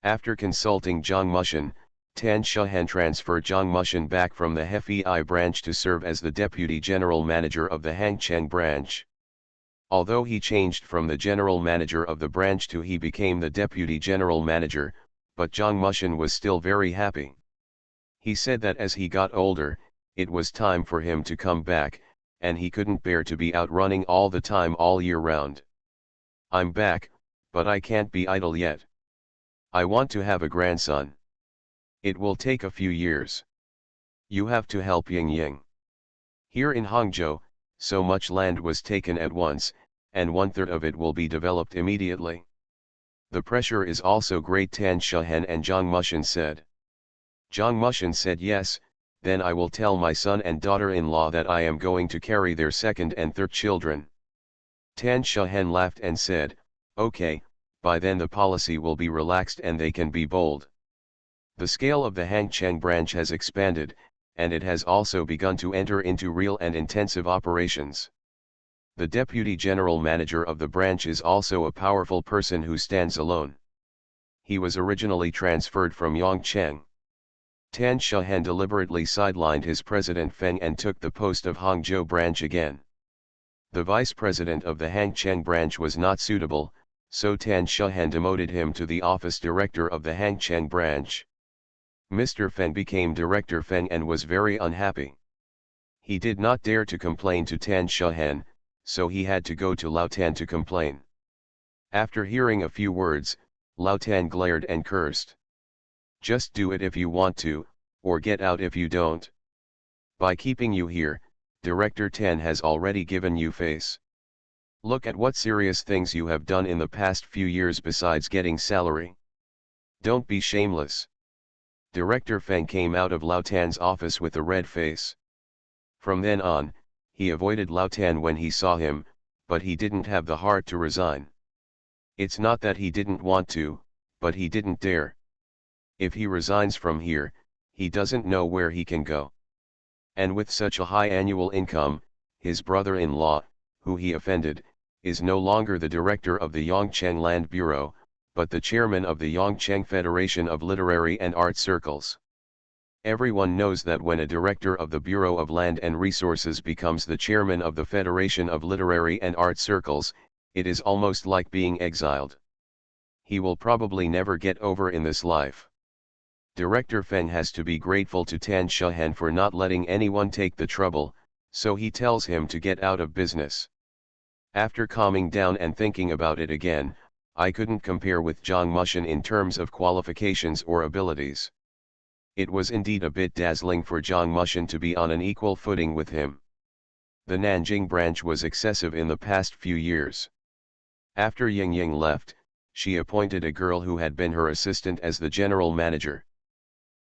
After consulting Zhang Mushan, Tan Shuhen transferred Zhang Mushan back from the Hefei branch to serve as the deputy general manager of the Hangcheng branch. Although he changed from the general manager of the branch to he became the deputy general manager, but Zhang Mushan was still very happy. He said that as he got older, it was time for him to come back, and he couldn't bear to be out running all the time all year round. I'm back, but I can't be idle yet. I want to have a grandson. It will take a few years. You have to help Ying Ying. Here in Hangzhou, so much land was taken at once, and 1/3 of it will be developed immediately. The pressure is also great, Tan Shuhen and Zhang Mushan said. Zhang Mushan said yes, then I will tell my son and daughter-in-law that I am going to carry their second and third children. Tan Shuhen laughed and said, okay, by then the policy will be relaxed and they can be bold. The scale of the Hangcheng branch has expanded, and it has also begun to enter into real and intensive operations. The deputy general manager of the branch is also a powerful person who stands alone. He was originally transferred from Yongcheng. Tan Shuhen deliberately sidelined his president Feng and took the post of Hangzhou branch again. The vice president of the Hangcheng branch was not suitable, so Tan Shuhen demoted him to the office director of the Hangcheng branch. Mr. Feng became Director Feng and was very unhappy. He did not dare to complain to Tan Shuhen, so he had to go to Lao Tan to complain. After hearing a few words, Lao Tan glared and cursed. Just do it if you want to, or get out if you don't. By keeping you here, Director Tan has already given you face. Look at what serious things you have done in the past few years besides getting salary. Don't be shameless. Director Feng came out of Lao Tan's office with a red face. From then on, he avoided Lao Tan when he saw him, but he didn't have the heart to resign. It's not that he didn't want to, but he didn't dare. If he resigns from here, he doesn't know where he can go. And with such a high annual income, his brother-in-law, who he offended, is no longer the director of the Yongcheng Land Bureau, but the chairman of the Yongcheng Federation of Literary and Art Circles. Everyone knows that when a director of the Bureau of Land and Resources becomes the chairman of the Federation of Literary and Art Circles, it is almost like being exiled. He will probably never get over in this life. Director Feng has to be grateful to Tan Shuhen for not letting anyone take the trouble, so he tells him to get out of business. After calming down and thinking about it again, I couldn't compare with Zhang Mushan in terms of qualifications or abilities. It was indeed a bit dazzling for Zhang Mushan to be on an equal footing with him. The Nanjing branch was excessive in the past few years. After Ying Ying left, she appointed a girl who had been her assistant as the general manager.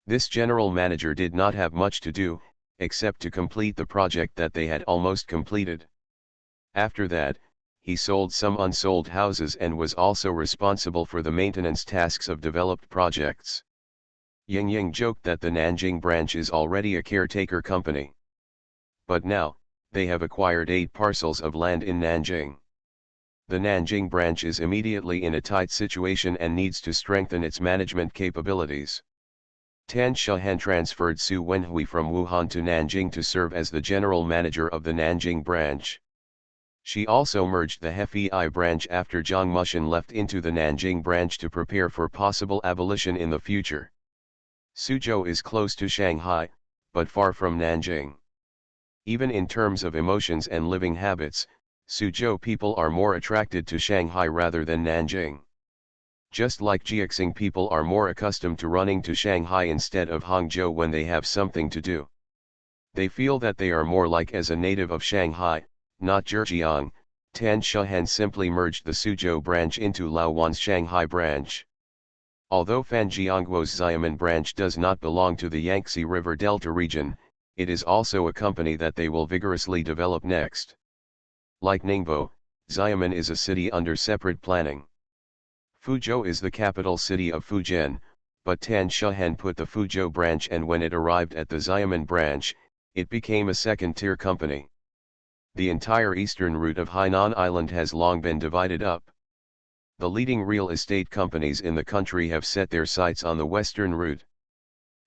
This general manager did not have much to do, except to complete the project that they had almost completed. After that, he sold some unsold houses and was also responsible for the maintenance tasks of developed projects. Ying Ying joked that the Nanjing branch is already a caretaker company. But now, they have acquired 8 parcels of land in Nanjing. The Nanjing branch is immediately in a tight situation and needs to strengthen its management capabilities. Tan Shahen transferred Su Wenhui from Wuhan to Nanjing to serve as the general manager of the Nanjing branch. She also merged the Hefei branch after Zhang Mushan left into the Nanjing branch to prepare for possible abolition in the future. Suzhou is close to Shanghai, but far from Nanjing. Even in terms of emotions and living habits, Suzhou people are more attracted to Shanghai rather than Nanjing. Just like Jiaxing people are more accustomed to running to Shanghai instead of Hangzhou when they have something to do. They feel that they are more like as a native of Shanghai, not Zhejiang. Tan Shahen simply merged the Suzhou branch into Laowan's Shanghai branch. Although Fanjiangguo's Xiamen branch does not belong to the Yangtze River Delta region, it is also a company that they will vigorously develop next. Like Ningbo, Xiamen is a city under separate planning. Fuzhou is the capital city of Fujian, but Tan Shahen put the Fuzhou branch, and when it arrived at the Xiamen branch, it became a second-tier company. The entire eastern route of Hainan Island has long been divided up. The leading real estate companies in the country have set their sights on the western route.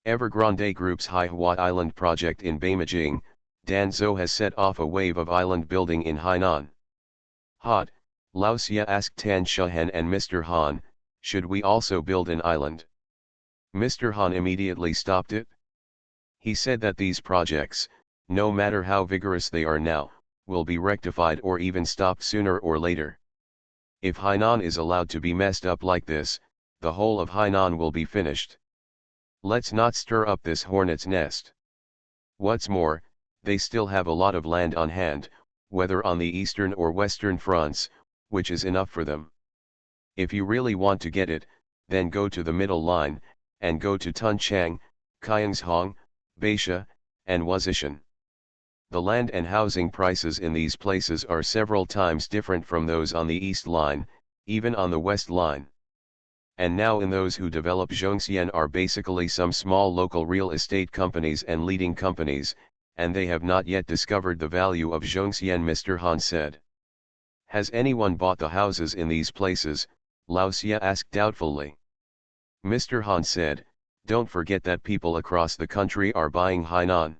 Evergrande Group's Haihua Island project in Beimajing, Danzhou has set off a wave of island building in Hainan. Hot, Lao Xia asked Tan Shahen and Mr. Han, should we also build an island? Mr. Han immediately stopped it. He said that these projects, no matter how vigorous they are now, will be rectified or even stopped sooner or later. If Hainan is allowed to be messed up like this, the whole of Hainan will be finished. Let's not stir up this hornet's nest. What's more, they still have a lot of land on hand, whether on the eastern or western fronts, which is enough for them. If you really want to get it, then go to the middle line, and go to Tunchang, Kayangshong, Baisha, and Wazishan. The land and housing prices in these places are several times different from those on the east line, even on the west line. And now in those who develop Zhongxian are basically some small local real estate companies and leading companies, and they have not yet discovered the value of Zhongxian, Mr. Han said. Has anyone bought the houses in these places? Lao Xia asked doubtfully. Mr. Han said, don't forget that people across the country are buying Hainan.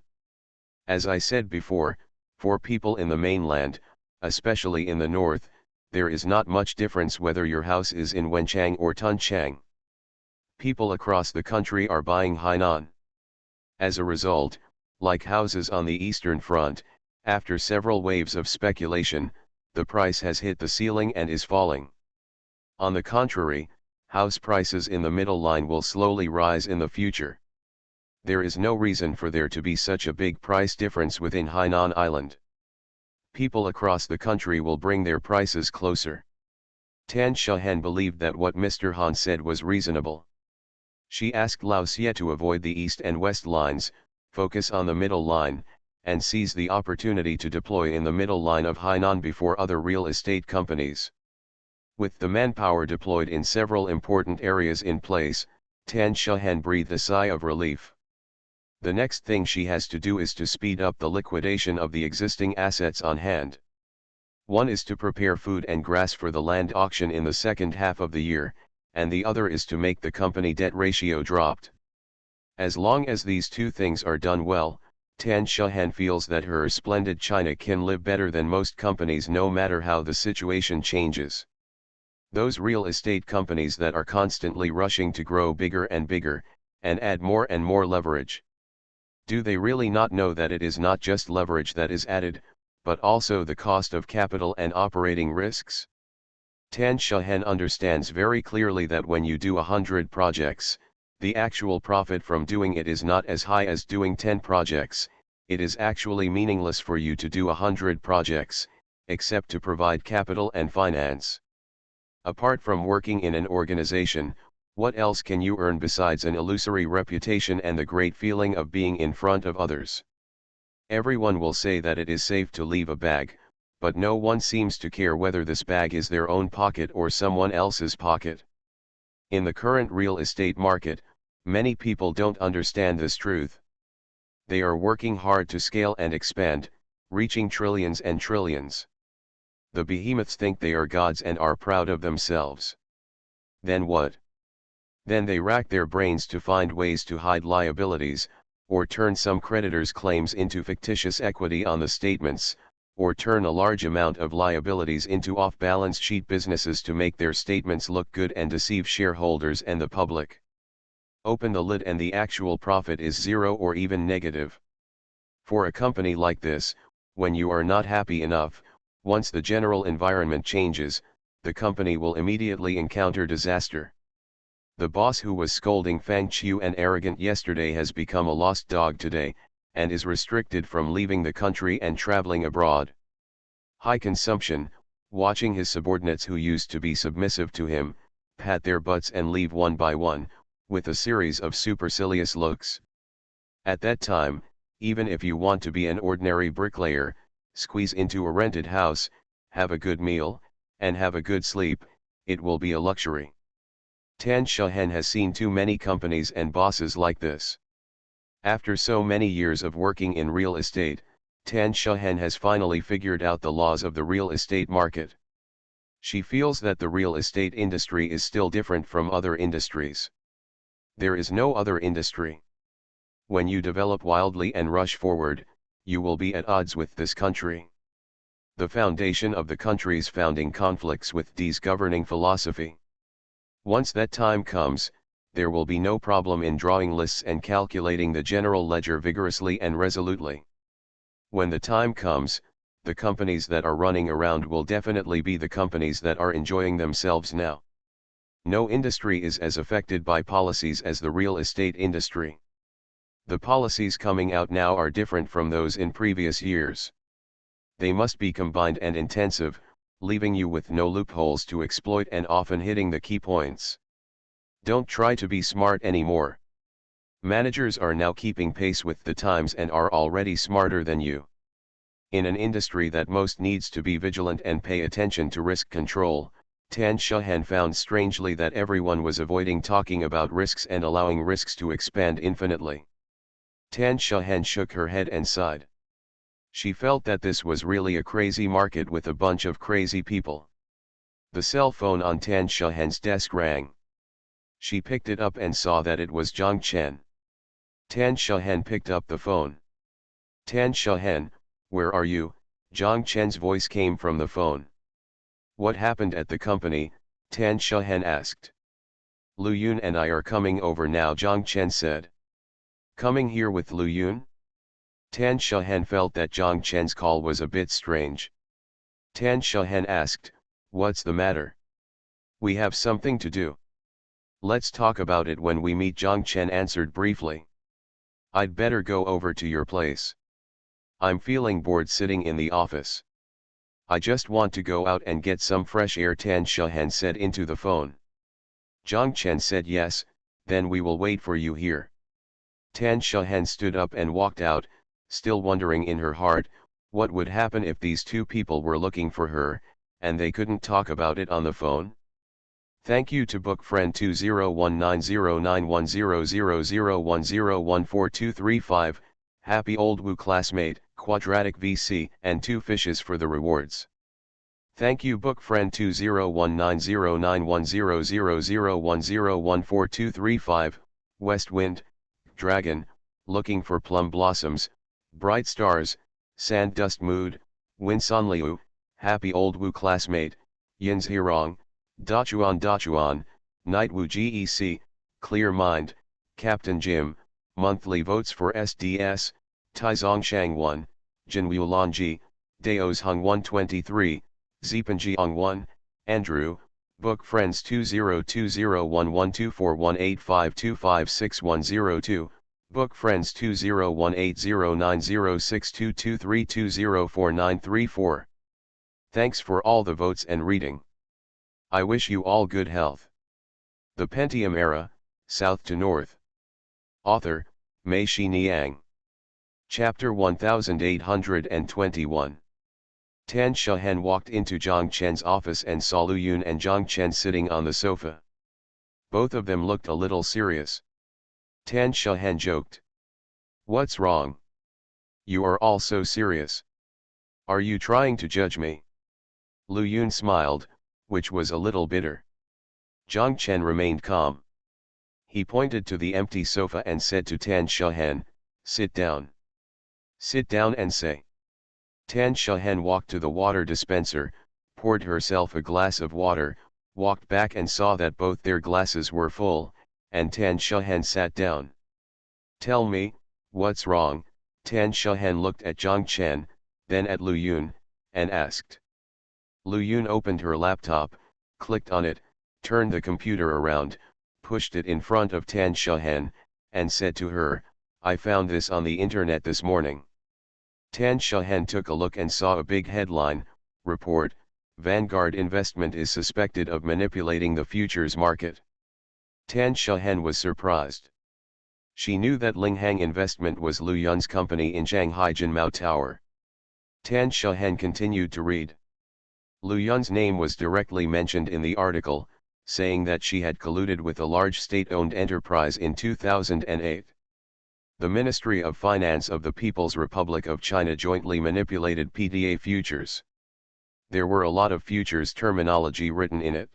As I said before, for people in the mainland, especially in the north, there is not much difference whether your house is in Wenchang or Tunchang. People across the country are buying Hainan. As a result, like houses on the eastern front, after several waves of speculation, the price has hit the ceiling and is falling. On the contrary, house prices in the middle line will slowly rise in the future. There is no reason for there to be such a big price difference within Hainan Island. People across the country will bring their prices closer. Tan Shahen believed that what Mr. Han said was reasonable. She asked Lao Xia to avoid the east and west lines, focus on the middle line, and seize the opportunity to deploy in the middle line of Hainan before other real estate companies. With the manpower deployed in several important areas in place, Tan Shahen breathed a sigh of relief. The next thing she has to do is to speed up the liquidation of the existing assets on hand. One is to prepare food and grass for the land auction in the second half of the year, and the other is to make the company debt ratio dropped. As long as these two things are done well, Tan Shahen feels that her splendid China can live better than most companies no matter how the situation changes. Those real estate companies that are constantly rushing to grow bigger and bigger, and add more and more leverage. Do they really not know that it is not just leverage that is added, but also the cost of capital and operating risks? Tan Shahen understands very clearly that when you do 100 projects, the actual profit from doing it is not as high as doing 10 projects. It is actually meaningless for you to do 100 projects, except to provide capital and finance. Apart from working in an organization, What else can you earn besides an illusory reputation and the great feeling of being in front of others? Everyone will say that it is safe to leave a bag, but no one seems to care whether this bag is their own pocket or someone else's pocket. In the current real estate market, many people don't understand this truth. They are working hard to scale and expand, reaching trillions and trillions. The behemoths think they are gods and are proud of themselves. Then what? Then they rack their brains to find ways to hide liabilities, or turn some creditors' claims into fictitious equity on the statements, or turn a large amount of liabilities into off-balance sheet businesses to make their statements look good and deceive shareholders and the public. Open the lid and the actual profit is zero or even negative. For a company like this, when you are not happy enough, once the general environment changes, the company will immediately encounter disaster. The boss who was scolding Fang Chiu and arrogant yesterday has become a lost dog today, and is restricted from leaving the country and traveling abroad. High consumption, watching his subordinates who used to be submissive to him, pat their butts and leave one by one, with a series of supercilious looks. At that time, even if you want to be an ordinary bricklayer, squeeze into a rented house, have a good meal, and have a good sleep, it will be a luxury. Tan Shahen has seen too many companies and bosses like this. After so many years of working in real estate, Tan Shahen has finally figured out the laws of the real estate market. She feels that the real estate industry is still different from other industries. There is no other industry. When you develop wildly and rush forward, you will be at odds with this country. The foundation of the country's founding conflicts with D's governing philosophy. Once that time comes, there will be no problem in drawing lists and calculating the general ledger vigorously and resolutely. When the time comes, the companies that are running around will definitely be the companies that are enjoying themselves now. No industry is as affected by policies as the real estate industry. The policies coming out now are different from those in previous years. They must be combined and intensive, leaving you with no loopholes to exploit and often hitting the key points. Don't try to be smart anymore. Managers are now keeping pace with the times and are already smarter than you. In an industry that most needs to be vigilant and pay attention to risk control, Tan Shahen found strangely that everyone was avoiding talking about risks and allowing risks to expand infinitely. Tan Shahen shook her head and sighed. She felt that this was really a crazy market with a bunch of crazy people. The cell phone on Tan Shahen's desk rang. She picked it up and saw that it was Zhang Chen. Tan Shahen picked up the phone. Tan Shahen, where are you? Zhang Chen's voice came from the phone. What happened at the company? Tan Shahen asked. Lu Yun and I are coming over now, Zhang Chen said. Coming here with Lu Yun? Tan Shahen felt that Zhang Chen's call was a bit strange. Tan Shahen asked, what's the matter? We have something to do. Let's talk about it when we meet, Zhang Chen answered briefly. I'd better go over to your place. I'm feeling bored sitting in the office. I just want to go out and get some fresh air, Tan Shahen said into the phone. Zhang Chen said yes, then we will wait for you here. Tan Shahen stood up and walked out, still wondering in her heart, what would happen if these two people were looking for her, and they couldn't talk about it on the phone? Thank you to bookfriend 201909100010142335, Happy Old Woo Classmate, Quadratic VC, and 2 fishes for the rewards. Thank you bookfriend 201909100010142335, West Wind, Dragon, Looking for Plum Blossoms, Bright Stars, Sand Dust Mood, Winsanliu, Happy Old Woo Classmate, Yins Hirong, Dachuan, Night Woo GEC, Clear Mind, Captain Jim, Monthly Votes for SDS, Taizong Shang 1, Jinwu Lanji, Daos Hung 123, Zipanjiang 1, Andrew, Book Friends 202011241852561002, Book Friends 201809062232049334. Thanks for all the votes and reading. I wish you all good health. The Pentium Era, South to North. Author, Mei Shi Niang. Chapter 1821. Tan Shahen walked into Zhang Chen's office and saw Lu Yun and Zhang Chen sitting on the sofa. Both of them looked a little serious. Tan Shahen joked. "What's wrong? You are all so serious. Are you trying to judge me?" Lu Yun smiled, which was a little bitter. Zhang Chen remained calm. He pointed to the empty sofa and said to Tan Shahen, "Sit down. Sit down and say." Tan Shahen walked to the water dispenser, poured herself a glass of water, walked back and saw that both their glasses were full, and Tan Shahen sat down. "Tell me, what's wrong?" Tan Shahen looked at Zhang Chen, then at Lu Yun, and asked. Lu Yun opened her laptop, clicked on it, turned the computer around, pushed it in front of Tan Shahen, and said to her, "I found this on the internet this morning." Tan Shahen took a look and saw a big headline, "Report, Vanguard Investment is suspected of manipulating the futures market." Tan Shahen was surprised. She knew that Linghang Investment was Lu Yun's company in Shanghai Jinmao Tower. Tan Shahen continued to read. Lu Yun's name was directly mentioned in the article, saying that she had colluded with a large state-owned enterprise in 2008. The Ministry of Finance of the People's Republic of China jointly manipulated PTA futures. There were a lot of futures terminology written in it.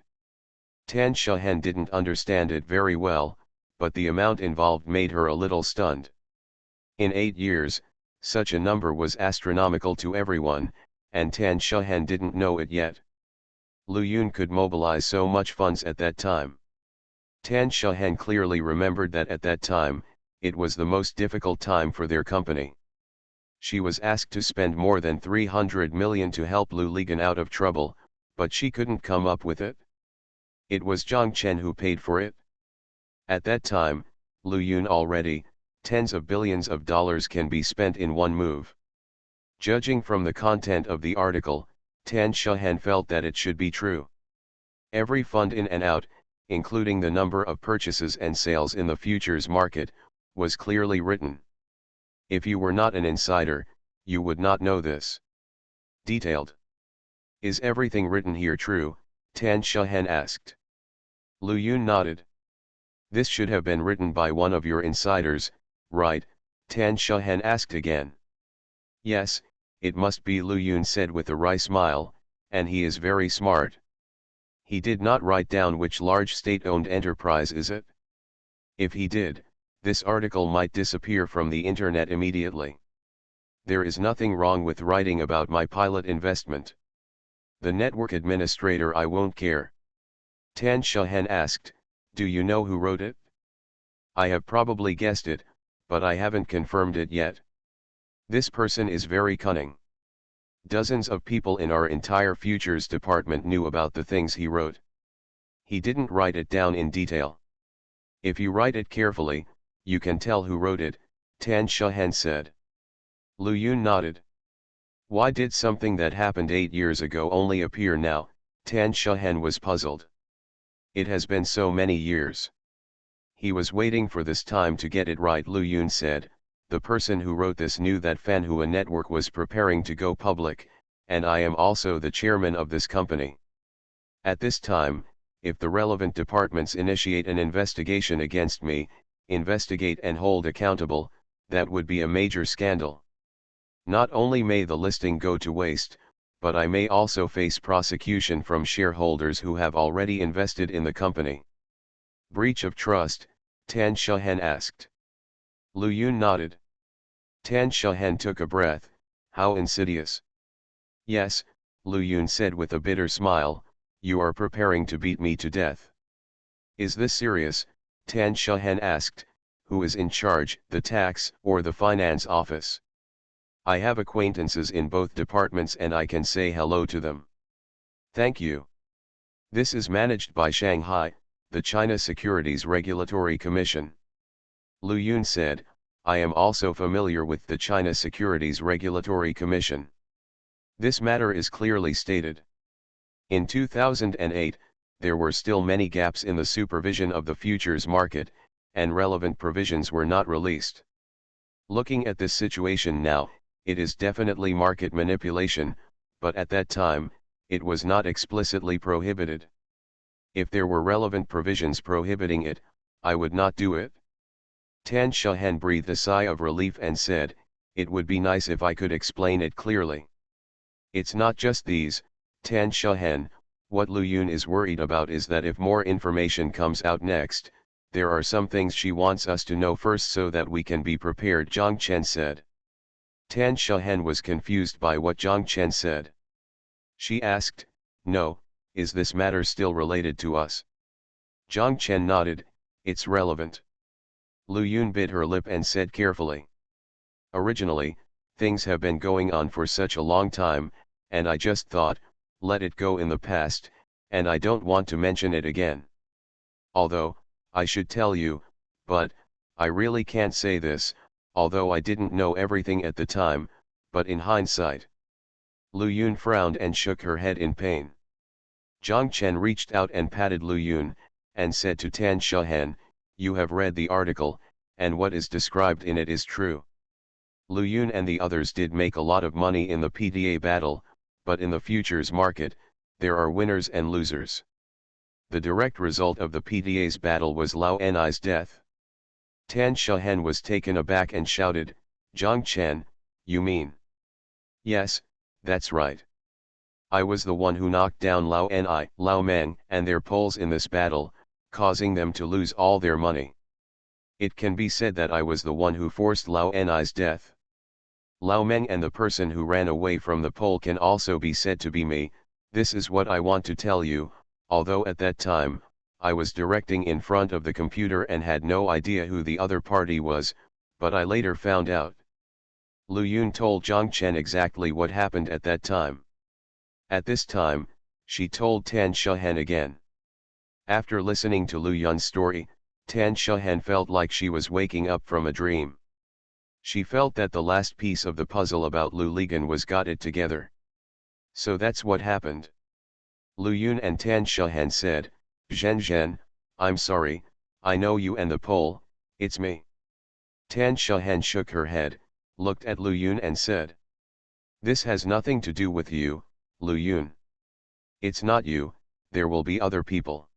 Tan Shahen didn't understand it very well, but the amount involved made her a little stunned. In 8 years, such a number was astronomical to everyone, and Tan Shahen didn't know it yet. Lu Yun could mobilize so much funds at that time. Tan Shahen clearly remembered that at that time, it was the most difficult time for their company. She was asked to spend more than 300 million to help Lu Ligan out of trouble, but she couldn't come up with it. It was Zhang Chen who paid for it. At that time, Lu Yun already, tens of billions of dollars can be spent in one move. Judging from the content of the article, Tan Shahen felt that it should be true. Every fund in and out, including the number of purchases and sales in the futures market, was clearly written. If you were not an insider, you would not know this. Detailed. "Is everything written here true?" Tan Shahen asked. Lu Yun nodded. "This should have been written by one of your insiders, right?" Tan Shahen asked again. "Yes, it must be," Lu Yun said with a wry smile, "and he is very smart. He did not write down which large state-owned enterprise is it. If he did, this article might disappear from the internet immediately. There is nothing wrong with writing about my pilot investment. The network administrator I won't care." Tan Shahen asked, "Do you know who wrote it?" "I have probably guessed it, but I haven't confirmed it yet. This person is very cunning. Dozens of people in our entire futures department knew about the things he wrote. He didn't write it down in detail. If you write it carefully, you can tell who wrote it," Tan Shahen said. Lu Yun nodded. Why did something that happened 8 years ago only appear now? Tan Shahen was puzzled. It has been so many years. He was waiting for this time to get it right. Lu Yun said, "The person who wrote this knew that Fanhua Network was preparing to go public, and I am also the chairman of this company. At this time, if the relevant departments initiate an investigation against me, investigate and hold accountable, that would be a major scandal. Not only may the listing go to waste, but I may also face prosecution from shareholders who have already invested in the company." "Breach of trust?" Tan Shahen asked. Lu Yun nodded. Tan Shahen took a breath. "How insidious." "Yes," Lu Yun said with a bitter smile, "you are preparing to beat me to death." "Is this serious?" Tan Shahen asked. "Who is in charge, the tax or the finance office? I have acquaintances in both departments and I can say hello to them." "Thank you. This is managed by Shanghai, the China Securities Regulatory Commission." Lu Yun said, "I am also familiar with the China Securities Regulatory Commission. This matter is clearly stated. In 2008, there were still many gaps in the supervision of the futures market, and relevant provisions were not released. Looking at this situation now, it is definitely market manipulation, but at that time, it was not explicitly prohibited. If there were relevant provisions prohibiting it, I would not do it. Tan Shahen breathed a sigh of relief and said, "It would be nice if I could explain it clearly." It's not just these, Tan Shahen, what Lu Yun is worried about is that if more information comes out next, there are some things she wants us to know first so that we can be prepared, Zhang Chen said. Tan Shahen was confused by what Zhang Chen said. She asked, "No, is this matter still related to us?" Zhang Chen nodded, "It's relevant." Lu Yun bit her lip and said carefully, "Originally, things have been going on for such a long time, and I just thought, let it go in the past, and I don't want to mention it again. Although, I should tell you, but, I really can't say this, although I didn't know everything at the time, but in hindsight." Lu Yun frowned and shook her head in pain. Zhang Chen reached out and patted Lu Yun, and said to Tan Shahen, "You have read the article, and what is described in it is true. Lu Yun and the others did make a lot of money in the PDA battle, but in the futures market, there are winners and losers. The direct result of the PDA's battle was Lao Ni's death." Tan Shahen was taken aback and shouted, "Zhang Chen, you mean?" "Yes, that's right. I was the one who knocked down Lao Ni, Lao Meng, and their poles in this battle, causing them to lose all their money. It can be said that I was the one who forced Lao Ni's death. Lao Meng and the person who ran away from the pole can also be said to be me. This is what I want to tell you, although at that time, I was directing in front of the computer and had no idea who the other party was, but I later found out." Lu Yun told Zhang Chen exactly what happened at that time. At this time, she told Tan Shahen again. After listening to Lu Yun's story, Tan Shahen felt like she was waking up from a dream. She felt that the last piece of the puzzle about Lu Ligan was got it together. So that's what happened. Lu Yun and Tan Shahen said, "Zhen Zhen, I'm sorry, I know you and the Pole, it's me." Tan Shahen shook her head, looked at Lu Yun and said, "This has nothing to do with you, Lu Yun. It's not you, there will be other people.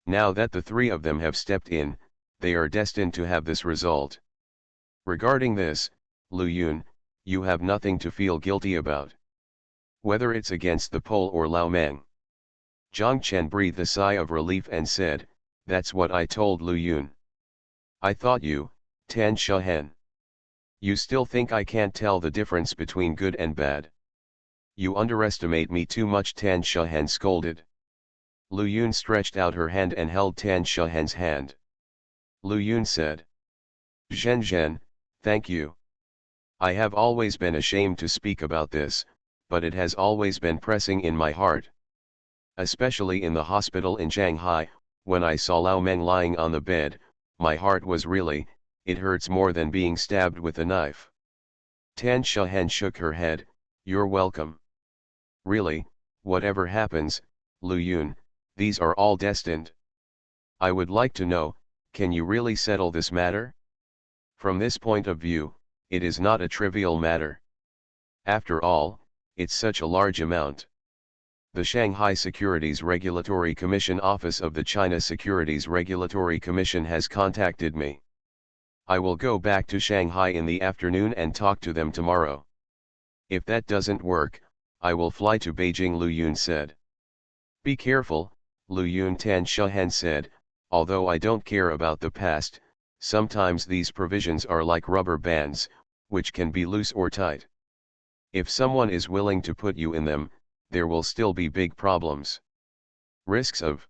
Now that the three of them have stepped in, they are destined to have this result. Regarding this, Lu Yun, you have nothing to feel guilty about. Whether it's against the Pole or Lao Meng." Zhang Chen breathed a sigh of relief and said, "That's what I told Lu Yun. I thought you, Tan Shahen. You still think I can't tell the difference between good and bad? You underestimate me too much," Tan Shahen scolded. Lu Yun stretched out her hand and held Tan Shahen's hand. Lu Yun said, "Zhen Zhen, thank you. I have always been ashamed to speak about this, but it has always been pressing in my heart. Especially in the hospital in Shanghai, when I saw Lao Meng lying on the bed, my heart was really, it hurts more than being stabbed with a knife." Tan Shahen shook her head, "You're welcome. Really, whatever happens, Lu Yun, these are all destined. I would like to know, can you really settle this matter? From this point of view, it is not a trivial matter. After all, it's such a large amount. The Shanghai Securities Regulatory Commission Office of the China Securities Regulatory Commission has contacted me. I will go back to Shanghai in the afternoon and talk to them tomorrow. If that doesn't work, I will fly to Beijing," Lu Yun said. "Be careful, Lu Yun," Tan Shahen said, "although I don't care about the past, sometimes these provisions are like rubber bands, which can be loose or tight. If someone is willing to put you in them, there will still be big problems. Risks of."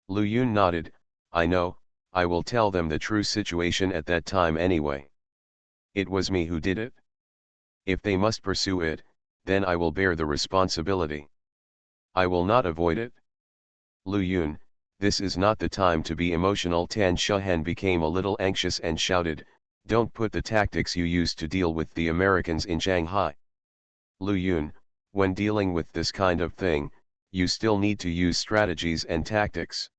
Lu Yun nodded, "I know, I will tell them the true situation at that time anyway. It was me who did it. If they must pursue it, then I will bear the responsibility. I will not avoid it." "Lu Yun, this is not the time to be emotional." Tan Shahen became a little anxious and shouted, "Don't put the tactics you used to deal with the Americans in Shanghai. Lu Yun, when dealing with this kind of thing, you still need to use strategies and tactics.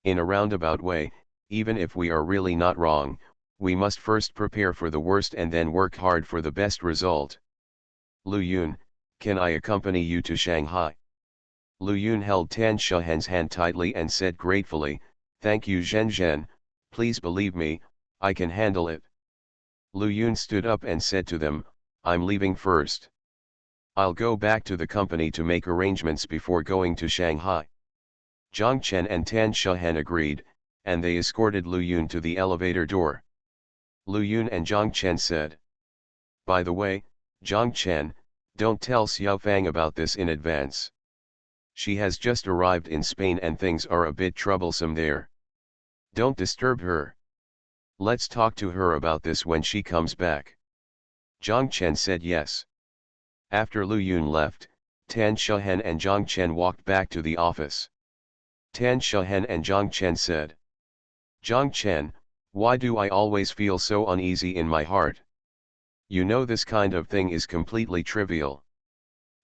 In a roundabout way, even if we are really not wrong, we must first prepare for the worst and then work hard for the best result. Lu Yun, can I accompany you to Shanghai? Lu Yun held Tan Shahan's hand tightly and said gratefully, thank you Zhen Zhen, please believe me, I can handle it. Lu Yun stood up and said to them, I'm leaving first. I'll go back to the company to make arrangements before going to Shanghai. Zhang Chen and Tan Shahan agreed, and they escorted Lu Yun to the elevator door. Lu Yun and Zhang Chen said, by the way, Zhang Chen, don't tell Xiao Fang about this in advance. She has just arrived in Spain and things are a bit troublesome there. Don't disturb her. Let's talk to her about this when she comes back. Zhang Chen said yes. After Lu Yun left, Tan Shahan and Zhang Chen walked back to the office. Tan Shahan and Zhang Chen said, Zhang Chen, why do I always feel so uneasy in my heart? You know this kind of thing is completely trivial.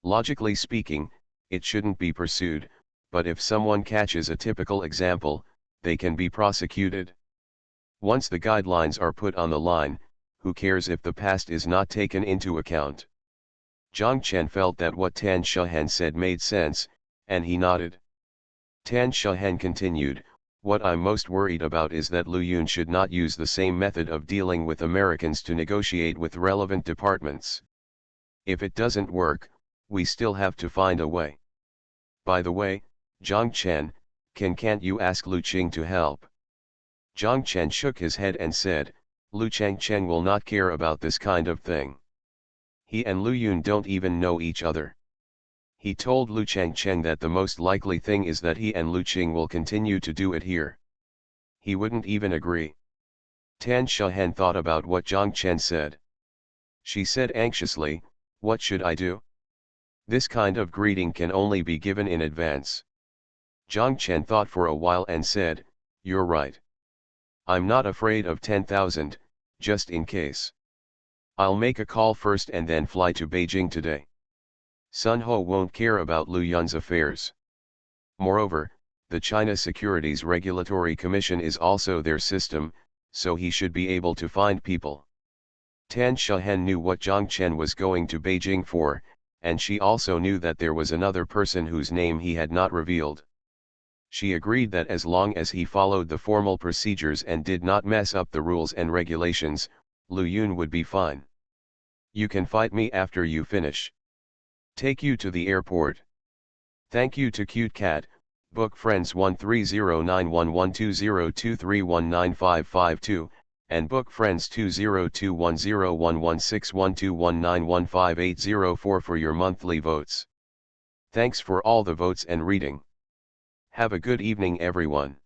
Logically speaking, it shouldn't be pursued, but if someone catches a typical example, they can be prosecuted. Once the guidelines are put on the line, who cares if the past is not taken into account? Zhang Chen felt that what Tan Shahan said made sense, and he nodded. Tan Shahan continued, what I'm most worried about is that Lu Yun should not use the same method of dealing with Americans to negotiate with relevant departments. If it doesn't work, we still have to find a way. By the way, Zhang Chen, can't you ask Lu Qing to help? Zhang Chen shook his head and said, Lu Cheng will not care about this kind of thing. He and Lu Yun don't even know each other. He told Lu Cheng that the most likely thing is that he and Lu Qing will continue to do it here. He wouldn't even agree. Tan Shahan thought about what Zhang Chen said. She said anxiously, what should I do? This kind of greeting can only be given in advance. Zhang Chen thought for a while and said, you're right. I'm not afraid of 10,000, just in case. I'll make a call first and then fly to Beijing today. Sun Ho won't care about Lu Yun's affairs. Moreover, the China Securities Regulatory Commission is also their system, so he should be able to find people. Tan Shahan knew what Zhang Chen was going to Beijing for, and she also knew that there was another person whose name he had not revealed. She agreed that as long as he followed the formal procedures and did not mess up the rules and regulations, Lu Yun would be fine. You can fight me after you finish. Take you to the airport. Thank you to Cute Cat, Book Friends 1309112023195552, and Book Friends 2021011612191580 for your monthly votes. Thanks for all the votes and reading. Have a good evening everyone.